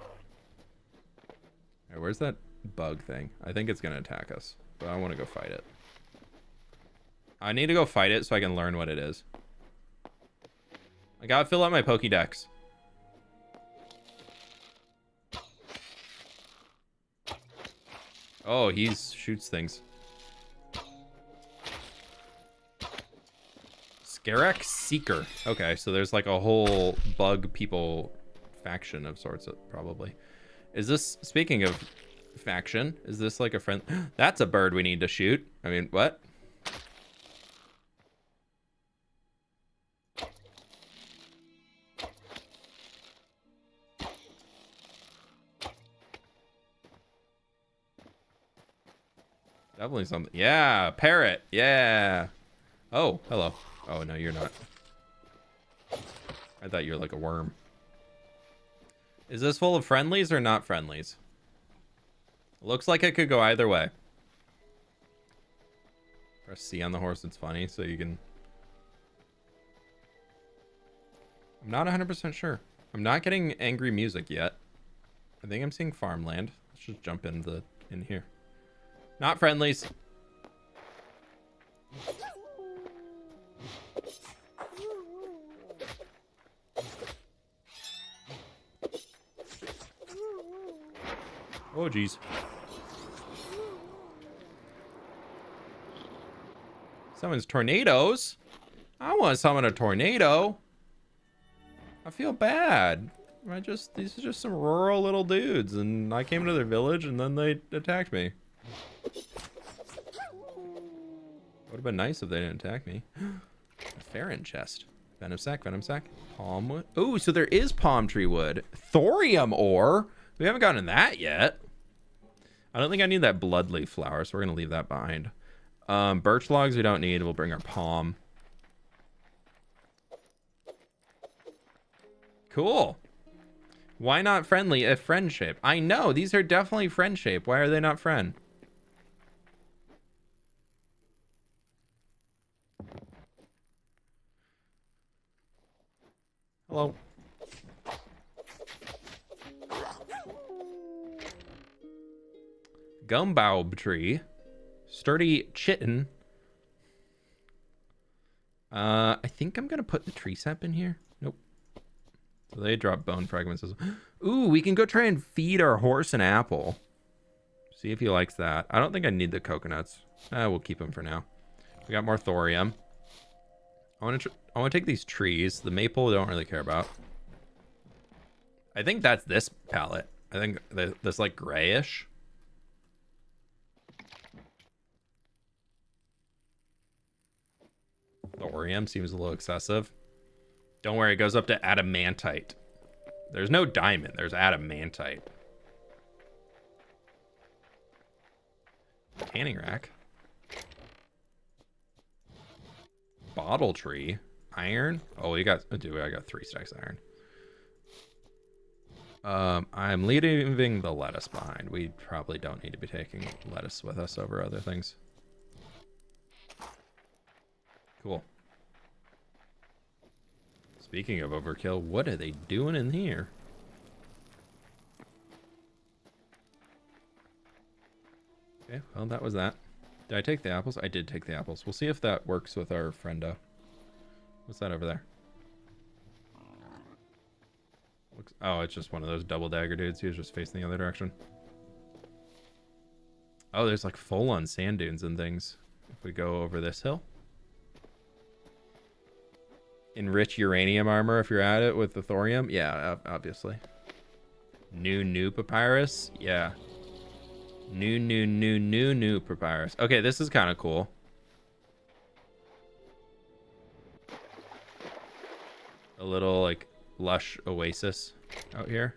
Alright, where's that bug thing? I think it's gonna attack us, but I want to go fight it. I need to go fight it so I can learn what it is. I gotta fill out my Pokédex. Oh, he shoots things. Scarek Seeker. Okay, so there's like a whole bug people faction of sorts, probably. Is this, speaking of faction, is this like a friend? That's a bird we need to shoot. I mean, what? Definitely something. Yeah, parrot. Yeah. Oh, hello. Oh, no, you're not. I thought you were like a worm. Is this full of friendlies or not friendlies? Looks like it could go either way. Press C on the horse. It's funny, so you can... I'm not 100% sure. I'm not getting angry music yet. I think I'm seeing farmland. Let's just jump in here. Not friendlies. Oh, geez. Summons tornadoes? I want to summon a tornado. I feel bad. These are just some rural little dudes, and I came to their village, and then they attacked me. Would have been nice if they didn't attack me. A Farron chest. Venom sac, palm wood. Ooh, so there is palm tree wood. Thorium ore. We haven't gotten that yet. I don't think I need that bloodleaf flower, so we're gonna leave that behind. Birch logs we don't need. We'll bring our palm. Cool. Why not friendly if friend shape? I know, these are definitely friend shape. Why are they not friend? Hello. Gumbaub tree. Sturdy chitin. I think I'm gonna put the tree sap in here. Nope. So they drop bone fragments as well. Ooh, we can go try and feed our horse an apple. See if he likes that. I don't think I need the coconuts. We'll keep them for now. We got more thorium. I want to take these trees. The maple we don't really care about. I think that's this palette. I think this like grayish. Thorium seems a little excessive. Don't worry, it goes up to adamantite. There's no diamond, there's adamantite. Canning rack. Bottle tree. Iron. Oh, I got 3 stacks of iron. I'm leaving the lettuce behind. We probably don't need to be taking lettuce with us over other things. Cool. Speaking of overkill, what are they doing in here? Okay, well, that was that. Did I take the apples? I did take the apples. We'll see if that works with our friendo. What's that over there? Oh, it's just one of those double dagger dudes. He was just facing the other direction. Oh, there's like full-on sand dunes and things. If we go over this hill. Enrich uranium armor if you're at it with the thorium. Yeah, obviously. New papyrus. Yeah. New papyrus. Okay, this is kind of cool. A little like lush oasis out here.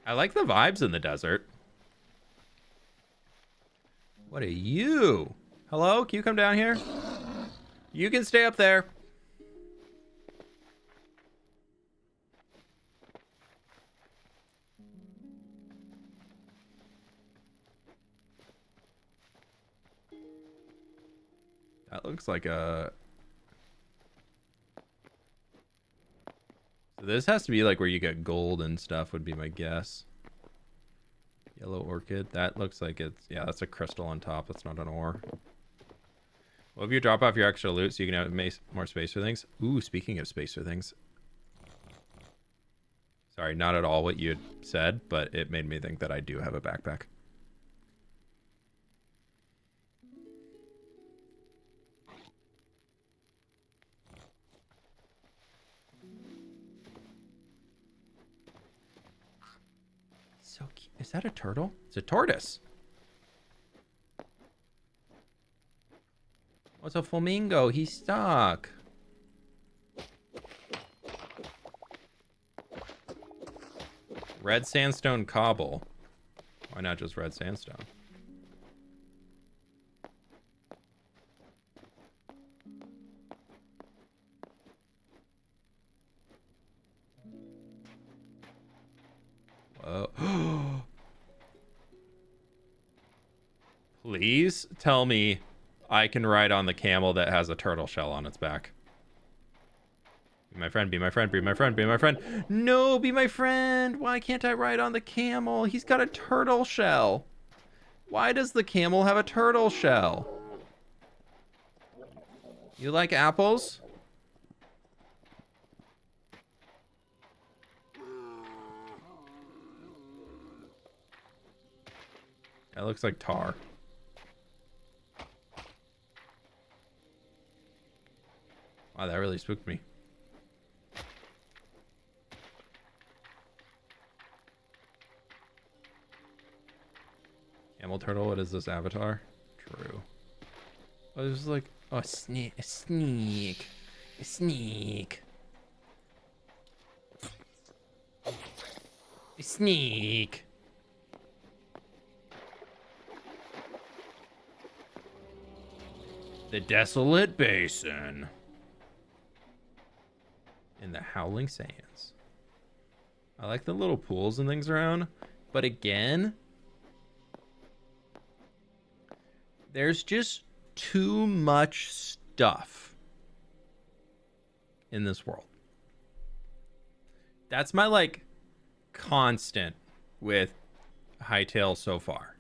I like the vibes in the desert. What are you? Hello? Can you come down here? You can stay up there. That looks like a... So this has to be like where you get gold and stuff would be my guess. Yellow orchid. That looks like it's... Yeah, that's a crystal on top. That's not an ore. Well, if you drop off your extra loot so you can have more space for things. Ooh, speaking of space for things. Sorry, not at all what you had said, but it made me think that I do have a backpack. So cute. Is that a turtle? It's a tortoise. What's a flamingo? He's stuck. Red sandstone cobble. Why not just red sandstone? Whoa. Please tell me I can ride on the camel that has a turtle shell on its back. Be my friend, be my friend, be my friend, be my friend. No, be my friend. Why can't I ride on the camel? He's got a turtle shell. Why does the camel have a turtle shell? You like apples? That looks like tar. Wow, that really spooked me. Camel turtle, what is this avatar? True. Oh, this is like, oh, a sneak, a sneak, a sneak. A sneak. The desolate basin. In the howling sands. I like the little pools and things around, but again, there's just too much stuff in this world. That's my like constant with Hytale so far,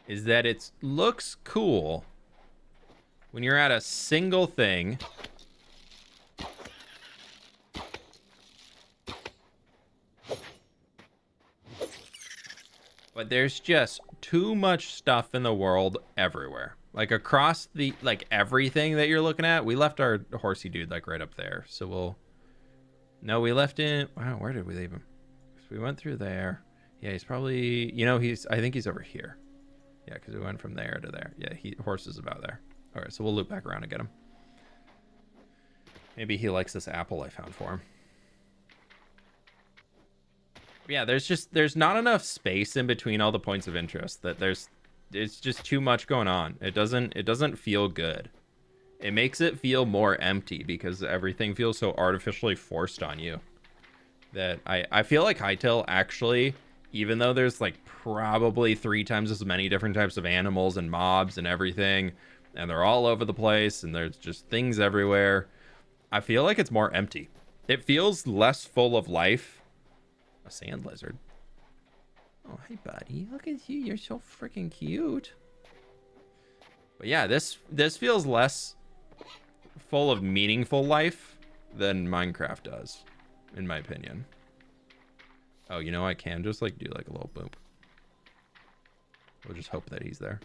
is that it looks cool when you're at a single thing. But there's just too much stuff in the world everywhere. Like across the, like everything that you're looking at. We left our horsey dude like right up there. So we'll, no, we left in, wow, where did we leave him? So we went through there. Yeah, he's probably, you know, I think he's over here. Yeah, because we went from there to there. Yeah, horse is about there. All right, so we'll loop back around and get him. Maybe he likes this apple I found for him. Yeah, there's not enough space in between all the points of interest that it's just too much going on. It doesn't feel good. It makes it feel more empty because everything feels so artificially forced on you. That I feel like Hytale actually, even though there's like probably 3 times as many different types of animals and mobs and everything, and they're all over the place and there's just things everywhere, I feel like it's more empty. It feels less full of life. A sand lizard. Oh, hey, buddy. Look at you. You're so freaking cute. But yeah, this feels less full of meaningful life than Minecraft does, in my opinion. Oh, you know, I can just like do like a little boop. We'll just hope that he's there.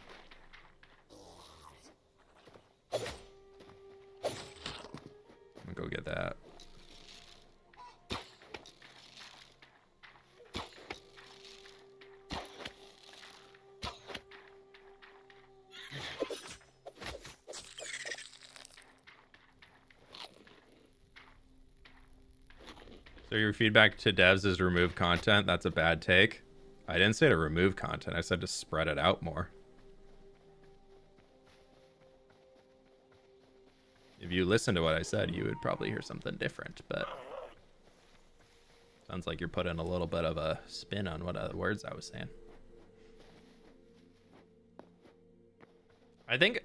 I'm gonna go get that. So your feedback to devs is remove content. That's a bad take. I didn't say to remove content. I said to spread it out more. If you listen to what I said, you would probably hear something different, but sounds like you're putting a little bit of a spin on what other words I was saying. I think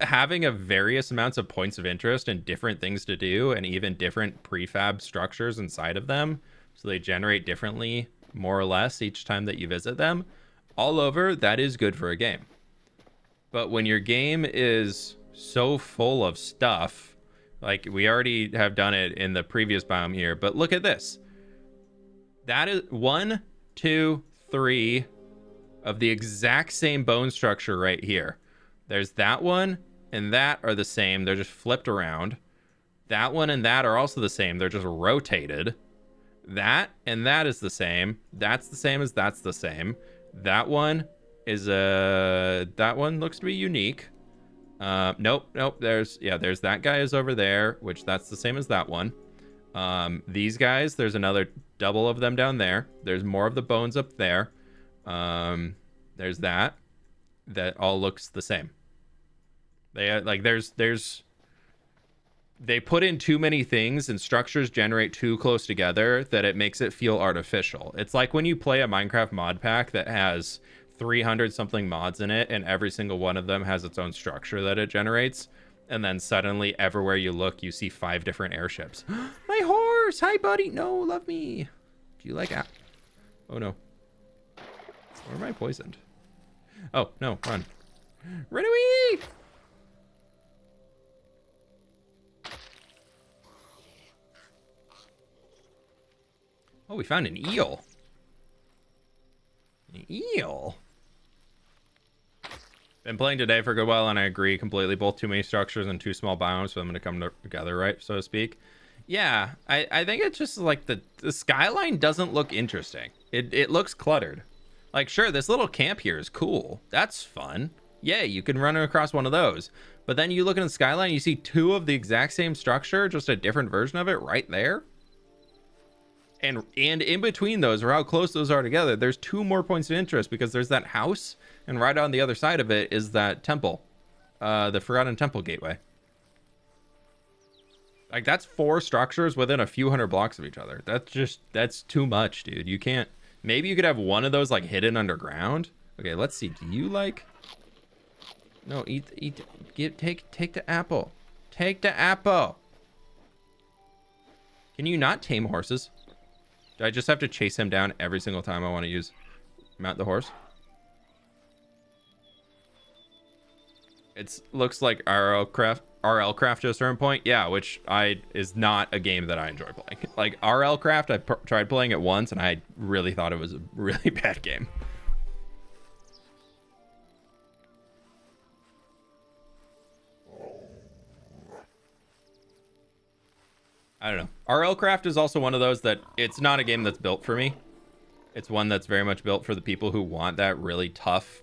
having a various amounts of points of interest and different things to do and even different prefab structures inside of them so they generate differently more or less, each time that you visit them, all over, that is good for a game. But when your game is so full of stuff, like we already have done it in the previous biome here, but look at this. That is 1, 2, 3 of the exact same bone structure right here. There's that one and that are the same. They're just flipped around. That one and that are also the same. They're just rotated. That and that is the same. That's the same as that's the same. That one is that one looks to be unique. Nope. There's that guy is over there, which that's the same as that one. These guys, there's another double of them down there. There's more of the bones up there. There's that all looks the same. They like they put in too many things and structures generate too close together that it makes it feel artificial. It's like when you play a Minecraft mod pack that has 300 something mods in it and every single one of them has its own structure that it generates, and then suddenly everywhere you look you see 5 different airships. My horse, hi buddy. No, love me. Do you like oh no, or am I poisoned? Oh no, run away. Oh, we found an eel. An eel. Been playing today for a good while, and I agree completely. Both too many structures and too small biomes for them to come together, right, so to speak. Yeah, I think it's just like the skyline doesn't look interesting. It looks cluttered. Like, sure, this little camp here is cool. That's fun. Yay, you can run across one of those. But then you look in the skyline, you see 2 of the exact same structure, just a different version of it right there. And in between those, or how close those are together, there's 2 more points of interest because there's that house, and right on the other side of it is that temple, the Forgotten Temple Gateway. Like, that's 4 structures within a few hundred blocks of each other. That's too much, dude. You can't. Maybe you could have one of those like hidden underground. Okay, let's see. Do you like? No, take the apple. Take the apple. Can you not tame horses? Do I just have to chase him down every single time I want to mount the horse? It looks like RL craft to a certain point. Yeah, which is not a game that I enjoy playing. Like RL craft, I tried playing it once and I really thought it was a really bad game. I don't know. RL Craft is also one of those that it's not a game that's built for me. It's one that's very much built for the people who want that really tough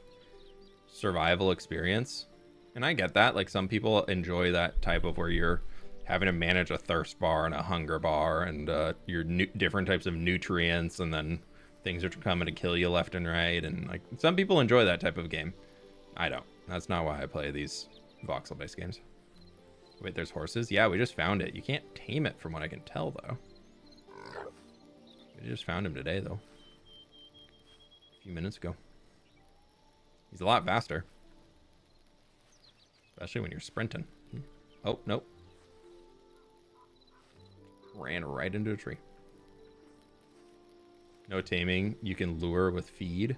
survival experience. And I get that. Like, some people enjoy that type of where you're having to manage a thirst bar and a hunger bar and your different types of nutrients, and then things are coming to kill you left and right. And like, some people enjoy that type of game. I don't. That's not why I play these voxel-based games. Wait, there's horses? Yeah, we just found it. You can't tame it from what I can tell, though. We just found him today, though. A few minutes ago. He's a lot faster. Especially when you're sprinting. Oh, nope. Ran right into a tree. No taming. You can lure with feed.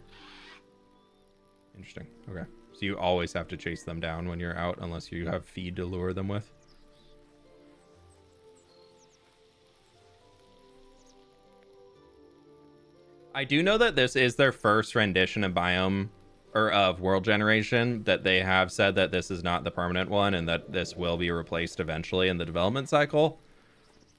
Interesting. Okay. So you always have to chase them down when you're out unless you have feed to lure them with. I do know that this is their first rendition of biome or of world generation, that they have said that this is not the permanent one and that this will be replaced eventually in the development cycle.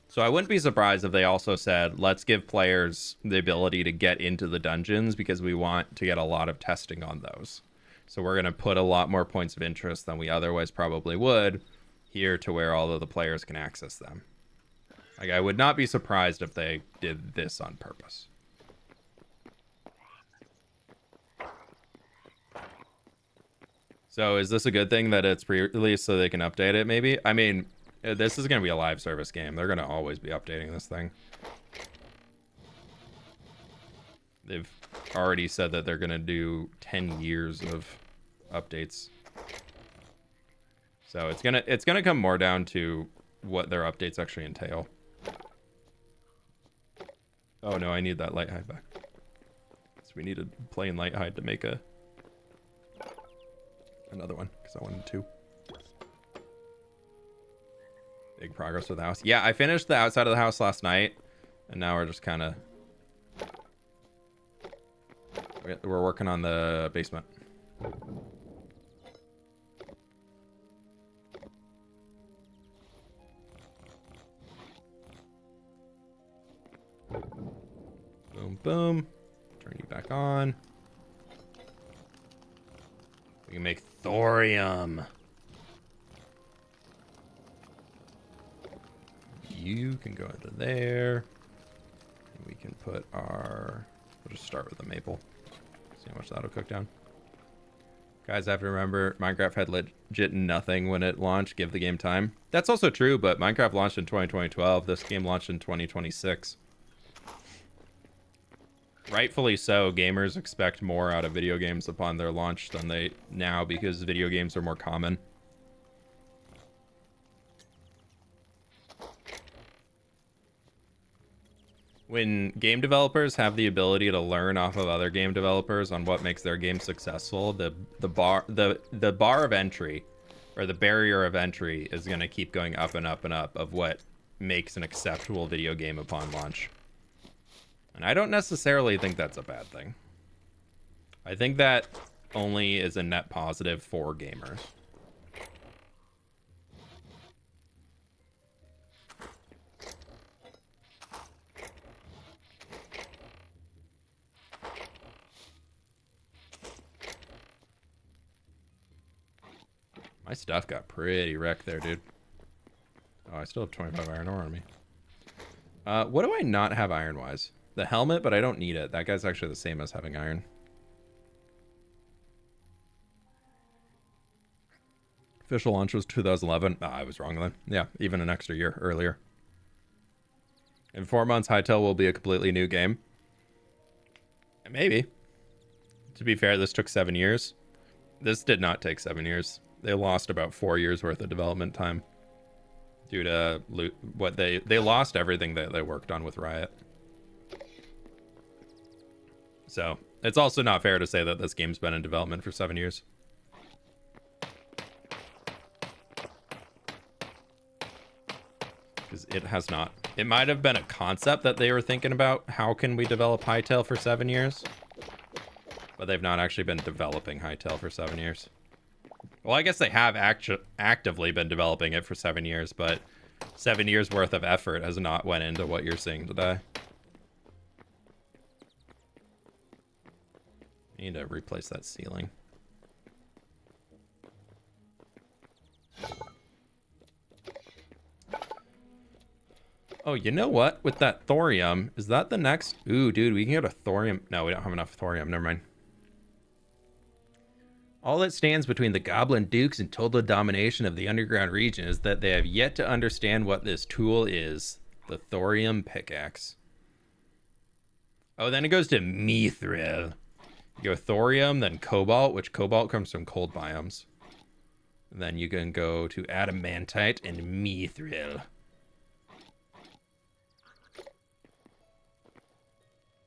So I wouldn't be surprised if they also said, let's give players the ability to get into the dungeons because we want to get a lot of testing on those. So we're going to put a lot more points of interest than we otherwise probably would here to where all of the players can access them. Like, I would not be surprised if they did this on purpose. So is this a good thing that it's pre-released so they can update it maybe? I mean, this is going to be a live service game. They're going to always be updating this thing. They've already said that they're going to do 10 years of updates. So it's going to come more down to what their updates actually entail. Oh no, I need that light hide back. So we needed plain light hide to make another one because I wanted two. Big progress with the house. Yeah, I finished the outside of the house last night, and now we're just kind of we're working on the basement. Boom, boom. Turn you back on. We can make thorium. You can go into there. And we can put our... We'll just start with the maple. See how much that'll cook down. Guys, I have to remember, Minecraft had legit nothing when it launched. Give the game time. That's also true, but Minecraft launched in 2012. This game launched in 2026. Rightfully so, gamers expect more out of video games upon their launch than they now because video games are more common. When game developers have the ability to learn off of other game developers on what makes their game successful, the bar of entry, or the barrier of entry, is going to keep going up and up and up of what makes an acceptable video game upon launch. And I don't necessarily think that's a bad thing. I think that only is a net positive for gamers. My stuff got pretty wrecked there, dude. Oh, I still have 25 iron ore on me. What do I not have iron-wise? The helmet, but I don't need it. That guy's actually the same as having iron. Official launch was 2011. Ah, I was wrong then. Yeah, even an extra year earlier. In 4 months, Hytale will be a completely new game. Maybe. To be fair, this took 7 years. This did not take 7 years. They lost about 4 years worth of development time due to what they lost everything that they worked on with Riot. So it's also not fair to say that this game's been in development for 7 years. Because it has not. It might have been a concept that they were thinking about. How can we develop Hytale for 7 years? But they've not actually been developing Hytale for 7 years. Well, I guess they have actively been developing it for 7 years, but 7 years worth of effort has not went into what you're seeing today. I need to replace that ceiling. Oh, you know what? With that thorium, is that the next? Ooh, dude, we can go to thorium. No, we don't have enough thorium. Never mind. All that stands between the Goblin Dukes and total domination of the underground region is that they have yet to understand what this tool is. The thorium pickaxe. Oh, then it goes to mithril. You go thorium, then cobalt, which cobalt comes from cold biomes. And then you can go to adamantite and mithril.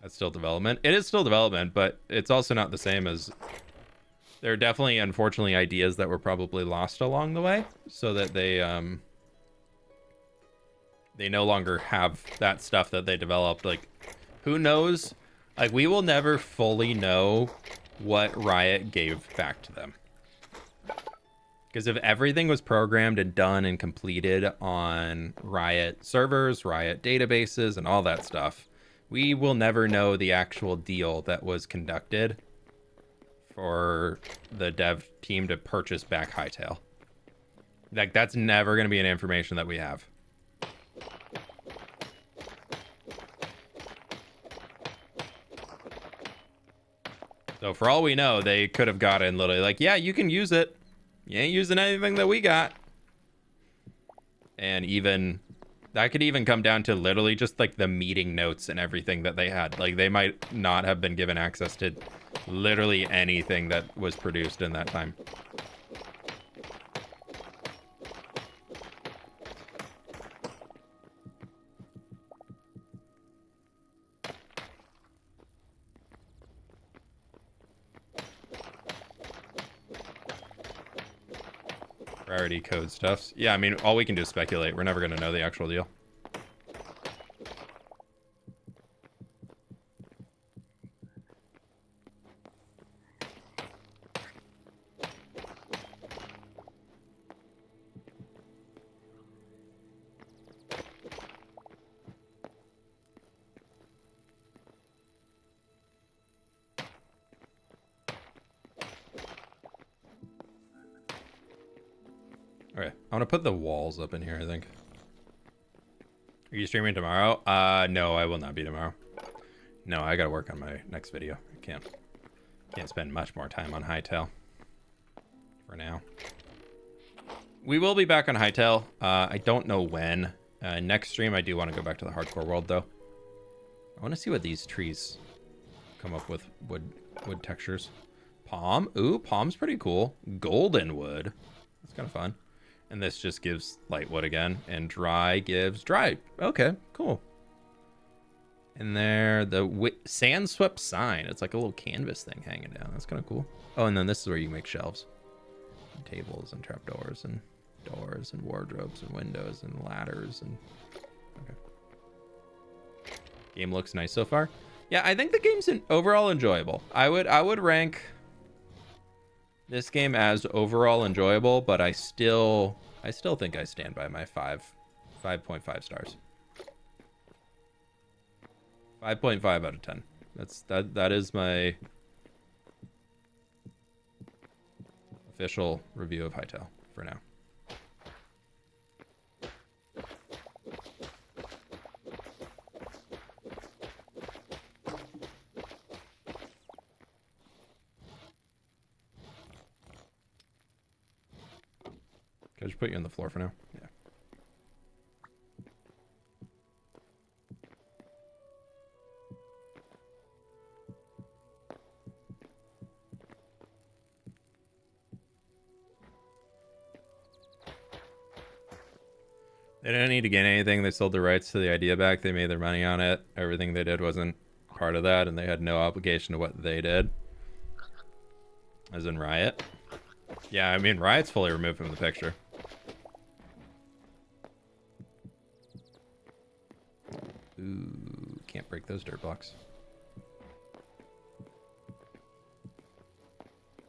That's still development. It is still development, but it's also not the same as... There are definitely, unfortunately, ideas that were probably lost along the way, so that they no longer have that stuff that they developed. Like, who knows? Like, we will never fully know what Riot gave back to them. Because if everything was programmed and done and completed on Riot servers, Riot databases, and all that stuff, we will never know the actual deal that was conducted for the dev team to purchase back Hytale. Like, that's never going to be an information that we have. So for all we know, they could have gotten literally like, yeah, you can use it. You ain't using anything that we got. And even that could even come down to literally just like the meeting notes and everything that they had. Like, they might not have been given access to literally anything that was produced in that time. Rarity code stuffs. Yeah, I mean, all we can do is speculate. We're never going to know the actual deal. Okay, I'm gonna put the walls up in here, I think. Are you streaming tomorrow? No, I will not be tomorrow. No, I gotta work on my next video. I can't spend much more time on Hytale for now. We will be back on Hytale. I don't know when. Next stream, I do want to go back to the hardcore world, though. I want to see what these trees come up with. Wood textures. Palm. Ooh, palm's pretty cool. Golden wood. That's kind of fun. And this just gives light wood again. And dry gives dry. Okay, cool. And there, the sand swept sign. It's like a little canvas thing hanging down. That's kind of cool. Oh, and then this is where you make shelves. And tables and trapdoors and doors and wardrobes and windows and ladders and... Okay. Game looks nice so far. Yeah, I think the game's overall enjoyable. I would rank this game as overall enjoyable, but I still think I stand by my 5.5 stars. 5.5 out of 10. That is my official review of Hytale for now. Can I just put you on the floor for now? Yeah. They didn't need to gain anything. They sold the rights to the idea back. They made their money on it. Everything they did wasn't part of that, and they had no obligation to what they did. As in Riot. Yeah, I mean, Riot's fully removed from the picture. Ooh, can't break those dirt blocks.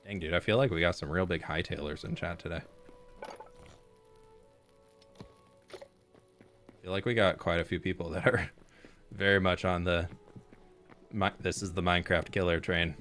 Dang, dude, I feel like we got some real big hightailers in chat today. I feel like we got quite a few people that are very much on the this is the Minecraft killer train.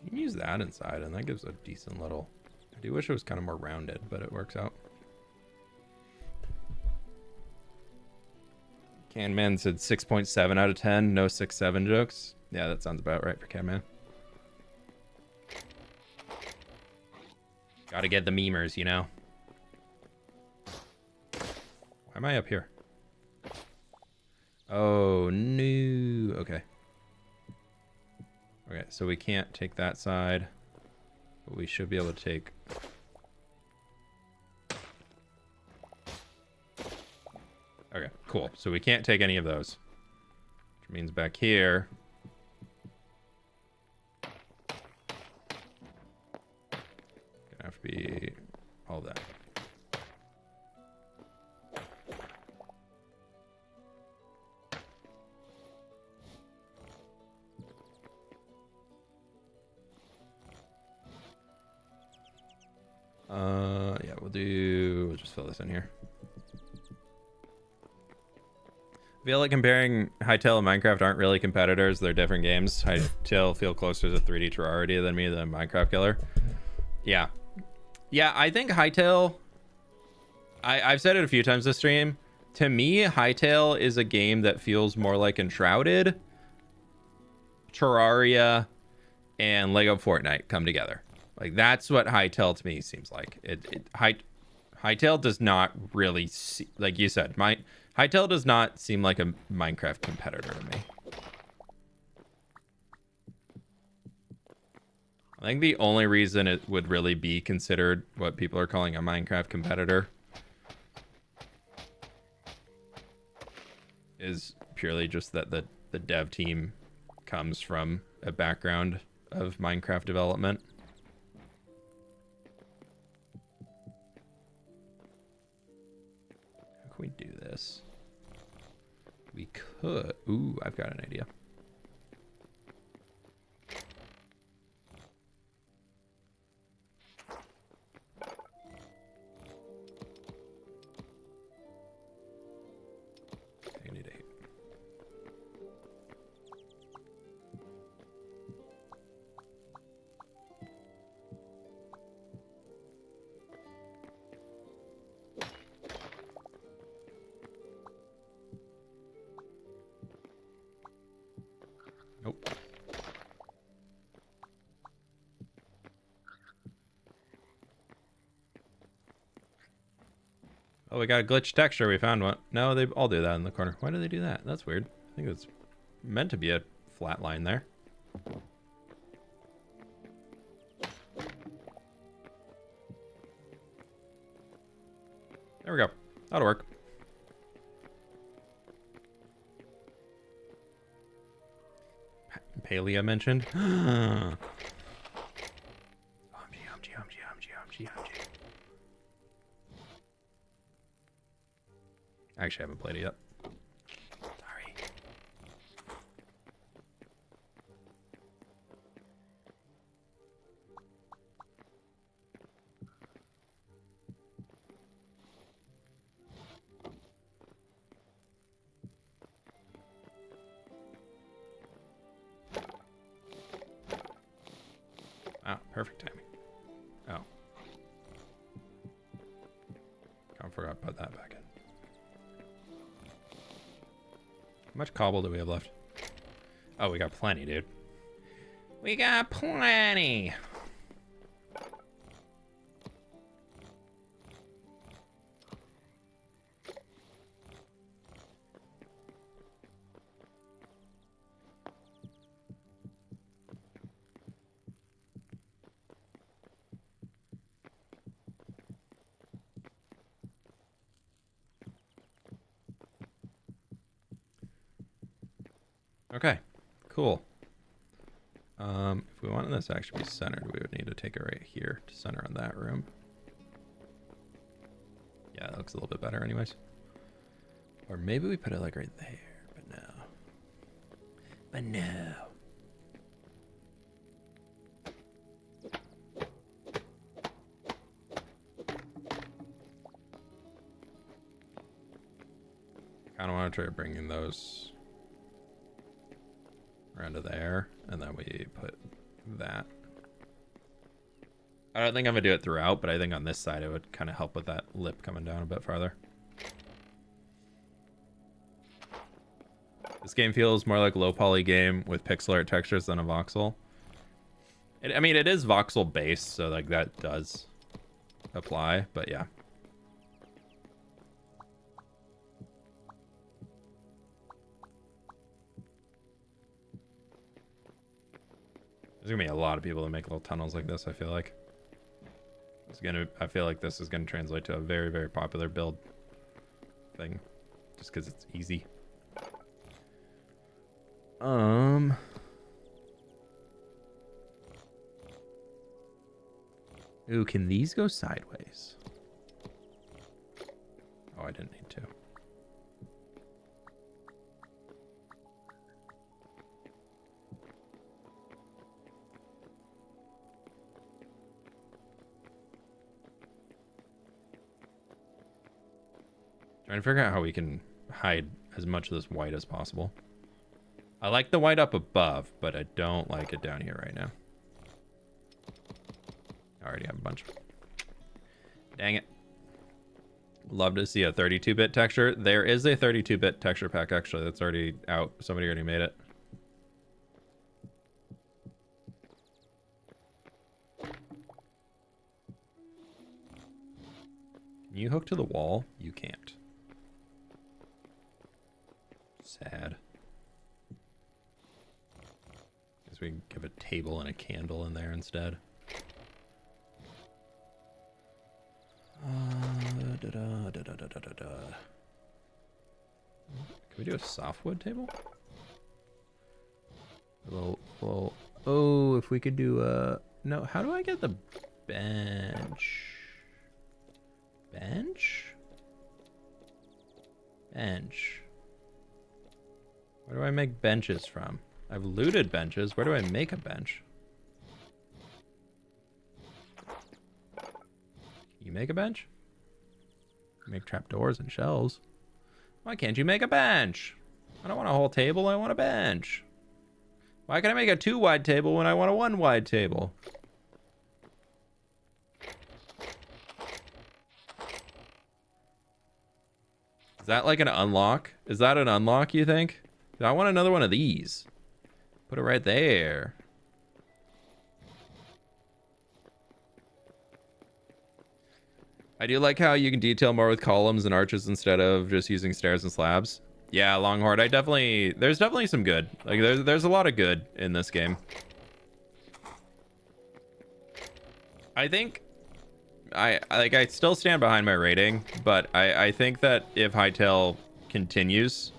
You can use that inside, and that gives a decent little... I do wish it was kind of more rounded, but it works out. Canman said 6.7 out of 10. No 6-7 jokes. Yeah, that sounds about right for Canman. Gotta get the memers, you know? Why am I up here? Oh, no. Okay. Okay, so we can't take that side, but we should be able to take... Okay, cool. So we can't take any of those, which means back here... gonna have to be all that. Yeah, we'll just fill this in here. I feel like comparing Hytale and Minecraft aren't really competitors. They're different games. Hytale feel closer to 3D Terraria than me, than Minecraft Killer. Yeah. Yeah, I think Hytale... I've said it a few times this stream. To me, Hytale is a game that feels more like Enshrouded, Terraria, and Lego Fortnite come together. Like, that's what Hytale to me seems like. Hytale does not really like you said, Hytale does not seem like a Minecraft competitor to me. I think the only reason it would really be considered what people are calling a Minecraft competitor is purely just that the dev team comes from a background of Minecraft development. How can we do this? We could... Ooh, I've got an idea. I need 8. Nope. Oh, we got a glitch texture. We found one. No, they all do that in the corner. Why do they do that? That's weird. I think it's meant to be a flat line there. There we go. That'll work. Palea mentioned. OMG, OMG, OMG, OMG, OMG, OMG. I actually haven't played it yet. Sorry. Wow, perfect timing. Oh. I forgot to put that back in. How much cobble do we have left? Oh, we got plenty, dude. We got plenty. Okay, cool. If we wanted this to actually be centered, we would need to take it right here to center on that room. Yeah, that looks a little bit better anyways. Or maybe we put it like right there, but no. But no. I kind of want to try bringing those around to there, and then we put that. I don't think I'm gonna do it throughout, but I think on this side it would kind of help with that lip coming down a bit farther. This game feels more like a low poly game with pixel art textures than a voxel. I mean, it is voxel based, so like that does apply, but yeah. There's gonna be a lot of people that make little tunnels like this, I feel like. I feel like this is gonna translate to a very, very popular build thing. Just because it's easy. Ooh, can these go sideways? Oh, I didn't need to. Trying to figure out how we can hide as much of this white as possible. I like the white up above, but I don't like it down here right now. I already have a bunch. Dang it. Love to see a 32-bit texture. There is a 32-bit texture pack, actually, that's already out. Somebody already made it. Can you hook to the wall? You can't. Sad. Guess we can give a table and a candle in there instead. Can we do a softwood table? Well, oh, if we could do a... No, how do I get the bench? Bench? Bench. Where do I make benches from? I've looted benches. Where do I make a bench? You make a bench? Make trapdoors and shelves. Why can't you make a bench? I don't want a whole table, I want a bench. Why can I make a 2-wide table when I want a 1-wide table? Is that like an unlock? Is that an unlock, you think? I want another one of these. Put it right there. I do like how you can detail more with columns and arches instead of just using stairs and slabs. Yeah, Longhorn, there's definitely some good. Like there's a lot of good in this game. I think I still stand behind my rating, but I think that if Hytale continues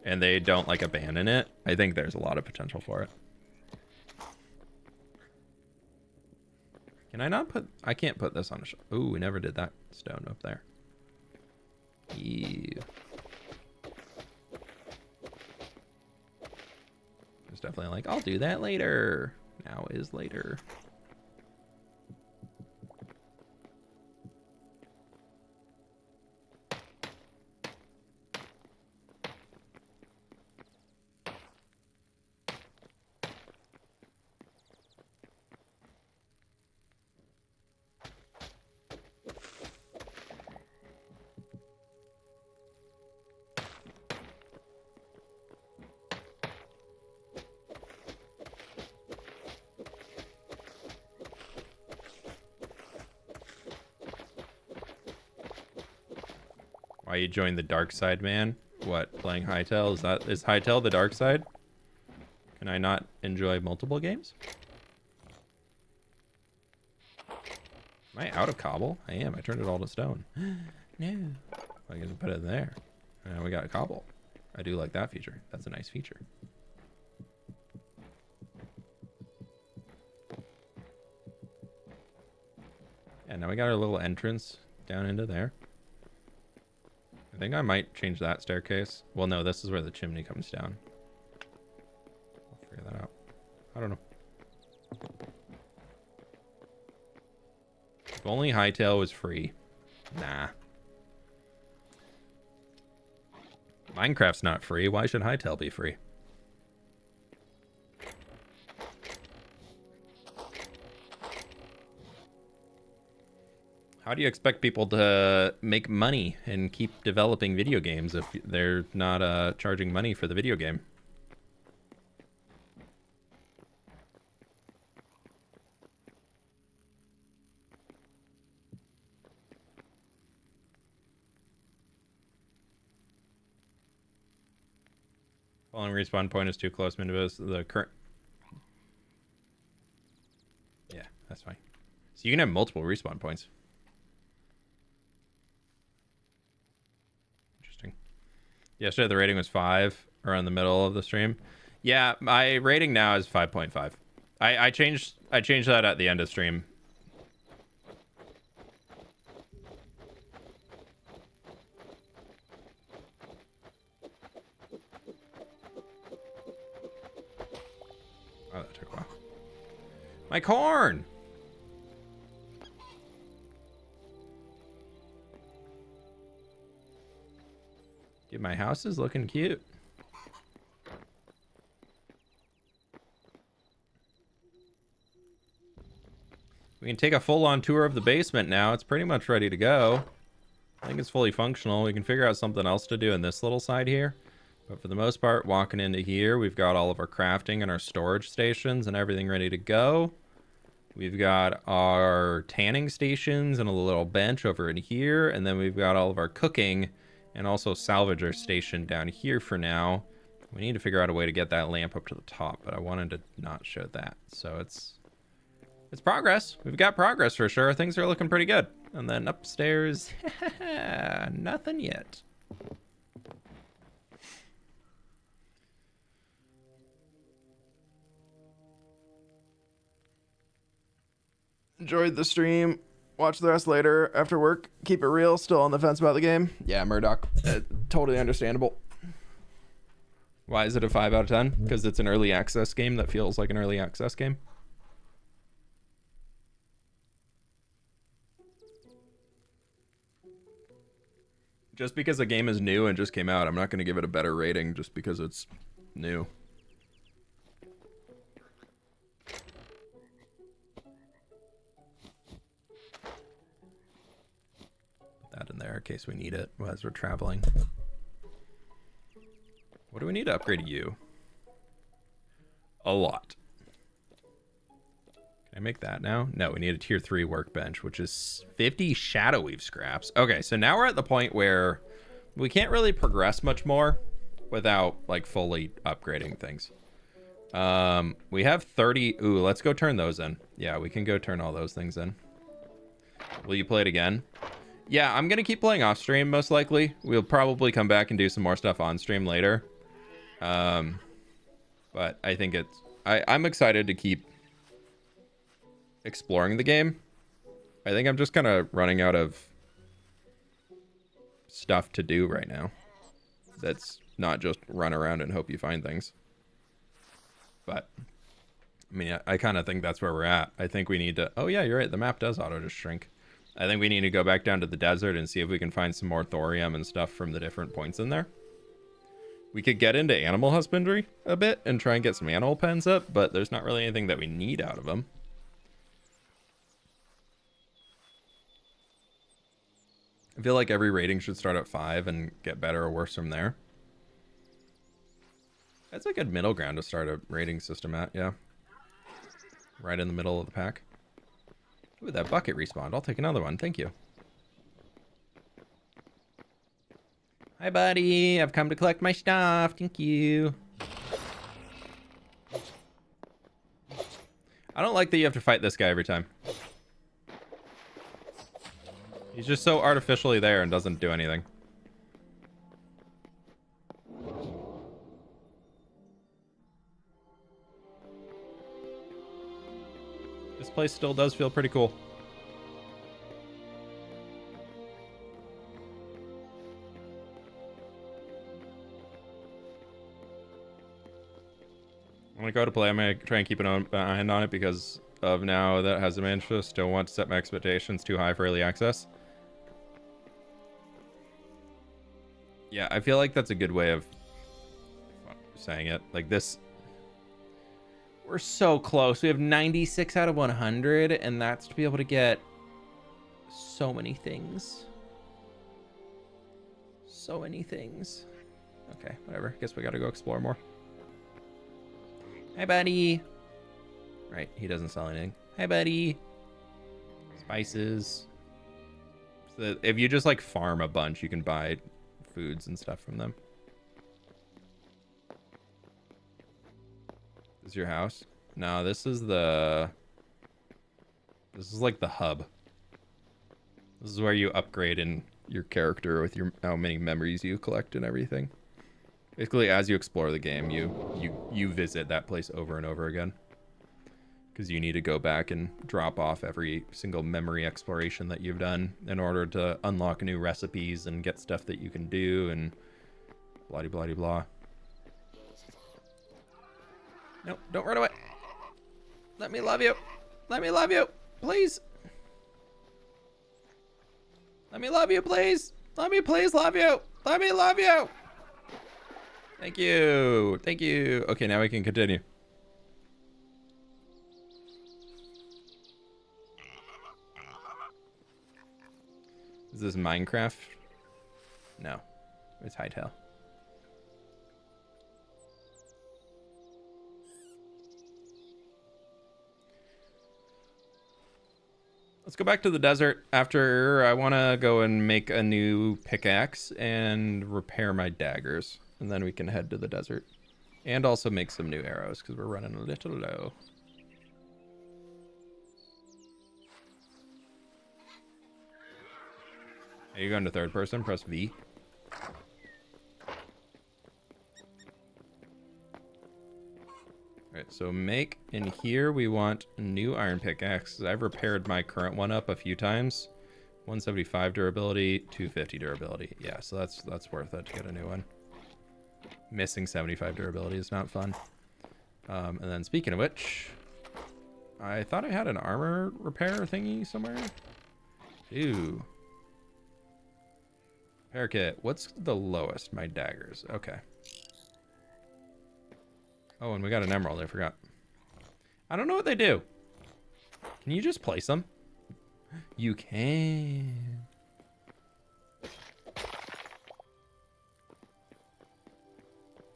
and they don't like abandon it, I think there's a lot of potential for it. Can I not put... I can't put this on a... Ooh, we never did that stone up there. Ew. It's definitely like, I'll do that later. Now is later. Why you joined the dark side, man? What, playing Hytale? Is Hytale the dark side? Can I not enjoy multiple games? Am I out of cobble? I am. I turned it all to stone. No. I can put it there. And we got a cobble. I do like that feature. That's a nice feature. And now we got our little entrance down into there. I think I might change that staircase. Well, no, this is where the chimney comes down. I'll figure that out. I don't know. If only Hytale was free. Nah. Minecraft's not free. Why should Hytale be free? How do you expect people to make money and keep developing video games if they're not charging money for the video game? Falling respawn point is too close. The current... Yeah, that's fine. So you can have multiple respawn points. Yesterday the rating was 5, around the middle of the stream. Yeah, my rating now is 5.5. I changed that at the end of stream. Oh, that took a while. My corn! Dude, my house is looking cute. We can take a full-on tour of the basement now. It's pretty much ready to go. I think it's fully functional. We can figure out something else to do in this little side here. But for the most part, walking into here, we've got all of our crafting and our storage stations and everything ready to go. We've got our tanning stations and a little bench over in here. And then we've got all of our cooking and also salvager station down here for now. We need to figure out a way to get that lamp up to the top, but I wanted to not show that. So it's progress. We've got progress for sure. Things are looking pretty good. And then upstairs, nothing yet. Enjoyed the stream. Watch the rest later after work. Keep it real. Still on the fence about the game. Yeah, Murdoch. Totally understandable. Why is it a 5 out of 10? Because it's an early access game that feels like an early access game. Just because a game is new and just came out, I'm not going to give it a better rating just because it's new. Put that in there in case we need it as we're traveling. What do we need to upgrade you? A lot. Can I make that now? No, we need a tier 3 workbench, which is 50 shadow weave scraps. Okay, so now we're at the point where we can't really progress much more without like fully upgrading things. We have 30. Ooh, let's go turn those in. Yeah, we can go turn all those things in. Will you play it again? Yeah, I'm gonna keep playing off stream most likely. We'll probably come back and do some more stuff on stream later. But I think I'm excited to keep exploring the game. I think I'm just kind of running out of stuff to do right now. That's not just run around and hope you find things. But I mean, I kind of think that's where we're at. I think we need to, oh yeah, you're right. The map does auto just shrink. I think we need to go back down to the desert and see if we can find some more thorium and stuff from the different points in there. We could get into animal husbandry a bit and try and get some animal pens up, but there's not really anything that we need out of them. I feel like every rating should start at 5 and get better or worse from there. That's a good middle ground to start a rating system at, yeah. Right in the middle of the pack. Ooh, that bucket respawned. I'll take another one, thank you. Hi, buddy. I've come to collect my stuff. Thank you. I don't like that you have to fight this guy every time. He's just so artificially there and doesn't do anything. This place still does feel pretty cool. I'm gonna go to play. I'm gonna try and keep an eye on it because of now that has a interest. Don't want to set my expectations too high for early access. Yeah, I feel like that's a good way of saying it. Like this, we're so close. We have 96 out of 100, and that's to be able to get so many things. So many things. Okay, whatever. Guess we gotta go explore more. Hi, buddy. Right, he doesn't sell anything. Hi, buddy. Spices. So if you just like farm a bunch, you can buy foods and stuff from them. This is your house? No, this is like the hub. This is where you upgrade in your character with your how many memories you collect and everything. Basically, as you explore the game, you visit that place over and over again. Because you need to go back and drop off every single memory exploration that you've done in order to unlock new recipes and get stuff that you can do and blah blah blah. No, don't run away. Let me love you. Let me love you, please. Let me love you, please. Let me please love you. Let me love you. Thank you. Thank you. Okay, now we can continue. Is this Minecraft? No, it's Hytale. Let's go back to the desert after I want to go and make a new pickaxe and repair my daggers. And then we can head to the desert. And also make some new arrows because we're running a little low. Are you going to third person? Press V. Alright, so make in here we want a new iron pickaxe. I've repaired my current one up a few times. 175 durability, 250 durability. Yeah, so that's worth it to get a new one. Missing 75 durability is not fun. And then speaking of which, I thought I had an armor repair thingy somewhere. Ooh. Repair kit. What's the lowest? My daggers. Okay. Oh, and we got an emerald. I forgot. I don't know what they do. Can you just place them? You can.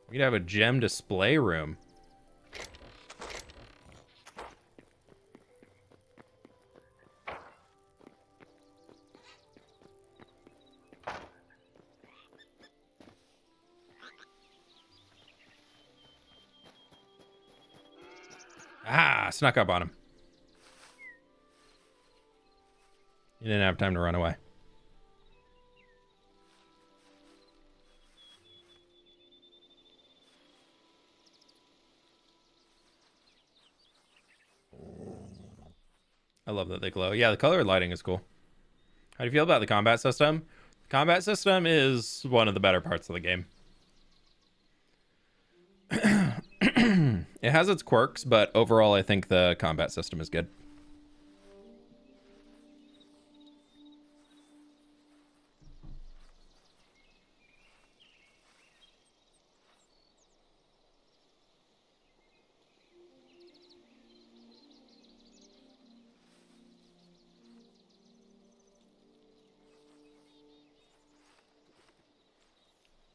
We'd have a gem display room. Ah, snuck up on him. You didn't have time to run away. I love that they glow. Yeah, the color lighting is cool. How do you feel about the combat system? The combat system is one of the better parts of the game. It has its quirks, but overall I think the combat system is good.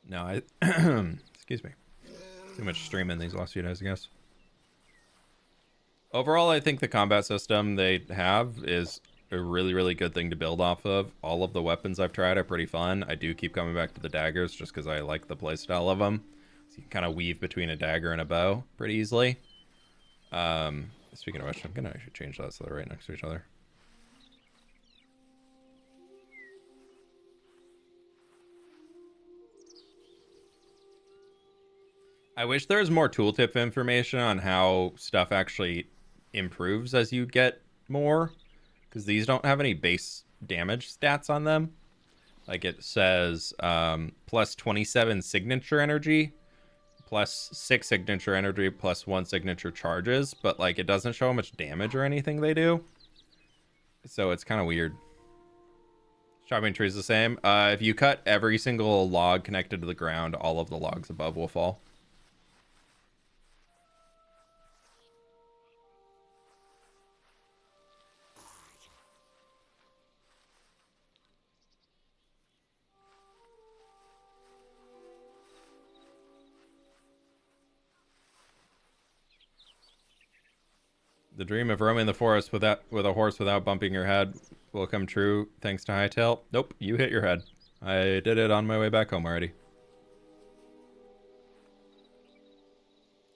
No, I excuse me. Too much streaming these last few days, I guess. Overall, I think the combat system they have is a really, really good thing to build off of. All of the weapons I've tried are pretty fun. I do keep coming back to the daggers just because I like the playstyle of them. So you can kind of weave between a dagger and a bow pretty easily. Speaking of which, I'm gonna actually change that so they're right next to each other. I wish there was more tooltip information on how stuff actually improves as you get more, because these don't have any base damage stats on them. Like it says plus 27 signature energy, plus 6 signature energy, plus 1 signature charges, but like it doesn't show how much damage or anything they do. So it's kind of weird. Chopping trees the same. If you cut every single log connected to the ground, all of the logs above will fall. The dream of roaming the forest with a horse without bumping your head will come true thanks to Hytale. Nope, you hit your head. I did it on my way back home already.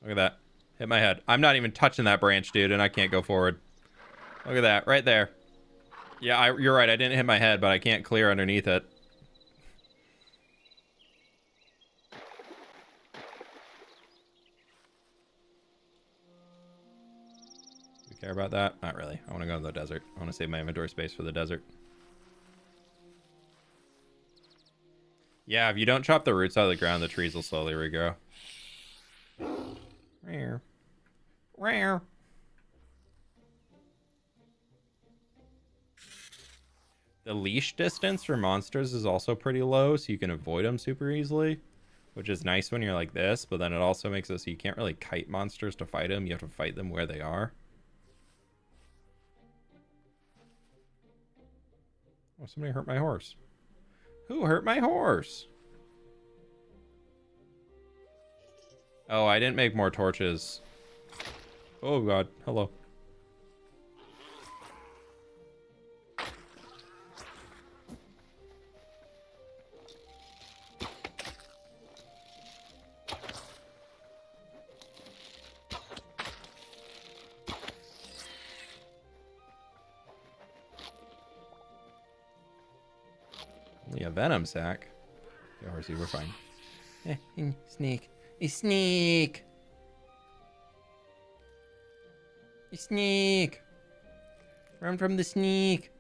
Look at that. Hit my head. I'm not even touching that branch, dude, and I can't go forward. Look at that, right there. Yeah, you're right. I didn't hit my head, but I can't clear underneath it. Care about that? Not really. I want to go to the desert. I want to save my inventory space for the desert. Yeah, if you don't chop the roots out of the ground, the trees will slowly regrow. Rare. Rare. The leash distance for monsters is also pretty low, so you can avoid them super easily, which is nice when you're like this, but then it also makes it so you can't really kite monsters to fight them. You have to fight them where they are. Oh, somebody hurt my horse. Who hurt my horse? Oh, I didn't make more torches. Oh god, hello. Only a venom sack. Yeah, horsey, we're fine. Sneak. Sneak. Sneak. Run from the sneak.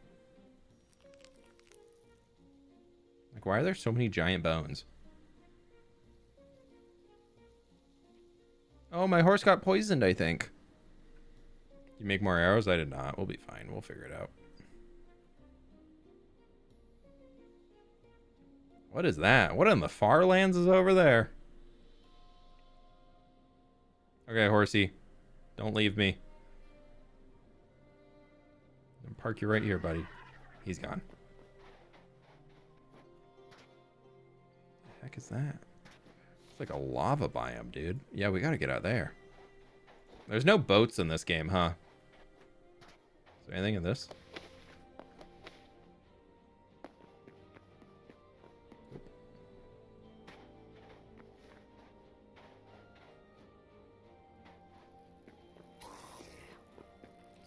Like, why are there so many giant bones? Oh, my horse got poisoned, I think. You make more arrows? I did not. We'll be fine. We'll figure it out. What is that? What in the far lands is over there? Okay, horsey. Don't leave me. I'll park you right here, buddy. He's gone. What the heck is that? It's like a lava biome, dude. Yeah, we gotta get out there. There's no boats in this game, huh? Is there anything in this?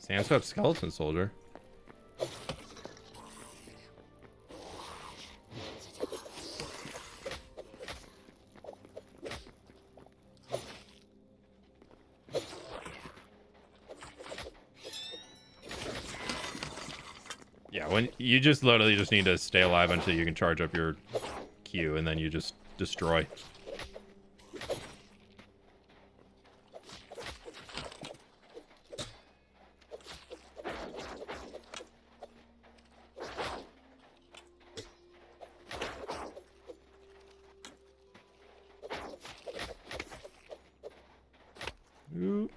Sandswept skeleton soldier. Yeah, when you just literally just need to stay alive until you can charge up your Q, and then you just destroy. Ooh.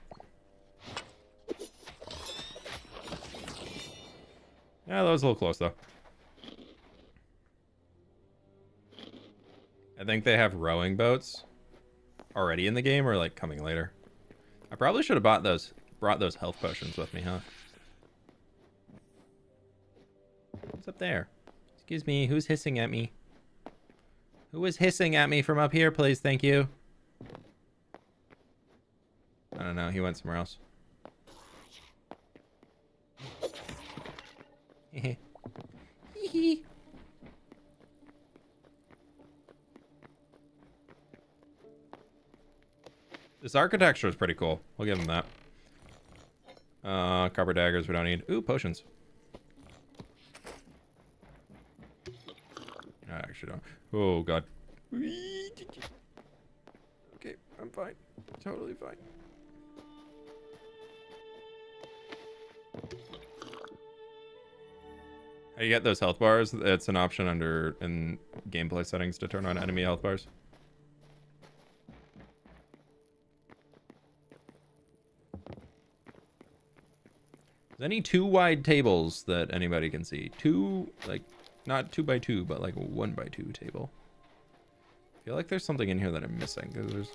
Yeah, that was a little close, though. I think they have rowing boats already in the game, or like coming later. I probably should have brought those health potions with me, huh? What's up there? Excuse me, who's hissing at me? Who is hissing at me from up here, please? Thank you. I don't know, he went somewhere else. This architecture is pretty cool. We'll give him that. Copper daggers we don't need. Ooh, potions. I actually don't. Oh, God. Okay, I'm fine. Totally fine. How you get those health bars? It's an option in gameplay settings to turn on enemy health bars. Is any 2 wide tables that anybody can see? 2, like, not 2 by 2, but like a 1 by 2 table. I feel like there's something in here that I'm missing. Cause there's...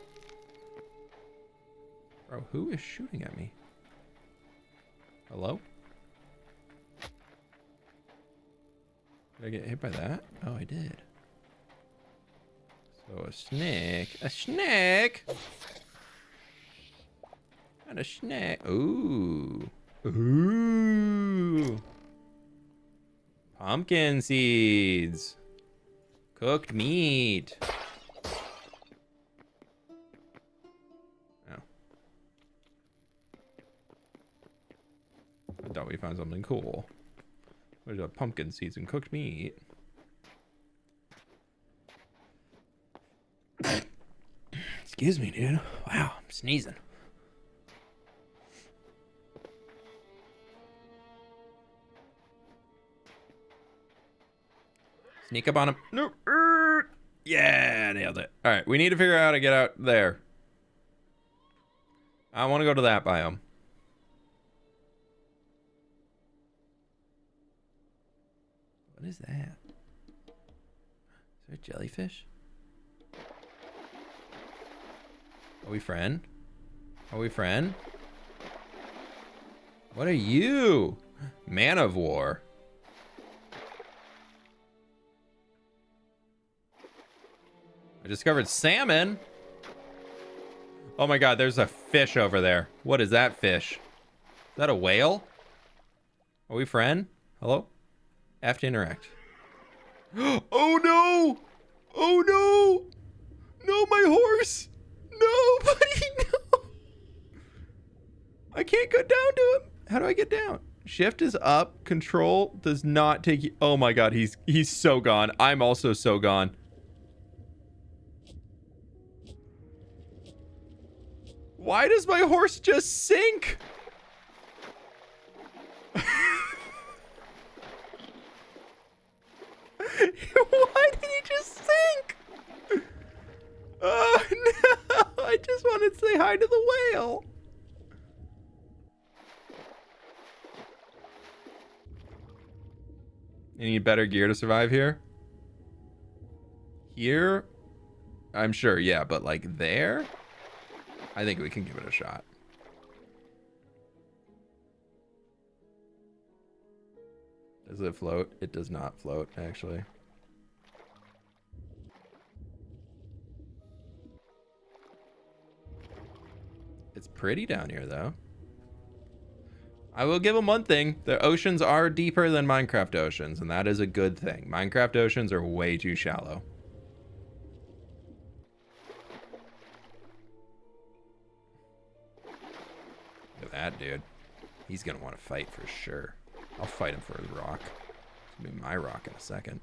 Bro, who is shooting at me? Hello? Did I get hit by that? Oh, I did. So a snake. A snake! And a snake. Ooh. Ooh. Pumpkin seeds. Cooked meat. Oh. I thought we found something cool. There's a pumpkin seeds and cooked meat. Excuse me, dude. Wow, I'm sneezing. Sneak up on him. No. Yeah, nailed it. All right, we need to figure out how to get out there. I want to go to that biome. What is that? Is there a jellyfish? Are we friend? Are we friend? What are you? Man of War. I discovered salmon. Oh my God, there's a fish over there. What is that fish? Is that a whale? Are we friend? Hello? F to interact. Oh no! Oh no! No, my horse! No, buddy, no! I can't go down to him. How do I get down? Shift is up. Control does not take you. Oh my god, he's so gone. I'm also so gone. Why does my horse just sink? Why did he just sink? Oh no! I just wanted to say hi to the whale. You need better gear to survive here? Here? I'm sure, yeah, but like there? I think we can give it a shot. Does it float? It does not float, actually. It's pretty down here, though. I will give them one thing. The oceans are deeper than Minecraft oceans, and that is a good thing. Minecraft oceans are way too shallow. Look at that, dude. He's going to want to fight for sure. I'll fight him for his rock. It's going to be my rock in a second.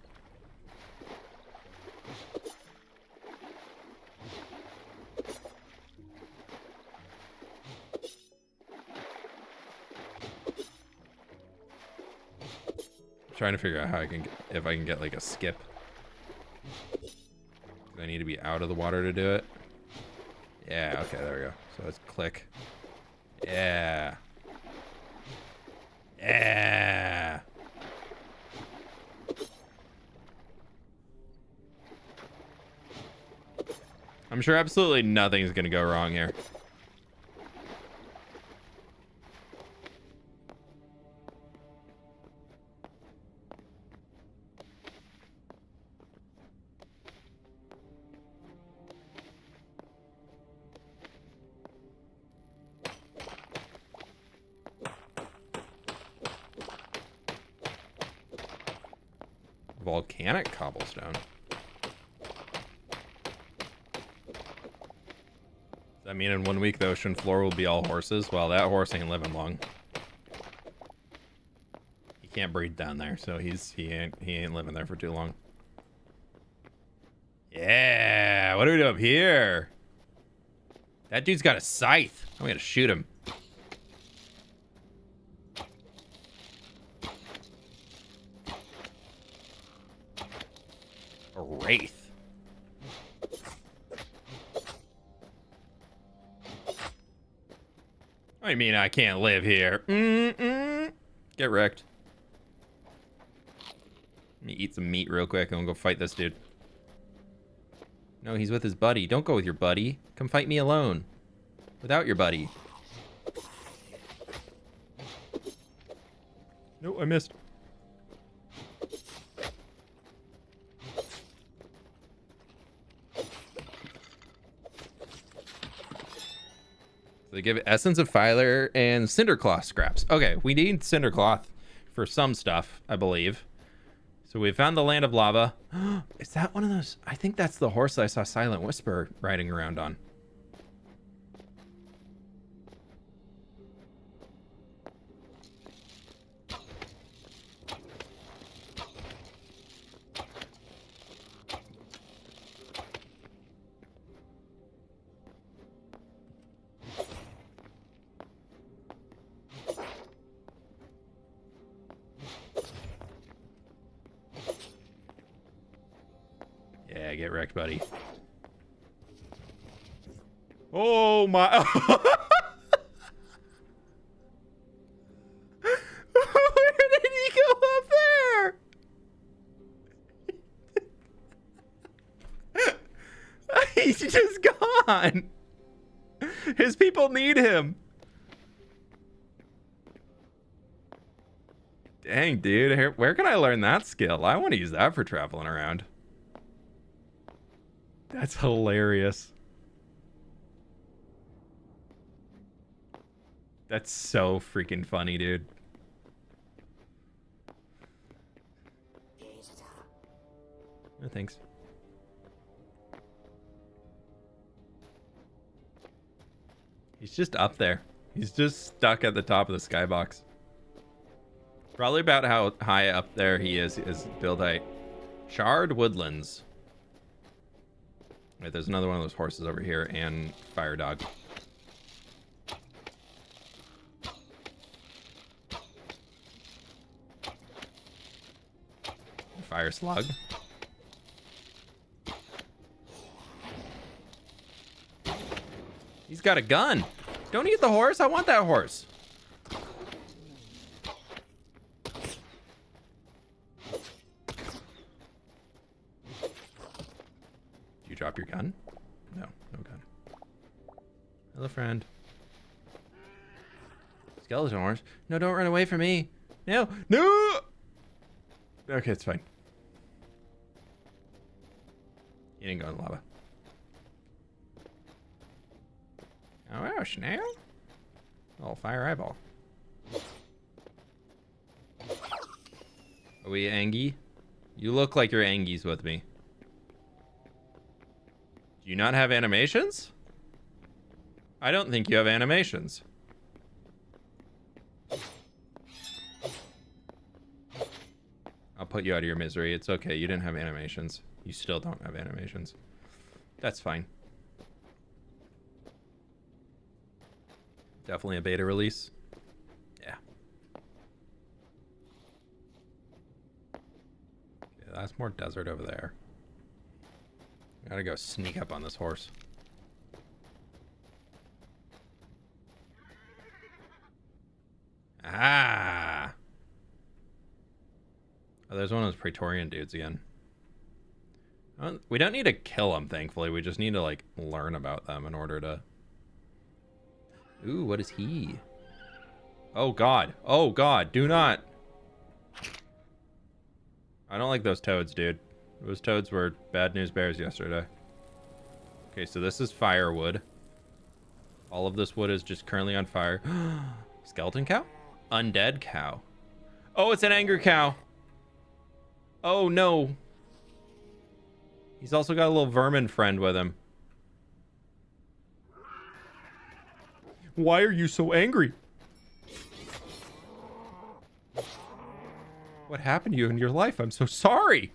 Trying to figure out how I can get, if I can get like a skip. Do I need to be out of the water to do it? Yeah, okay, there we go. So let's click. Yeah. Yeah. I'm sure absolutely nothing's gonna go wrong here. Volcanic cobblestone. Does that mean in 1 week the ocean floor will be all horses? Well, that horse ain't living long. He can't breed down there, so he ain't living there for too long. Yeah, what do we do up here? That dude's got a scythe. I'm gonna shoot him. A wraith. I mean, I can't live here. Get wrecked. Let me eat some meat real quick and we'll go fight this dude. No, he's with his buddy. Don't go with your buddy. Come fight me alone. Without your buddy. No, I missed. So they give essence of fire and cinder cloth scraps. Okay, we need cinder cloth for some stuff, I believe. So we found the land of lava. Is that one of those? I think that's the horse I saw Silent Whisper riding around on. Yeah, get wrecked, buddy. Oh my. Where did he go up there? He's just gone. His people need him. Dang, dude. Where can I learn that skill? I want to use that for traveling around. That's hilarious. That's so freaking funny, dude. No thanks. He's just up there. He's just stuck at the top of the skybox. Probably about how high up there he is build height. Charred woodlands. Wait, there's another one of those horses over here and fire dog. Fire slug. He's got a gun. Don't eat the horse. I want that horse. Did you drop your gun? No, no gun. Hello, friend. Skeleton horse. No, don't run away from me. No, no. Okay, it's fine. He didn't go in lava. Oh, wow, snail. Oh, fire eyeball. Are we Angie? You look like you're Angie's with me. Do you not have animations? I don't think you have animations. I'll put you out of your misery. It's okay. You didn't have animations. You still don't have animations. That's fine. Definitely a beta release. Yeah. Yeah, that's more desert over there. Gotta go sneak up on this horse. Ah! Oh, there's one of those Praetorian dudes again. We don't need to kill them, thankfully. We just need to, like, learn about them in order to... Ooh, what is he? Oh, God. Oh, God. Do not. I don't like those toads, dude. Those toads were bad news bears yesterday. Okay, so this is firewood. All of this wood is just currently on fire. Skeleton cow? Undead cow. Oh, it's an angry cow. Oh, no. He's also got a little vermin friend with him. Why are you so angry? What happened to you in your life? I'm so sorry.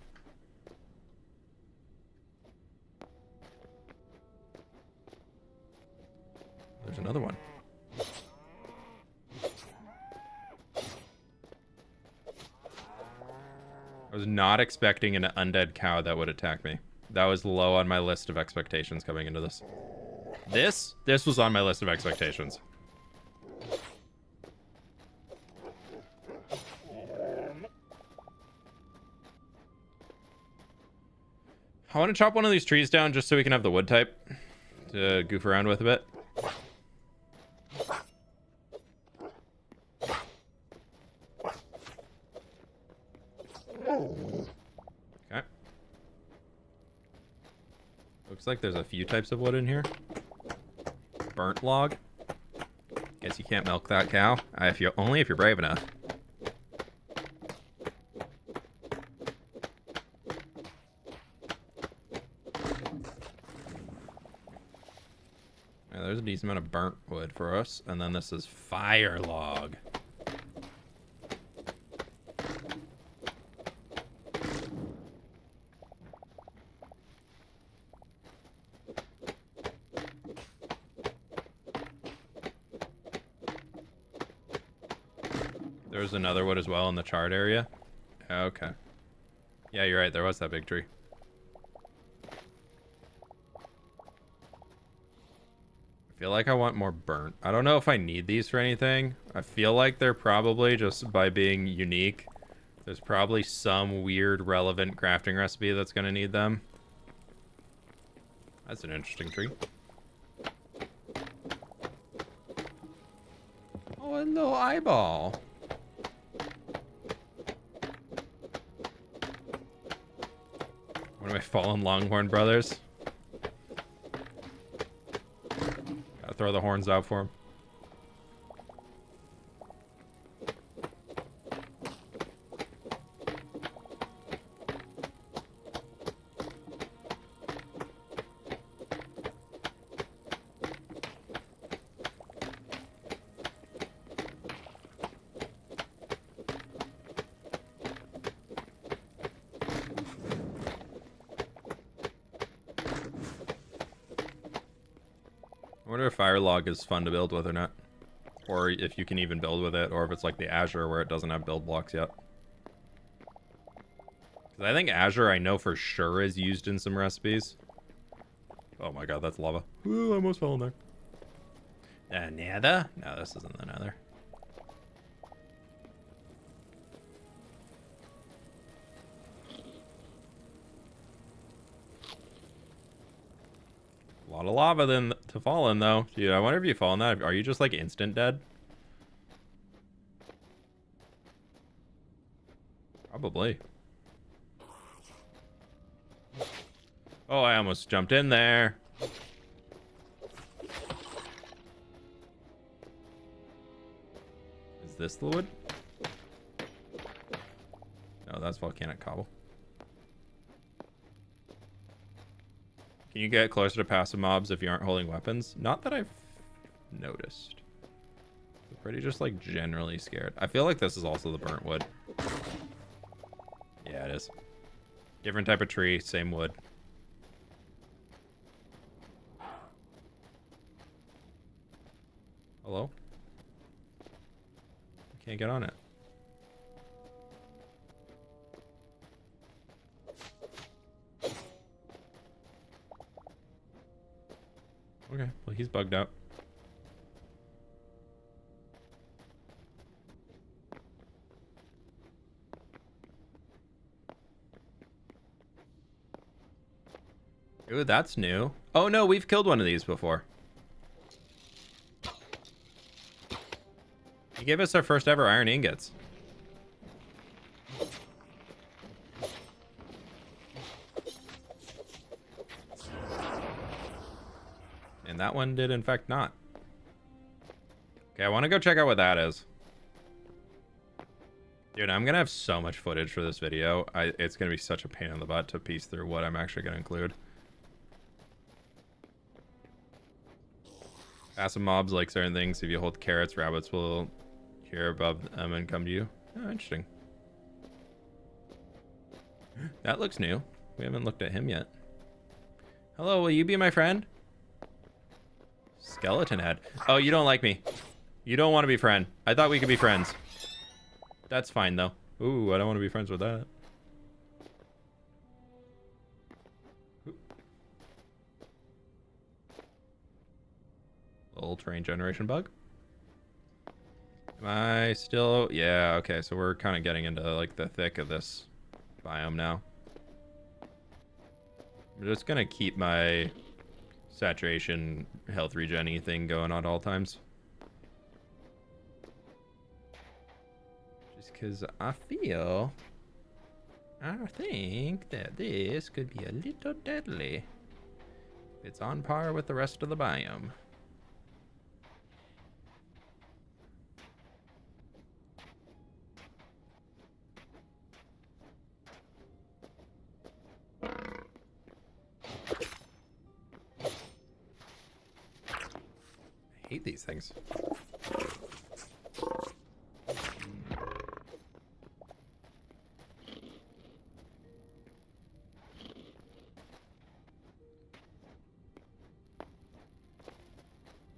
There's another one. I was not expecting an undead cow that would attack me. That was low on my list of expectations coming into this. This was on my list of expectations. I want to chop one of these trees down just so we can have the wood type to goof around with a bit. Okay. Looks like there's a few types of wood in here. Burnt log. Guess you can't milk that cow. Only if you're brave enough. Yeah, there's a decent amount of burnt wood for us, and then this is fire log. There's another wood as well in the charred area. Okay. Yeah, you're right. There was that big tree. I feel like I want more burnt. I don't know if I need these for anything. I feel like they're probably just by being unique. There's probably some weird relevant crafting recipe that's going to need them. That's an interesting tree. Oh, a little eyeball. One of my fallen longhorn brothers. Gotta throw the horns out for him. wonder if fire log is fun to build with or not. Or if you can even build with it, or if it's like the Azure where it doesn't have build blocks yet. Because I think Azure, I know for sure, is used in some recipes. Oh my god, that's lava. Ooh, I almost fell in there. Nether? No, this isn't the nether. A lot of lava then to fall in, though. Dude, I wonder if you fall in that. Are you just like instant dead? Probably. Oh, I almost jumped in there. Is this the wood? No, that's volcanic cobble. Can you get closer to passive mobs if you aren't holding weapons? Not that I've noticed. I'm pretty just like generally scared. I feel like this is also the burnt wood. Yeah, it is. Different type of tree, same wood. Hello? I can't get on it. Okay, well, he's bugged out. Ooh, that's new. Oh no, we've killed one of these before. He gave us our first ever iron ingots. And that one did in fact not. Okay, I want to go check out what that is. Dude, I'm gonna have so much footage for this video. It's gonna be such a pain in the butt to piece through what I'm actually gonna include. Passive mobs like certain things. If you hold carrots, rabbits will hear above them and come to you. Oh, interesting. That looks new. We haven't looked at him yet. Hello, will you be my friend? Skeleton head. Oh, you don't like me. You don't want to be friend. I thought we could be friends. That's fine, though. Ooh, I don't want to be friends with that. Little terrain generation bug. Am I still... Yeah, okay, so we're kind of getting into, like, the thick of this biome now. I'm just gonna keep my saturation health regen thing going at all times. Just because I think that this could be a little deadly. It's on par with the rest of the biome. I hate these things.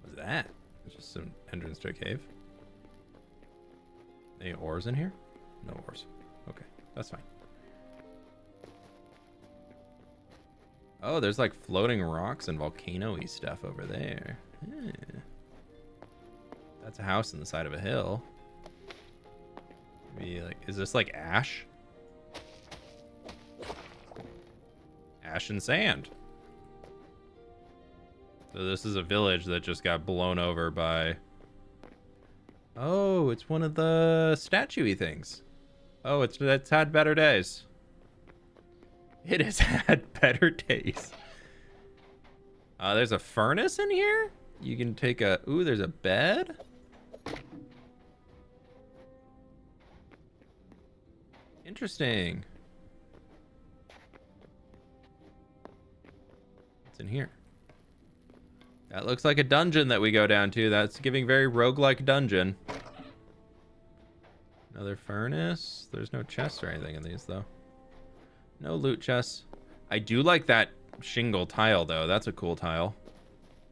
What's that? It's just some entrance to a cave. Any ores in here? No ores. Okay, that's fine. Oh, there's like floating rocks and volcano-y stuff over there. Yeah. That's a house in the side of a hill. Maybe like, is this like ash? Ash and sand. So this is a village that just got blown over by... Oh, it's one of the statue-y things. Oh, it's had better days. It has had better days. There's a furnace in here? You can take a... Ooh, there's a bed? Interesting. What's in here? That looks like a dungeon that we go down to. That's giving very roguelike dungeon. Another furnace. There's no chests or anything in these, though. No loot chests. I do like that shingle tile, though. That's a cool tile.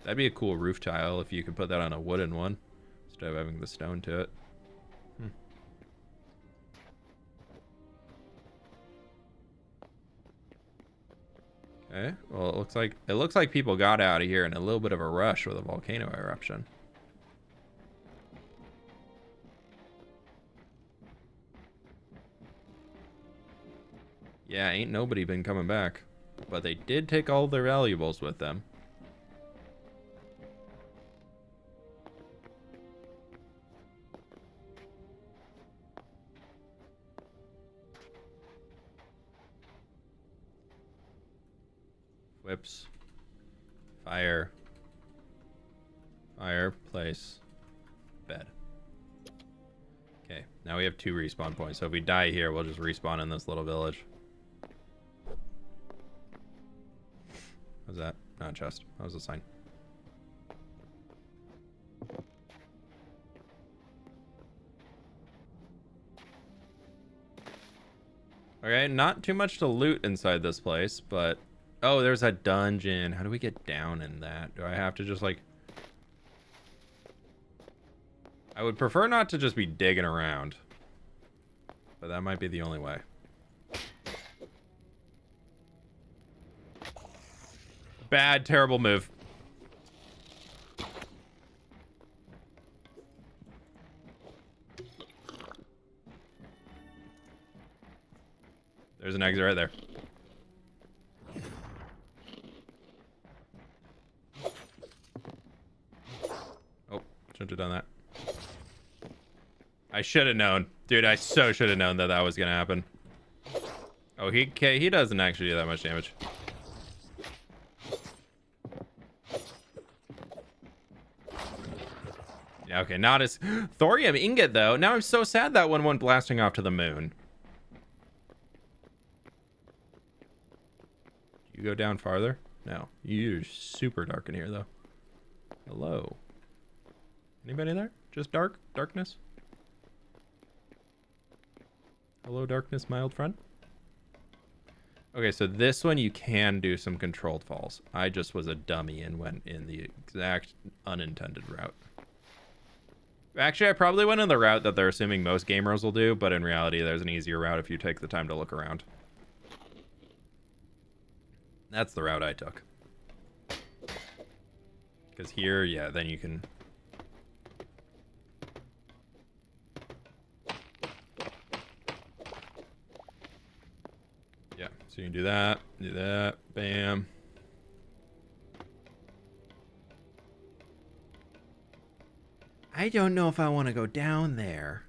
That'd be a cool roof tile if you could put that on a wooden one instead of having the stone to it. Okay, well it looks like people got out of here in a little bit of a rush with a volcano eruption. Yeah, ain't nobody been coming back. But they did take all their valuables with them. Whips. Fire. Fireplace. Bed. Okay, now we have 2 respawn points. So if we die here, we'll just respawn in this little village. What's that? Not a chest. That was a sign. Okay, not too much to loot inside this place, but... Oh, there's a dungeon. How do we get down in that? Do I have to just, like... I would prefer not to just be digging around. But that might be the only way. Bad, terrible move. There's an exit right there. Oh, shouldn't have done that. I should have known. Dude, I so should have known that that was going to happen. Oh, he doesn't actually do that much damage. Yeah, okay, not as... Thorium ingot, though. Now I'm so sad that one went blasting off to the moon. You go down farther? No. You're super dark in here, though. Hello. Anybody there? Just dark? Darkness? Hello, darkness, my old friend. Okay, so this one you can do some controlled falls. I just was a dummy and went in the exact unintended route. Actually, I probably went in the route that they're assuming most gamers will do, but in reality, there's an easier route if you take the time to look around. That's the route I took. Because here, yeah, then you can... Yeah, so you can do that, bam. I don't know if I want to go down there.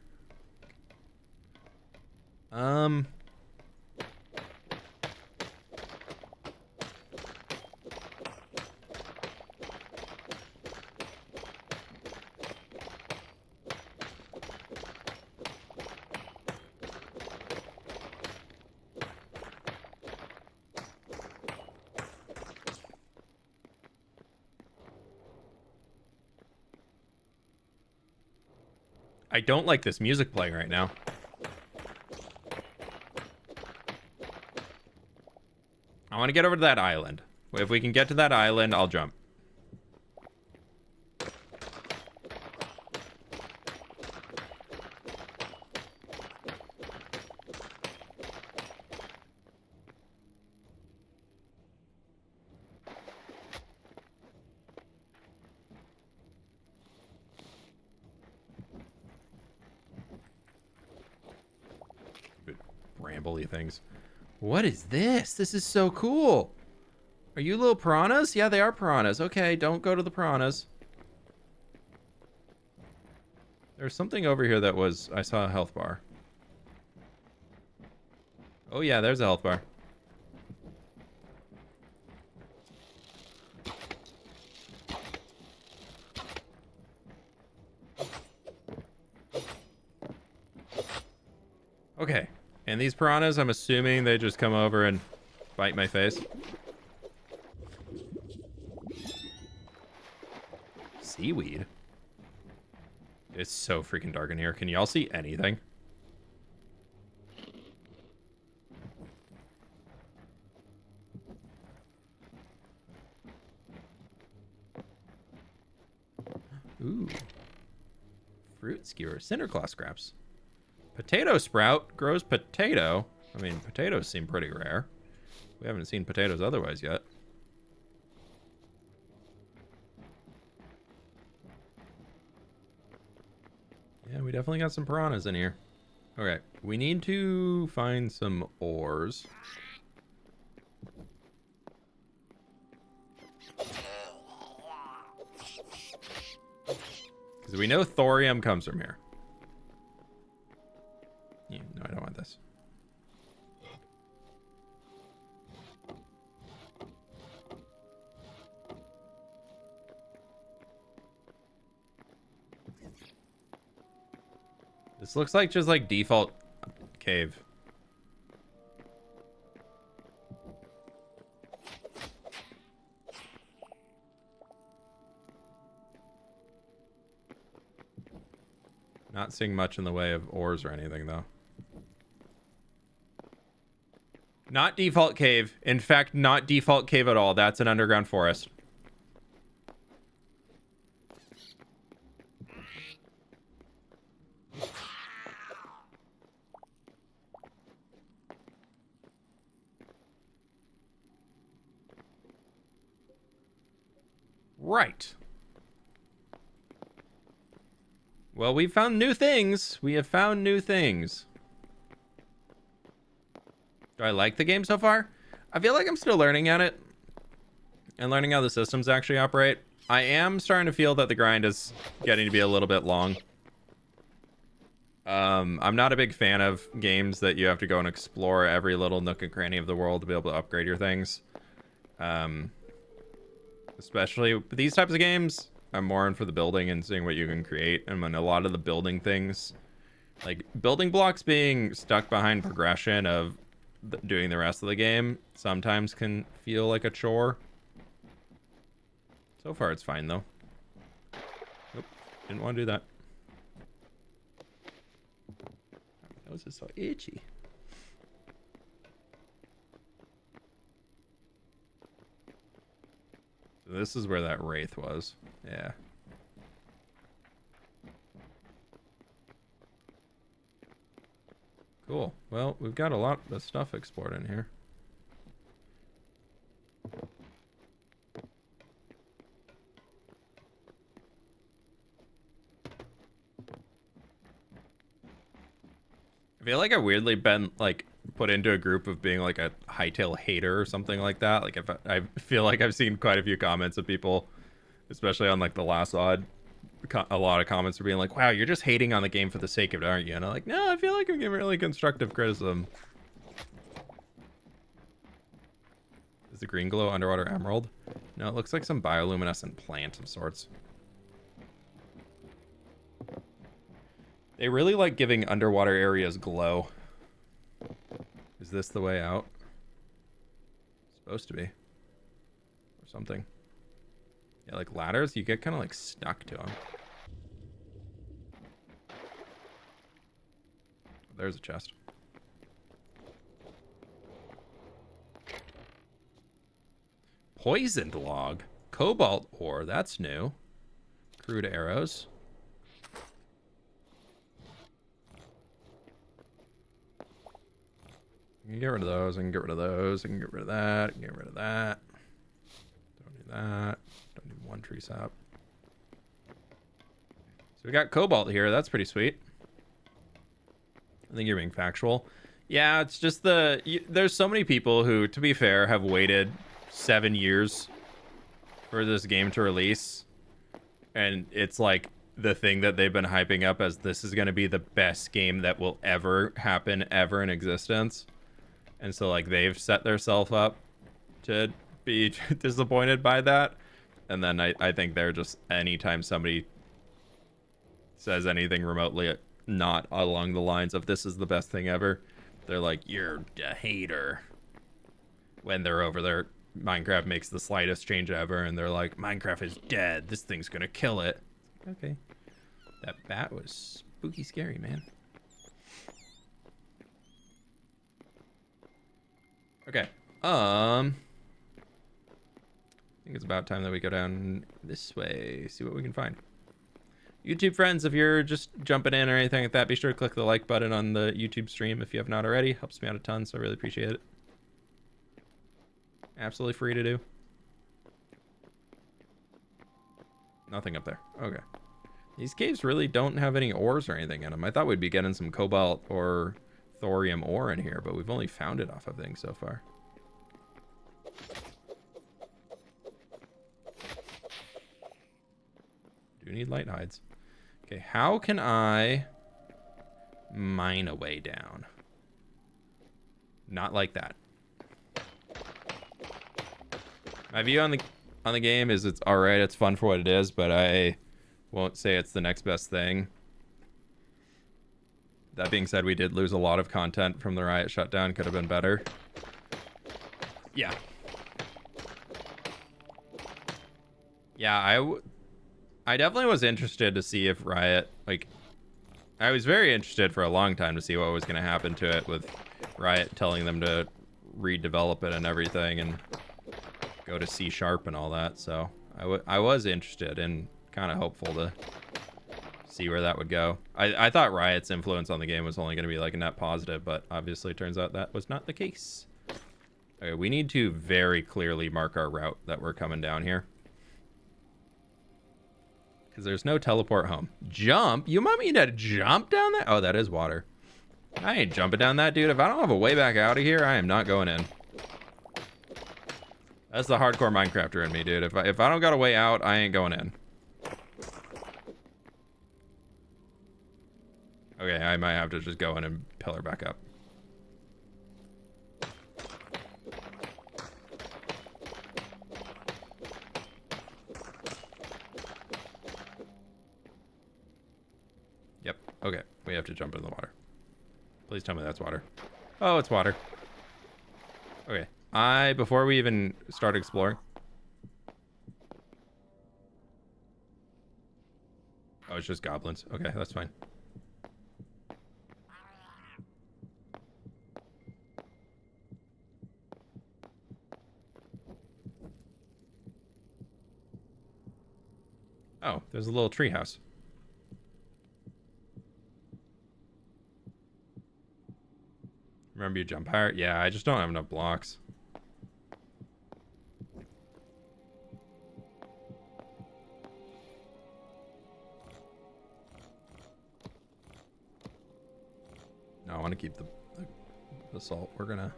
I don't like this music playing right now. I want to get over to that island. If we can get to that island, I'll jump. Rambly things. What is this? This is so cool. Are you little piranhas? Yeah, they are piranhas. Okay, don't go to the piranhas. There's something over here that was... I saw a health bar. Oh yeah, there's a health bar. Okay. And these piranhas, I'm assuming they just come over and bite my face. Seaweed? It's so freaking dark in here. Can y'all see anything? Ooh. Fruit skewer. Cinderclaw scraps. Potato sprout grows potato. I mean, potatoes seem pretty rare. We haven't seen potatoes otherwise yet. Yeah, we definitely got some piranhas in here. Okay, we need to find some ores. Because we know thorium comes from here. Yeah, no, I don't want this. This looks like just like default cave. Not seeing much in the way of ores or anything though. Not default cave. In fact, not default cave at all. That's an underground forest. Right. Well, we found new things. We have found new things. Do I like the game so far? I feel like I'm still learning at it and learning how the systems actually operate. I am starting to feel that the grind is getting to be a little bit long. I'm not a big fan of games that you have to go and explore every little nook and cranny of the world to be able to upgrade your things. Especially these types of games, I'm more in for the building and seeing what you can create. And when a lot of the building things, like building blocks being stuck behind progression of doing the rest of the game, sometimes can feel like a chore. So far, it's fine though. Nope, didn't want to do that. My nose is so itchy. This is where that wraith was. Yeah. Cool. Well, we've got a lot of stuff explored in here. I feel like I've weirdly been like put into a group of being like a Hytale hater or something like that. Like if I feel like I've seen quite a few comments of people, especially on like the last odd, a lot of comments are being like, wow, you're just hating on the game for the sake of it, aren't you? And I'm like, no, I feel like I'm giving really constructive criticism. Is the green glow underwater emerald? No, it looks like some bioluminescent plant of sorts. They really like giving underwater areas glow. Is this the way out? Supposed to be. Or something. Yeah, like ladders, you get kind of like stuck to them. There's a chest. Poisoned log. Cobalt ore, that's new. Crude arrows. I can get rid of those, I can get rid of those, I can get rid of that, I can get rid of that. Don't do that. Don't do one tree sap. So we got cobalt here, that's pretty sweet. I think you're being factual. Yeah, it's just there's so many people who, to be fair, have waited 7 years for this game to release. And it's like the thing that they've been hyping up as this is going to be the best game that will ever happen ever in existence. And so like they've set themselves up to be disappointed by that. And then I think they're just, anytime somebody says anything remotely not along the lines of this is the best thing ever, they're like, you're a hater. When they're over there, Minecraft makes the slightest change ever and they're like, Minecraft is dead, this thing's gonna kill it. Okay, that bat was spooky scary, man. Okay, I think it's about time that we go down this way, see what we can find. YouTube friends, if you're just jumping in or anything like that, be sure to click the like button on the YouTube stream if you have not already. Helps me out a ton, so I really appreciate it. Absolutely free to do. Nothing up there. Okay. These caves really don't have any ores or anything in them. I thought we'd be getting some cobalt or thorium ore in here, but we've only found it off of things so far. Do need light hides. Okay, how can I mine a way down? Not like that. My view on the game is it's all right. It's fun for what it is, but I won't say it's the next best thing. That being said, we did lose a lot of content from the Riot shutdown. Could have been better. Yeah. Yeah, I definitely was interested to see if Riot, like, I was very interested for a long time to see what was going to happen to it with Riot telling them to redevelop it and everything and go to C# and all that. So I was interested and kind of hopeful to see where that would go. I thought Riot's influence on the game was only going to be like a net positive, but obviously it turns out that was not the case. Okay, we need to very clearly mark our route that we're coming down here. Because there's no teleport home. Jump? You want me to jump down there? Oh, that is water. I ain't jumping down that, dude. If I don't have a way back out of here, I am not going in. That's the hardcore Minecrafter in me, dude. If I don't got a way out, I ain't going in. Okay, I might have to just go in and pillar back up. Yep. Okay, we have to jump in the water. Please tell me that's water. Oh, it's water. Okay. Before we even start exploring. Oh, it's just goblins. Okay, that's fine. Oh, there's a little tree house. Remember you jump higher? Yeah, I just don't have enough blocks. No, I want to keep the salt. We're gonna...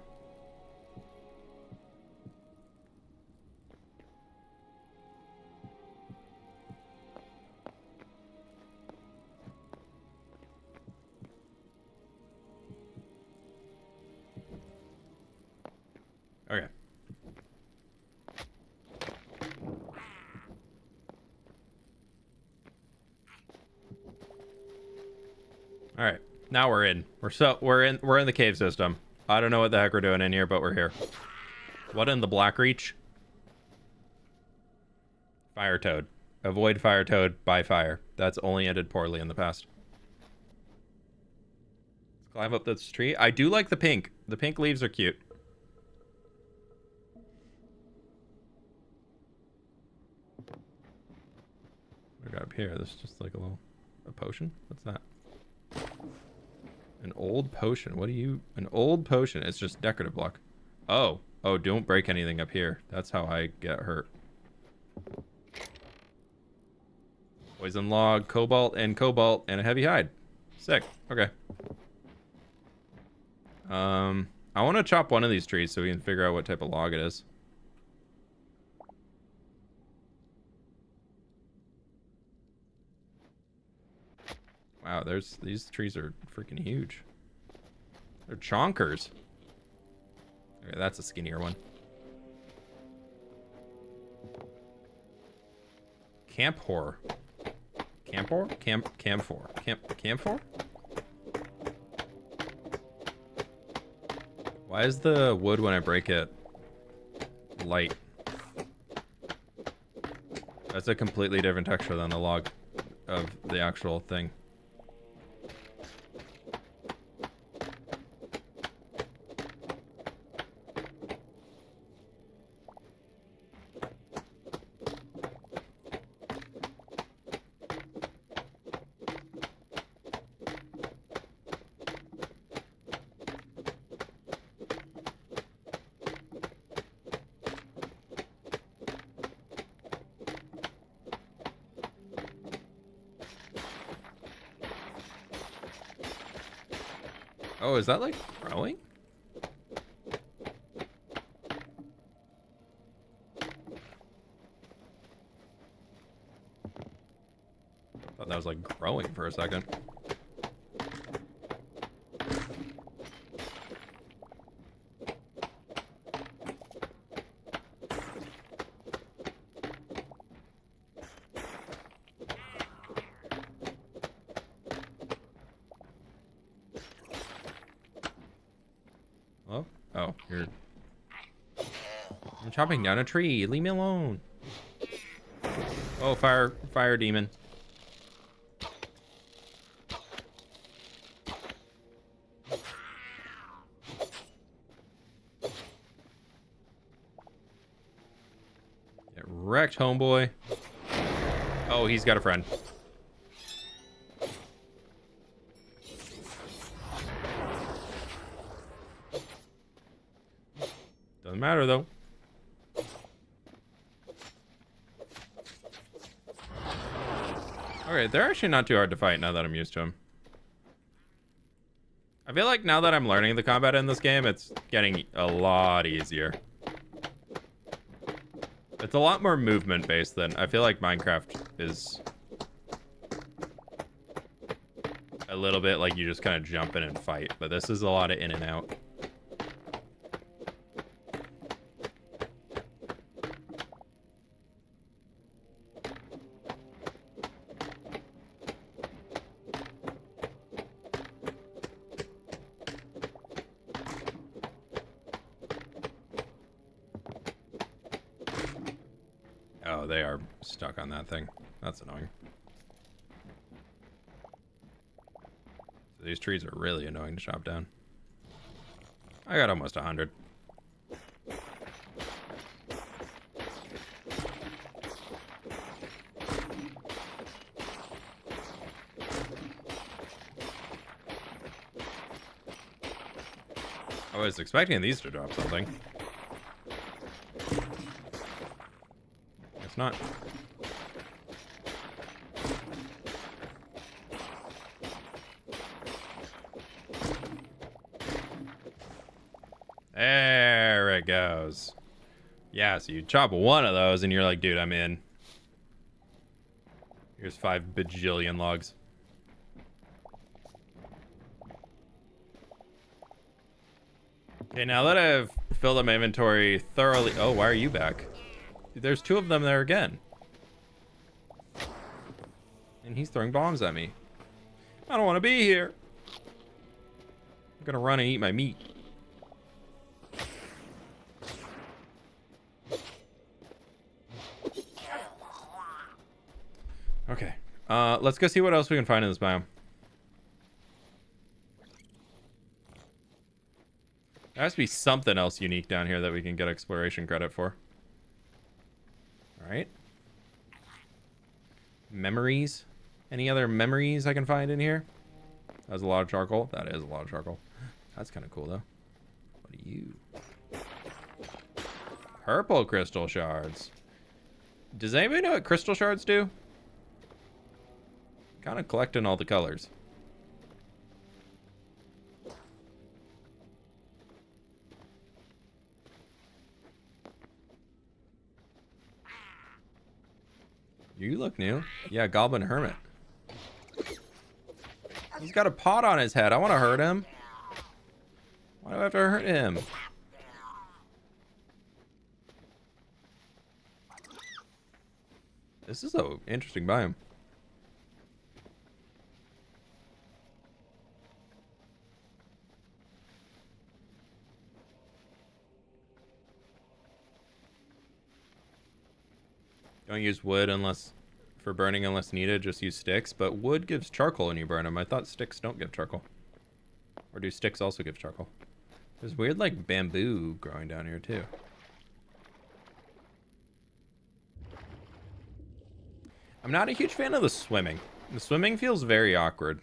Okay. All right. Now we're in. We're in the cave system. I don't know what the heck we're doing in here, but we're here. What in the Black Reach? Fire toad. Avoid fire toad by fire. That's only ended poorly in the past. Let's climb up this tree. I do like the pink. The pink leaves are cute. What got up here? This is just like a potion? What's that? An old potion. What do you... An old potion. It's just decorative block. Oh. Oh, don't break anything up here. That's how I get hurt. Poison log, cobalt, and a heavy hide. Sick. Okay. I want to chop one of these trees so we can figure out what type of log it is. Wow, these trees are freaking huge. They're chonkers. Okay, that's a skinnier one. Camphor. Camphor? Camphor. Camphor? Why is the wood when I break it light? That's a completely different texture than the log of the actual thing. Oh, is that like growing? Thought that was like growing for a second. Hello? Oh, you're... I'm chopping down a tree. Leave me alone. Oh, fire demon. Get wrecked, homeboy. Oh, he's got a friend. Doesn't matter, though. Okay, they're actually not too hard to fight now that I'm used to them. I feel like now that I'm learning the combat in this game, it's getting a lot easier. It's a lot more movement-based than... I feel like Minecraft is... a little bit like you just kind of jump in and fight, but this is a lot of in and out. Oh, they are stuck on that thing. That's annoying. So these trees are really annoying to chop down. I got almost 100. I was expecting these to drop something. It's not. There it goes. Yeah, so you chop one of those and you're like, dude, I'm in. Here's 5 bajillion logs. Okay, now that I've filled up my inventory thoroughly... Oh, why are you back? There's 2 of them there again. And he's throwing bombs at me. I don't want to be here. I'm gonna run and eat my meat. Okay. Let's go see what else we can find in this biome. There has to be something else unique down here that we can get exploration credit for. Alright. Memories. Any other memories I can find in here? That's a lot of charcoal. That is a lot of charcoal. That's kind of cool, though. What are you? Purple crystal shards. Does anybody know what crystal shards do? Kind of collecting all the colors. You look new. Yeah, Goblin Hermit. He's got a pot on his head. I want to hurt him. Why do I have to hurt him? This is an interesting biome. Don't use wood unless for burning unless needed. Just use sticks. But wood gives charcoal when you burn them. I thought sticks don't give charcoal. Or do sticks also give charcoal? There's weird like bamboo growing down here too. I'm not a huge fan of the swimming. The swimming feels very awkward.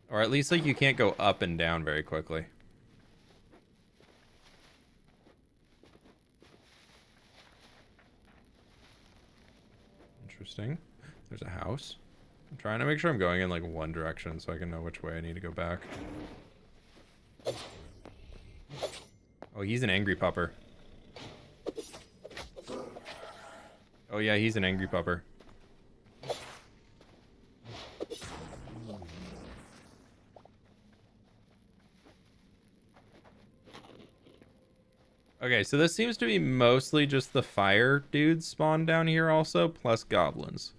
Or at least like you can't go up and down very quickly. Interesting. There's a house. I'm trying to make sure I'm going in like one direction so I can know which way I need to go back. Oh, he's an angry pupper. Oh yeah, he's an angry pupper. Okay, so this seems to be mostly just the fire dudes spawn down here also, plus goblins.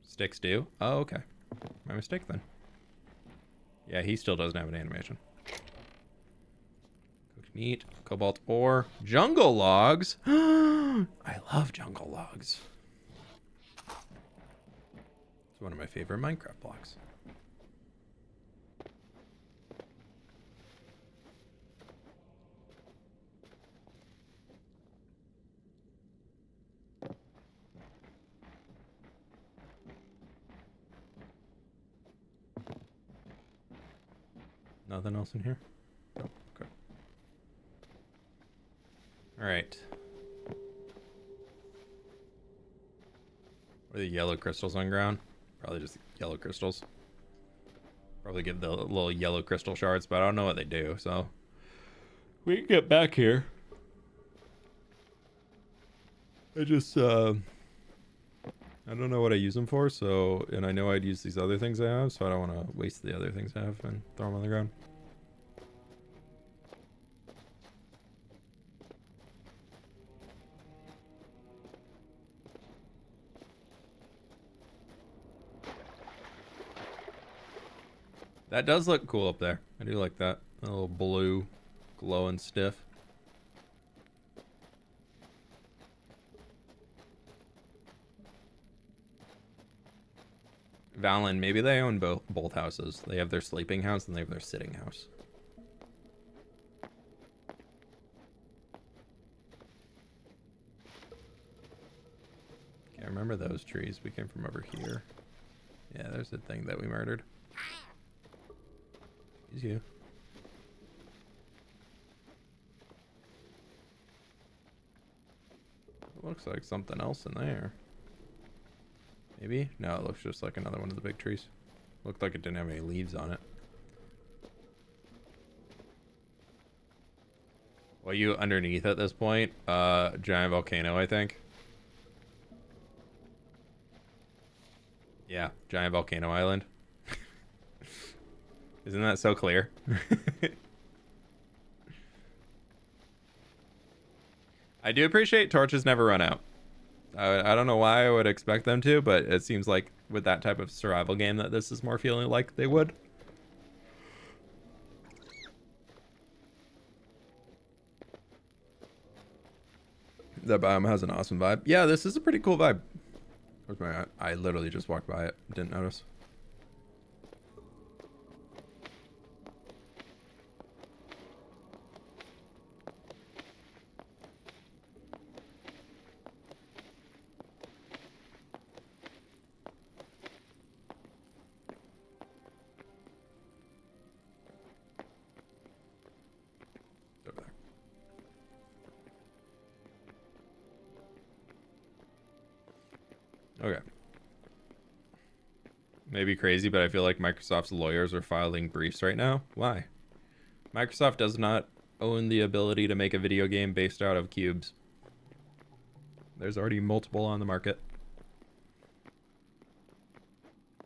Sticks do? Oh, okay. My mistake then. Yeah, he still doesn't have an animation. Cooked meat, cobalt ore, jungle logs. I love jungle logs. It's one of my favorite Minecraft blocks. Nothing else in here? Oh, okay. All right. What are the yellow crystals on ground? Probably just yellow crystals. Probably give the little yellow crystal shards, but I don't know what they do, so we can get back here. I just I don't know what I use them for, so, and I know I'd use these other things I have, so I don't want to waste the other things I have and throw them on the ground. That does look cool up there. I do like that. A little blue, glowing stiff. Valen, maybe they own both houses. They have their sleeping house and they have their sitting house. Can't remember those trees. We came from over here. Yeah, there's the thing that we murdered. He's you. It looks like something else in there. Maybe? No, it looks just like another one of the big trees. Looked like it didn't have any leaves on it. What are you underneath at this point? Giant volcano, I think. Yeah, giant volcano island. Isn't that so clear? I do appreciate torches never run out. I don't know why I would expect them to, but it seems like with that type of survival game that this is more feeling like they would. That biome has an awesome vibe. Yeah, this is a pretty cool vibe. Where's my... I literally just walked by it. Didn't notice. Okay. Maybe crazy, but I feel like Microsoft's lawyers are filing briefs right now. Why? Microsoft does not own the ability to make a video game based out of cubes. There's already multiple on the market.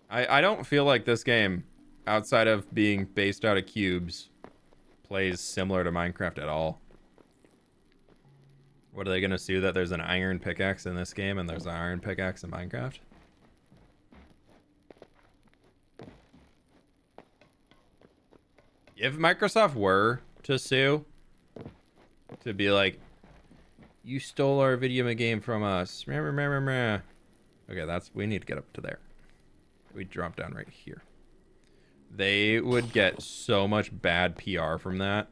I don't feel like this game, outside of being based out of cubes, plays similar to Minecraft at all. What are they gonna sue that there's an iron pickaxe in this game and there's an iron pickaxe in Minecraft? If Microsoft were to sue, to be like, you stole our video game from us. Okay, we need to get up to there. We drop down right here. They would get so much bad PR from that.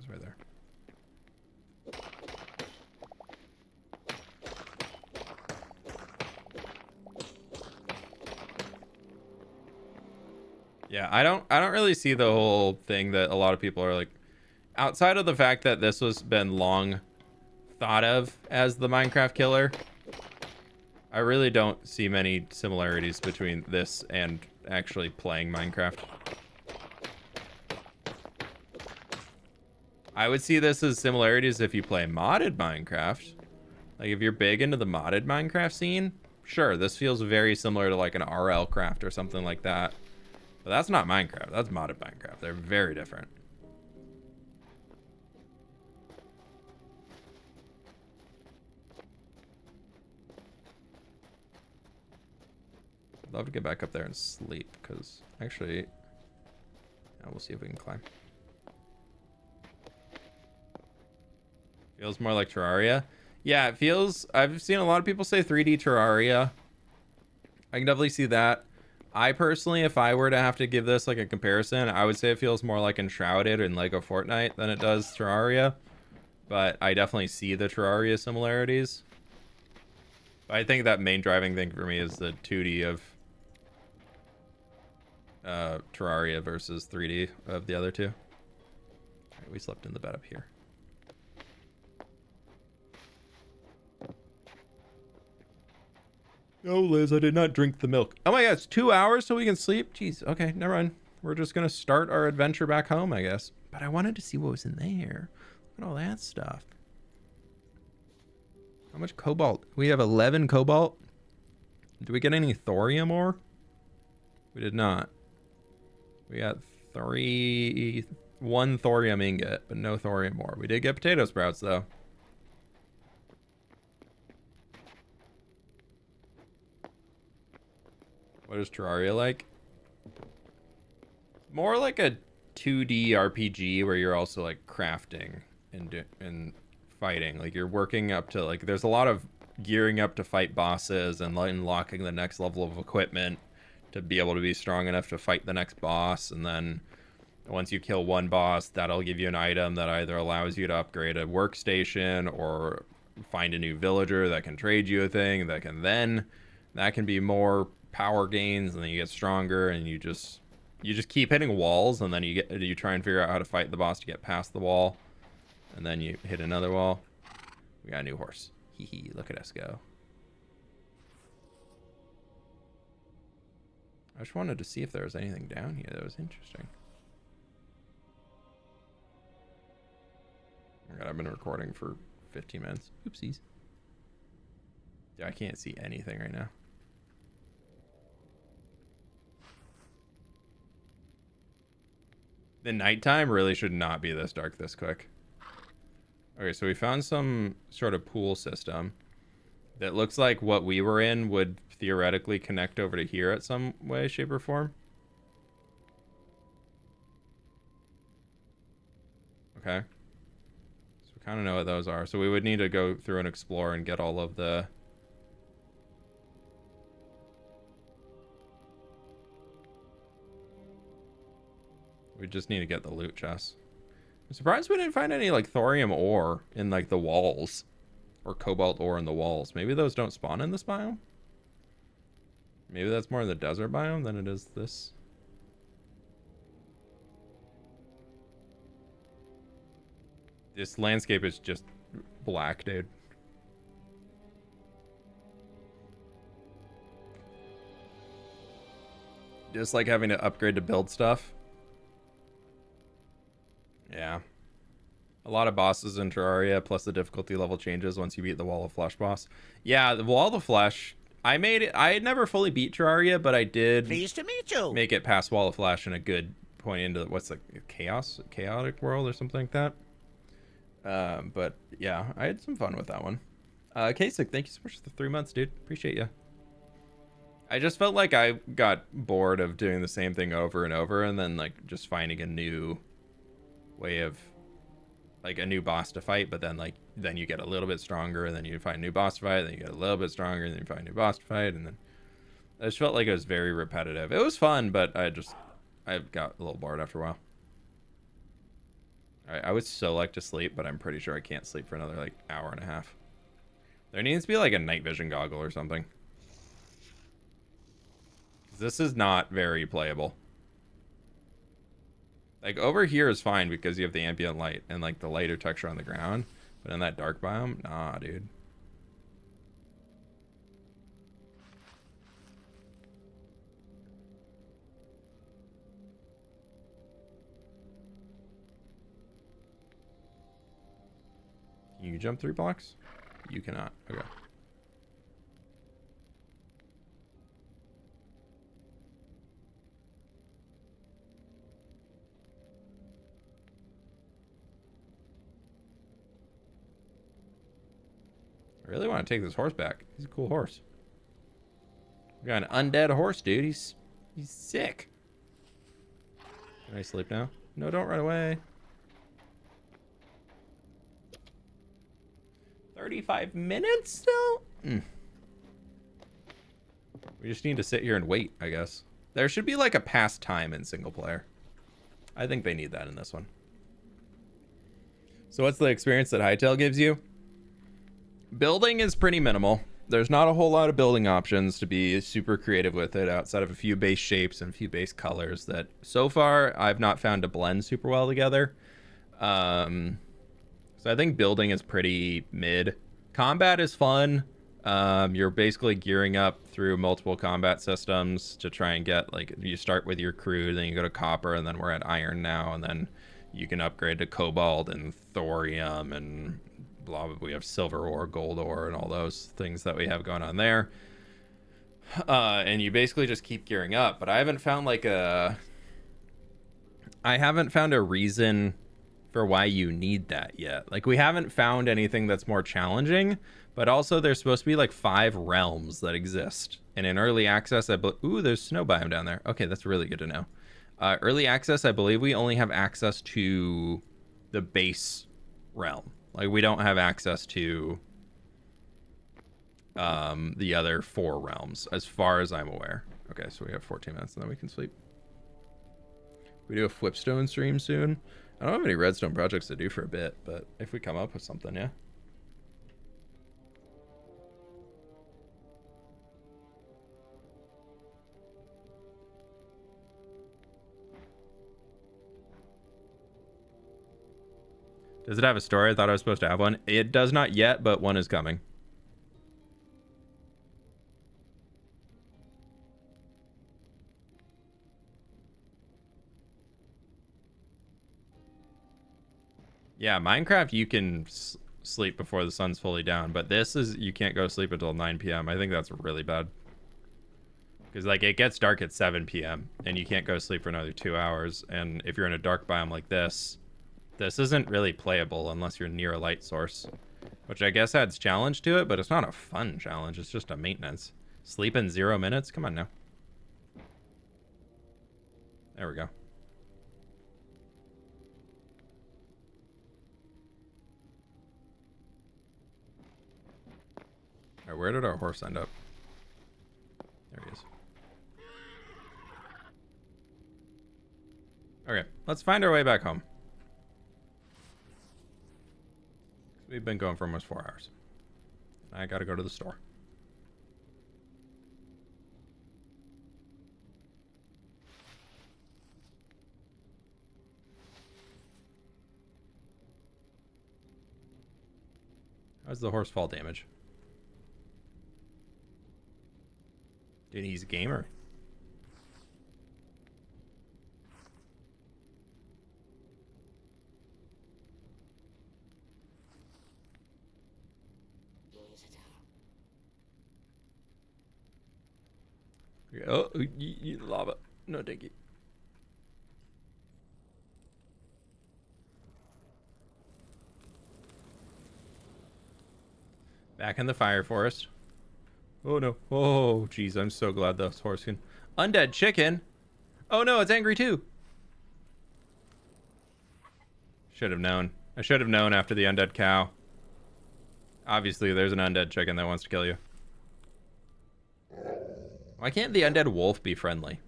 Right there. Yeah, I don't really see the whole thing that a lot of people are like, outside of the fact that this was been long thought of as the Minecraft killer, I really don't see many similarities between this and actually playing Minecraft. I would see this as similarities if you play modded Minecraft. Like if you're big into the modded Minecraft scene, sure, this feels very similar to like an RL craft or something like that. But that's not Minecraft, that's modded Minecraft. They're very different. I'd love to get back up there and sleep, because actually, yeah, we'll see if we can climb. Feels more like Terraria. Yeah, it feels, I've seen a lot of people say 3D Terraria. I can definitely see that. I personally, if I were to have to give this like a comparison, I would say it feels more like Enshrouded in Lego Fortnite than it does Terraria. But I definitely see the Terraria similarities. But I think that main driving thing for me is the 2D of Terraria versus 3D of the other two. All right, we slept in the bed up here. No, Liz, I did not drink the milk. Oh my god, it's 2 hours so we can sleep? Jeez, okay, never mind. We're just gonna start our adventure back home, I guess. But I wanted to see what was in there. Look at all that stuff. How much cobalt? We have 11 cobalt. Do we get any thorium ore? We did not. We got one thorium ingot, but no thorium ore. We did get potato sprouts though. What is Terraria like? More like a 2D RPG where you're also like crafting and fighting. Like you're working up to like, there's a lot of gearing up to fight bosses and unlocking the next level of equipment to be able to be strong enough to fight the next boss. And then once you kill one boss, that'll give you an item that either allows you to upgrade a workstation or find a new villager that can trade you a thing that can be more power gains, and then you get stronger, and you just keep hitting walls, and then you try and figure out how to fight the boss to get past the wall, and then you hit another wall. We got a new horse. Hee hee, look at us go. I just wanted to see if there was anything down here that was interesting. Oh my god, I've been recording for 15 minutes. Oopsies. Yeah, I can't see anything right now. The nighttime really should not be this dark this quick. Okay, so we found some sort of pool system that looks like what we were in would theoretically connect over to here at some way, shape, or form. Okay. So we kind of know what those are. So we would need to go through and explore and get all of the... We just need to get the loot chests. I'm surprised we didn't find any like thorium ore in like the walls, or cobalt ore in the walls. Maybe those don't spawn in this biome. Maybe that's more in the desert biome than it is this. This landscape is just black, dude. Just like having to upgrade to build stuff. Yeah. A lot of bosses in Terraria, plus the difficulty level changes once you beat the Wall of Flesh boss. Yeah, the Wall of Flesh, I made it. I had never fully beat Terraria, but I did Pleased to meet you. make it past Wall of Flesh in a good point into what's the chaotic world or something like that. But yeah, I had some fun with that one. Kasich, thank you so much for the 3 months, dude. Appreciate you. I just felt like I got bored of doing the same thing over and over, and then like just finding a new way of like a new boss to fight, but then then you get a little bit stronger, and then you find a new boss to fight, then you get a little bit stronger, and then you find a new boss to fight, and then I just felt like it was very repetitive. It was fun, but I got a little bored after a while. I would so like to sleep, but I'm pretty sure I can't sleep for another like hour and a half. There needs to be like a night vision goggle or something. This is not very playable. Like over here is fine because you have the ambient light and like the lighter texture on the ground, but in that dark biome, nah, dude. Can you jump 3 blocks? You cannot. Okay. I really want to take this horse back. He's a cool horse. We got an undead horse, dude. He's sick. Can I sleep now? No, don't run away. 35 minutes still? We just need to sit here and wait, I guess. There should be like a pastime in single player. I think they need that in this one. So what's the experience that Hytale gives you? Building is pretty minimal. There's not a whole lot of building options to be super creative with it outside of a few base shapes and a few base colors that so far I've not found to blend super well together. So I think building is pretty mid. Combat is fun. You're basically gearing up through multiple combat systems to try and get, like, you start with your crude, then you go to copper, and then we're at iron now, and then you can upgrade to cobalt and thorium and blah, blah. We have silver ore, gold ore, and all those things that we have going on there. And you basically just keep gearing up, but I haven't found a reason for why you need that yet. Like, we haven't found anything that's more challenging, but also there's supposed to be like 5 realms that exist. And in early access, ooh, there's snow biome down there. Okay, that's really good to know. Early access, I believe we only have access to the base realm. Like, we don't have access to the other 4 realms, as far as I'm aware. Okay, so we have 14 minutes, and then we can sleep. We do a Flipstone stream soon. I don't have any redstone projects to do for a bit, but if we come up with something, yeah. Does it have a story? I thought I was supposed to have one. It does not yet, but one is coming. Yeah, Minecraft, you can sleep before the sun's fully down, but this is, you can't go to sleep until 9 p.m. I think that's really bad. Because, like, it gets dark at 7 p.m. and you can't go to sleep for another 2 hours. And if you're in a dark biome like this isn't really playable unless you're near a light source, which I guess adds challenge to it, but it's not a fun challenge. It's just a maintenance. Sleep in 0 minutes? Come on now. There we go. All right, where did our horse end up? There he is. Okay, let's find our way back home. We've been going for almost 4 hours. I gotta go to the store. How's the horse fall damage? Dude, he's a gamer. Oh, you lava. No, thank you. Back in the fire forest. Oh no. Oh, geez. I'm so glad this horse can. Undead chicken. Oh no, it's angry too. Should have known. I should have known after the undead cow. Obviously, there's an undead chicken that wants to kill you. Why can't the undead wolf be friendly?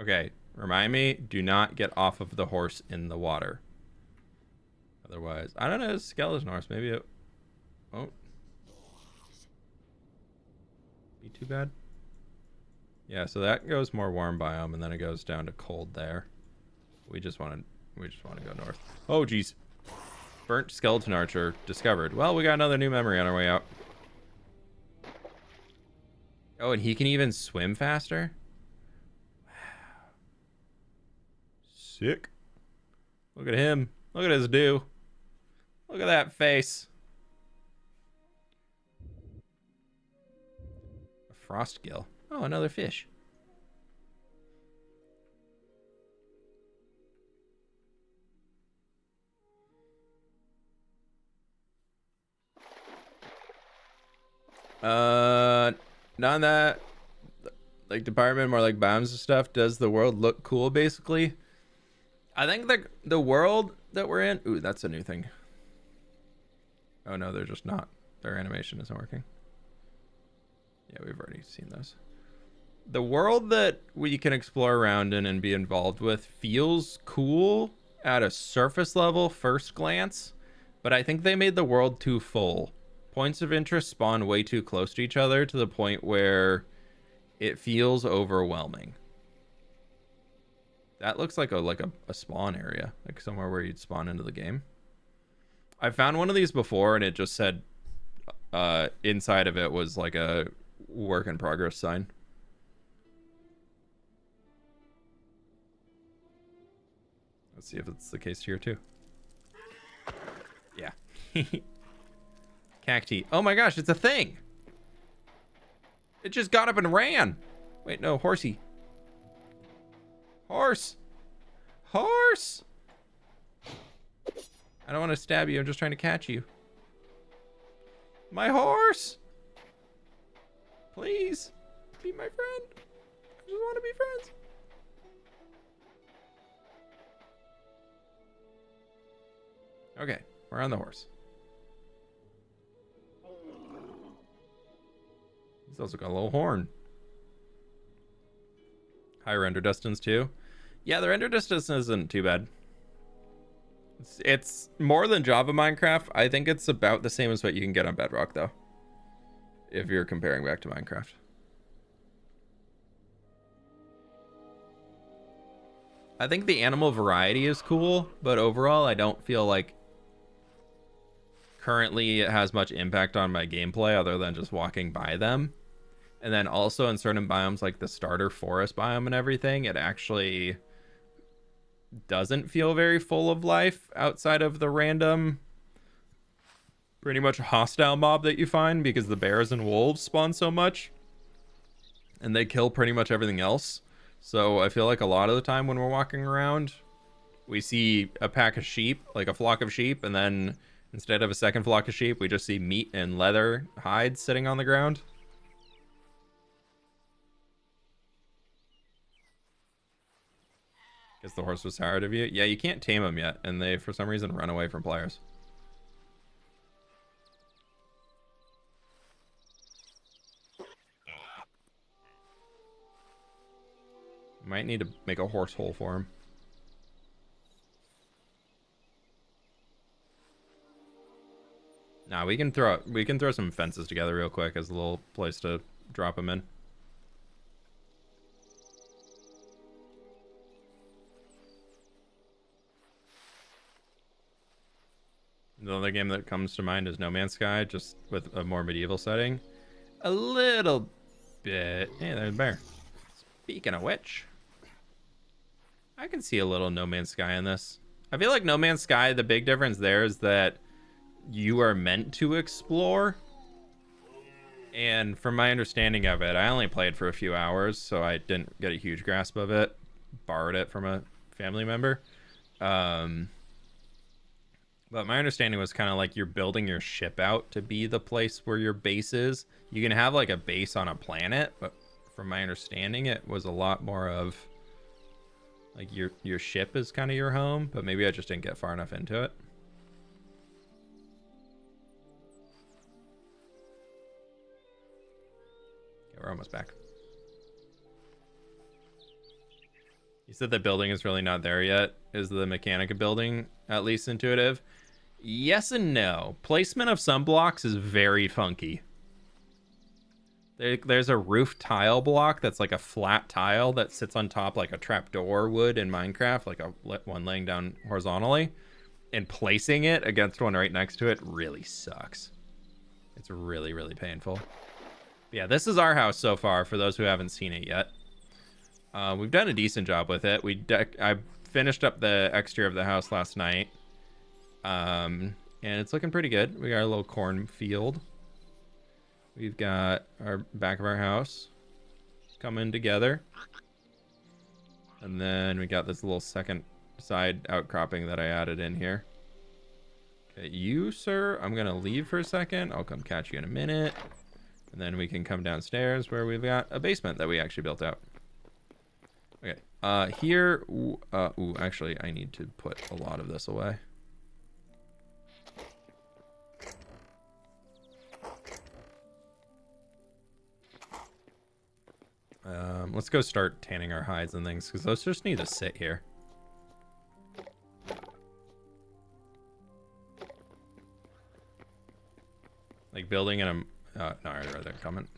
Okay, remind me, do not get off of the horse in the water. Otherwise, I don't know, it's skeleton horse, maybe it won't be too bad. Yeah, so that goes more warm biome, and then it goes down to cold there. We just want to go north. Oh, geez. Burnt skeleton archer discovered. Well, we got another new memory on our way out. Oh, and he can even swim faster? Wow. Sick. Look at him. Look at his do. Look at that face. A frost gill. Oh, another fish. Not that like department, more like biomes and stuff. Does the world look cool basically? I think the world that we're in, ooh, that's a new thing. Oh no, they're just not. Their animation isn't working. Yeah, we've already seen those. The world that we can explore around in and be involved with feels cool at a surface level first glance, but I think they made the world too full. Points of interest spawn way too close to each other to the point where it feels overwhelming. That looks like a spawn area, like somewhere where you'd spawn into the game. I found one of these before and it just said inside of it was like a work in progress sign. Let's see if it's the case here too. Yeah. Cacti. Oh my gosh, it's a thing. It just got up and ran. Wait, no, horsey. Horse. Horse. I don't want to stab you. I'm just trying to catch you. My horse. Please be my friend. I just want to be friends. Okay, we're on the horse. He's also got a little horn. High render distance too. Yeah, the render distance isn't too bad. It's more than Java Minecraft. I think it's about the same as what you can get on Bedrock though, if you're comparing back to Minecraft. I think the animal variety is cool, but overall I don't feel like currently it has much impact on my gameplay other than just walking by them. And then also in certain biomes like the starter forest biome and everything, it actually doesn't feel very full of life outside of the random pretty much hostile mob that you find because the bears and wolves spawn so much and they kill pretty much everything else. So I feel like a lot of the time when we're walking around we see a pack of sheep, like a flock of sheep, and then instead of a second flock of sheep we just see meat and leather hides sitting on the ground. Guess the horse was tired of you. Yeah, you can't tame them yet, and they, for some reason, run away from players. Might need to make a horse hole for him. Nah, we can throw some fences together real quick as a little place to drop him in. The other game that comes to mind is No Man's Sky, just with a more medieval setting. A little bit. Hey, there's a bear. Speaking of which, I can see a little No Man's Sky in this. I feel like No Man's Sky, the big difference there is that you are meant to explore. And from my understanding of it, I only played for a few hours, so I didn't get a huge grasp of it. Borrowed it from a family member. But my understanding was kind of like you're building your ship out to be the place where your base is. You can have like a base on a planet, but from my understanding, it was a lot more of like your ship is kind of your home, but maybe I just didn't get far enough into it. Okay, we're almost back. You said the building is really not there yet. Is the mechanic of building at least intuitive? Yes and no. Placement of some blocks is very funky. There's a roof tile block that's like a flat tile that sits on top like a trapdoor would in Minecraft, like one laying down horizontally, and placing it against one right next to it really sucks. It's really, really painful. But yeah, this is our house so far, for those who haven't seen it yet. We've done a decent job with it. I finished up the exterior of the house last night. And it's looking pretty good. We got a little cornfield. We've got our back of our house coming together. And then we got this little second side outcropping that I added in here. Okay, you, sir, I'm going to leave for a second. I'll come catch you in a minute. And then we can come downstairs where we've got a basement that we actually built out. Okay, here, ooh, actually, I need to put a lot of this away. Let's go start tanning our hides and things, because those just need to sit here. Like building in a... no, I'd rather comment.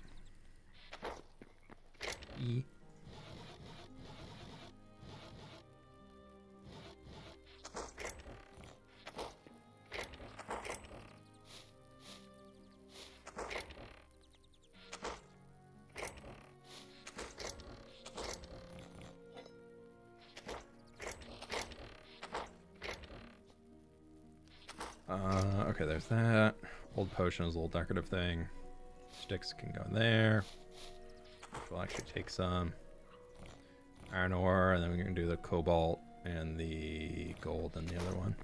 E. Okay, there's that. Old potion is a little decorative thing. Sticks can go in there. We'll actually take some iron ore, and then we're gonna do the cobalt and the gold and the other one.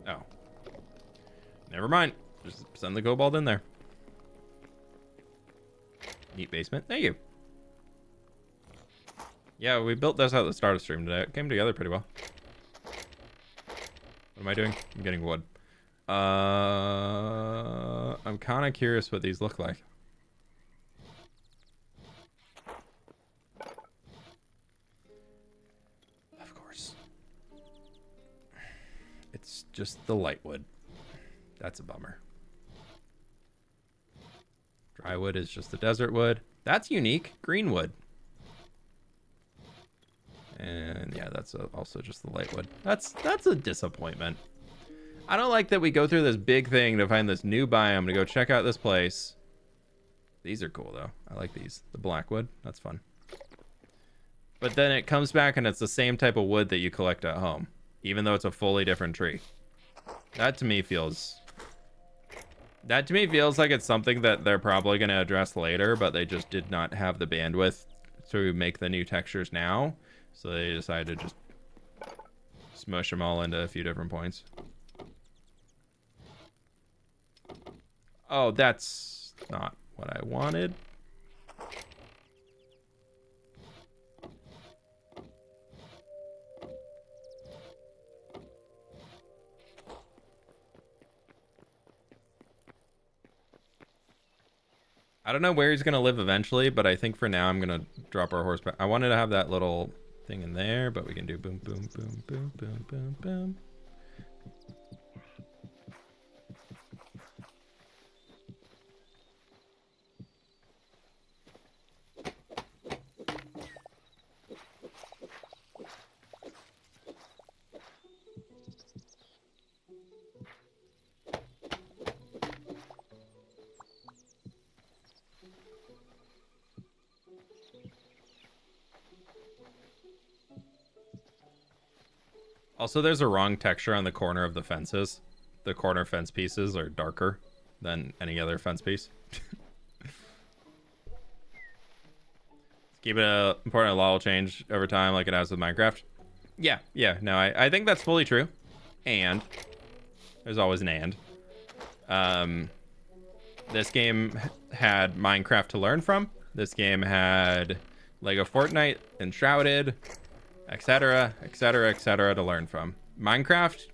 Oh. Never mind. Just send the cobalt in there. Neat basement. Thank you. Yeah, we built this out at the start of the stream today. It came together pretty well. What am I doing? I'm getting wood. I'm kind of curious what these look like. Of course. It's just the light wood. That's a bummer. Dry wood is just the desert wood. That's unique. Green wood. And yeah, that's also just the light wood. That's a disappointment. I don't like that we go through this big thing to find this new biome to go check out this place. These are cool though. I like these. The black wood. That's fun. But then it comes back and it's the same type of wood that you collect at home, even though it's a fully different tree. That to me feels like it's something that they're probably going to address later, but they just did not have the bandwidth to make the new textures now. So they decided to just smush them all into a few different points. Oh, that's not what I wanted. I don't know where he's going to live eventually, but I think for now I'm going to drop our horse back. I wanted to have that little thing in there, but we can do boom, boom, boom, boom, boom, boom, boom. Also, there's a wrong texture on the corner of the fences. The corner fence pieces are darker than any other fence piece. Keep it a important law will change over time like it has with Minecraft. Yeah, no, I think that's fully true. And there's always an and. This game had Minecraft to learn from. This game had Lego Fortnite, Enshrouded, etc., etc., etc. to learn from. Minecraft,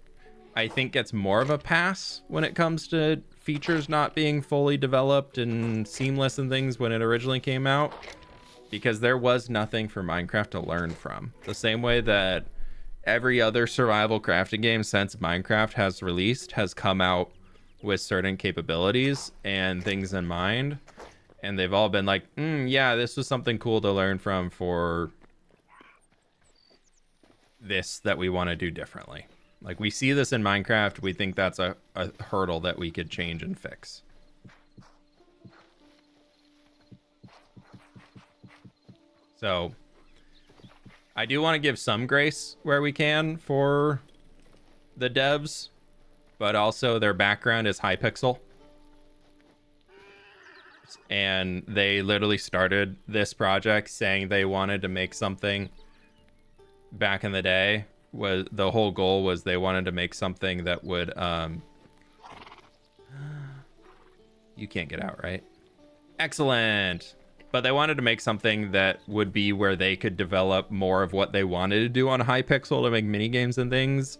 I think, gets more of a pass when it comes to features not being fully developed and seamless and things when it originally came out, because there was nothing for Minecraft to learn from. The same way that every other survival crafting game since Minecraft has released has come out with certain capabilities and things in mind. And they've all been like, yeah, this was something cool to learn from for this that we want to do differently. Like, we see this in Minecraft. We think that's a hurdle that we could change and fix. So I do want to give some grace where we can for the devs, but also their background is Hypixel. And they literally started this project saying they wanted to make something back in the day. Was the whole goal was they wanted to make something that would you can't get out, right? Excellent. But they wanted to make something that would be where they could develop more of what they wanted to do on Hypixel to make mini games and things.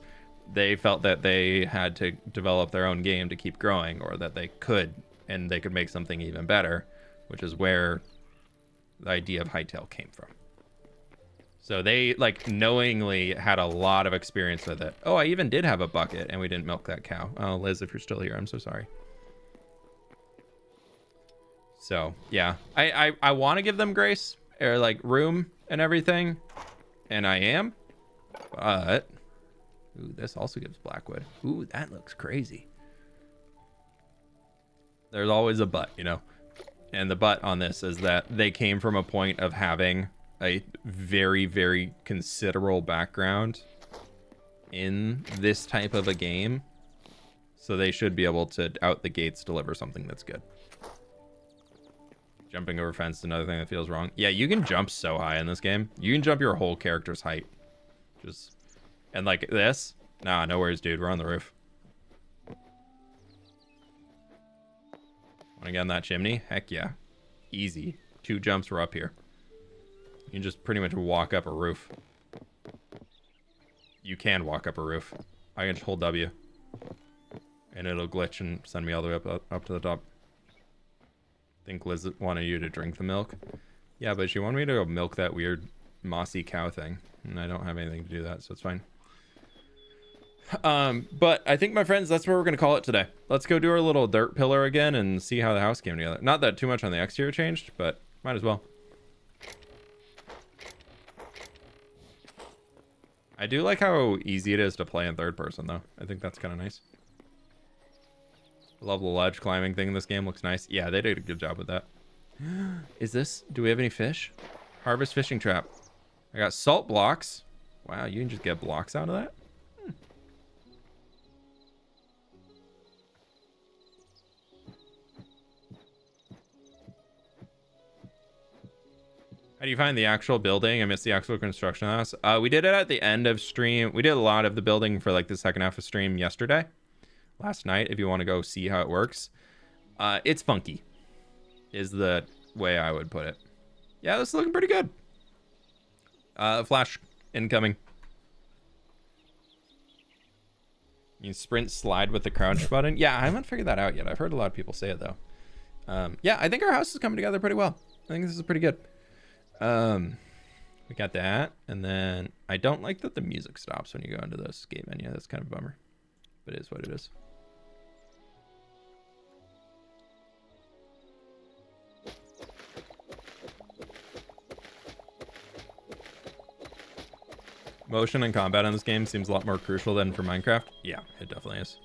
They felt that they had to develop their own game to keep growing, or that they could, and they could make something even better, which is where the idea of Hytale came from. So they like knowingly had a lot of experience with it. Oh, I even did have a bucket and we didn't milk that cow. Oh, Liz, if you're still here, I'm so sorry. So yeah, I want to give them grace or like room and everything, and I am, but ooh, this also gives blackwood. Ooh, that looks crazy. There's always a but, you know, and the but on this is that they came from a point of having a very, very considerable background in this type of a game, so they should be able to out the gates deliver something that's good. Jumping over fence is another thing that feels wrong. Yeah, you can jump so high in this game. You can jump your whole character's height. Just, and like this. Nah, no worries, dude. We're on the roof. Wanna get on that chimney? Heck yeah. Easy. 2 jumps, we're up here. You can just pretty much walk up a roof. You can walk up a roof. I can just hold W. And it'll glitch and send me all the way up to the top. I think Liz wanted you to drink the milk. Yeah, but she wanted me to go milk that weird mossy cow thing. And I don't have anything to do that, so it's fine. But I think, my friends, that's where we're going to call it today. Let's go do our little dirt pillar again and see how the house came together. Not that too much on the exterior changed, but might as well. I do like how easy it is to play in third person, though. I think that's kind of nice. Love the ledge climbing thing in this game. Looks nice. Yeah, they did a good job with that. Is this... Do we have any fish? Harvest fishing trap. I got salt blocks. Wow, you can just get blocks out of that? How do you find the actual building? I missed the actual construction house. We did it at the end of stream. We did a lot of the building for like the second half of stream yesterday. Last night, if you want to go see how it works. It's funky, is the way I would put it. Yeah, this is looking pretty good. Flash incoming. You can sprint slide with the crouch button. Yeah, I haven't figured that out yet. I've heard a lot of people say it though. Yeah, I think our house is coming together pretty well. I think this is pretty good. We got that, and then I don't like that the music stops when you go into the escape menu. That's kind of a bummer, but it is what it is. Motion and combat in this game seems a lot more crucial than for Minecraft. Yeah, it definitely is.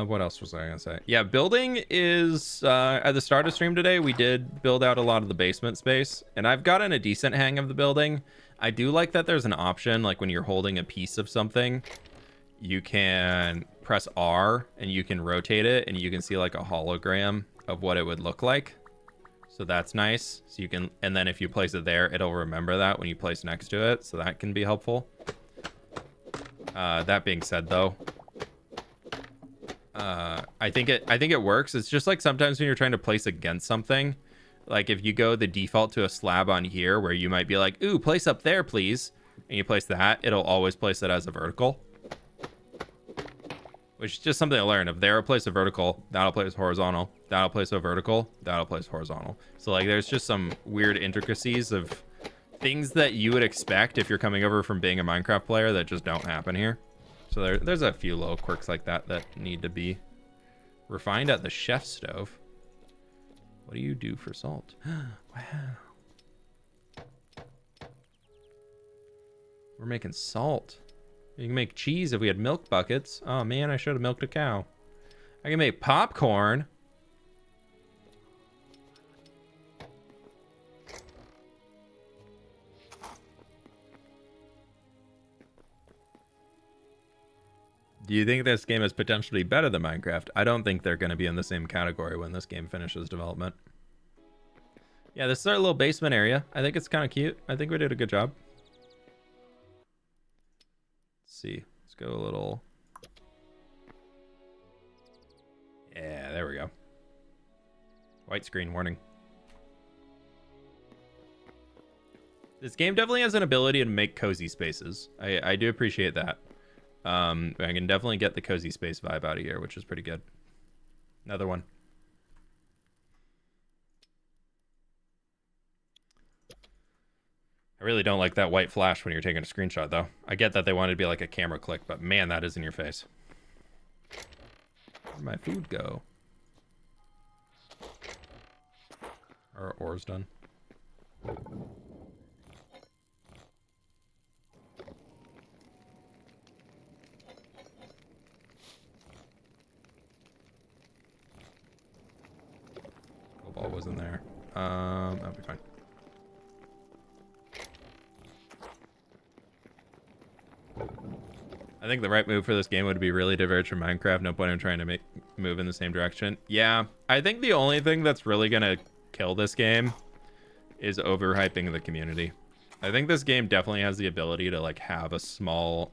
What else was I gonna say? Yeah, building is at the start of stream today, we did build out a lot of the basement space, and I've gotten a decent hang of the building. I do like that there's an option, like when you're holding a piece of something, you can press R and you can rotate it, and you can see like a hologram of what it would look like. So that's nice. So you can, and then if you place it there, it'll remember that when you place next to it. So that can be helpful. That being said, though, I think it works. It's just like sometimes when you're trying to place against something, like if you go the default to a slab on here, where you might be like, "Ooh, place up there, please," and you place that, it'll always place it as a vertical, which is just something to learn. If they'll place a vertical, that'll place horizontal. That'll place a vertical, that'll place horizontal. So like there's just some weird intricacies of things that you would expect if you're coming over from being a Minecraft player that just don't happen here. So there's a few little quirks like that that need to be refined at the chef stove. What do you do for salt? Wow. We're making salt. You can make cheese if we had milk buckets. Oh man, I should have milked a cow. I can make popcorn. Do you think this game is potentially better than Minecraft? I don't think they're going to be in the same category when this game finishes development. Yeah, this is our little basement area. I think it's kind of cute. I think we did a good job. Let's see. Let's go a little... Yeah, there we go. White screen warning. This game definitely has an ability to make cozy spaces. I do appreciate that. I can definitely get the cozy space vibe out of here, which is pretty good. Another one. I really don't like that white flash when you're taking a screenshot, though. I get that they wanted to be like a camera click, but man, that is in your face. Where'd my food go? Our ore's done. Ball wasn't there. That'll be fine. I think the right move for this game would be really diverge from Minecraft. No point in trying to move in the same direction. Yeah, I think the only thing that's really gonna kill this game is overhyping the community. I think this game definitely has the ability to like have a small,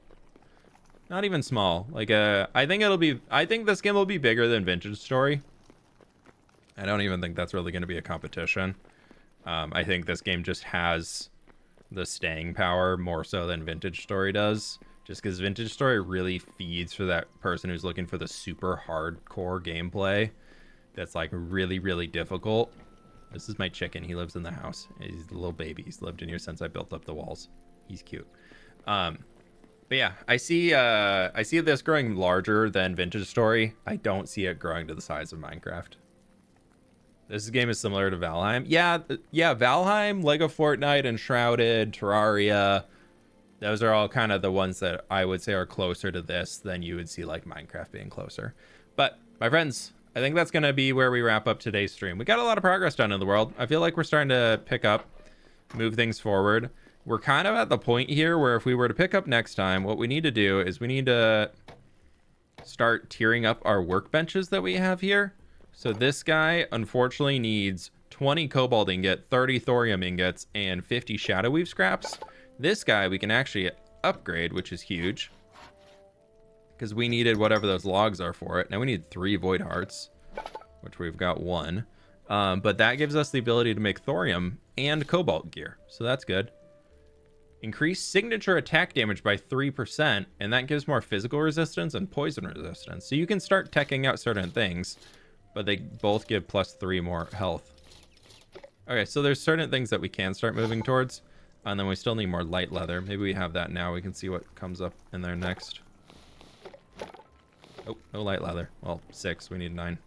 not even small, like I think this game will be bigger than Vintage Story. I don't even think that's really going to be a competition. I think this game just has the staying power more so than Vintage Story does. Just because Vintage Story really feeds for that person who's looking for the super hardcore gameplay that's like really, really difficult. This is my chicken. He lives in the house. He's a little baby. He's lived in here since I built up the walls. He's cute. But yeah, I see this growing larger than Vintage Story. I don't see it growing to the size of Minecraft. This game is similar to Valheim. Yeah, Valheim, Lego Fortnite, Enshrouded, Terraria. Those are all kind of the ones that I would say are closer to this than you would see like Minecraft being closer. But my friends, I think that's going to be where we wrap up today's stream. We got a lot of progress done in the world. I feel like we're starting to pick up, move things forward. We're kind of at the point here where if we were to pick up next time, what we need to do is we need to start tiering up our workbenches that we have here. So this guy, unfortunately, needs 20 cobalt ingot, 30 thorium ingots, and 50 shadow weave scraps. This guy we can actually upgrade, which is huge. Because we needed whatever those logs are for it. Now we need 3 void hearts, which we've got 1. But that gives us the ability to make thorium and cobalt gear. So that's good. Increase signature attack damage by 3%, and that gives more physical resistance and poison resistance. So you can start teching out certain things. But they both give +3 more health. Okay, so there's certain things that we can start moving towards. And then we still need more light leather. Maybe we have that now. We can see what comes up in there next. Oh, no light leather. Well, 6. We need 9.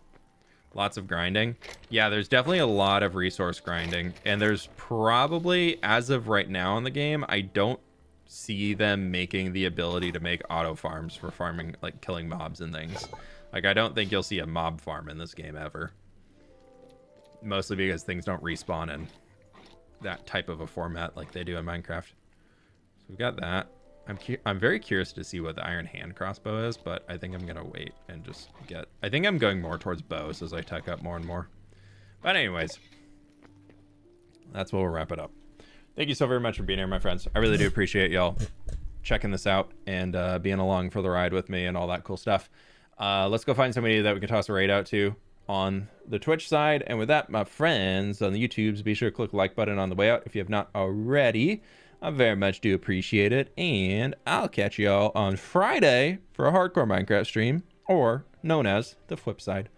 Lots of grinding. Yeah, there's definitely a lot of resource grinding. And there's probably, as of right now in the game, I don't see them making the ability to make auto farms for farming, like killing mobs and things. Like, I don't think you'll see a mob farm in this game ever. Mostly because things don't respawn in that type of a format like they do in Minecraft. So we've got that. I'm very curious to see what the iron hand crossbow is, but I think I'm going to wait and just get... I think I'm going more towards bows as I tech up more and more. But anyways, that's what we'll wrap it up. Thank you so very much for being here, my friends. I really do appreciate y'all checking this out and being along for the ride with me and all that cool stuff. Let's go find somebody that we can toss a raid out to on the Twitch side. And with that, my friends on the YouTubes, be sure to click the like button on the way out if you have not already. I very much do appreciate it. And I'll catch y'all on Friday for a hardcore Minecraft stream. or known as the flip side.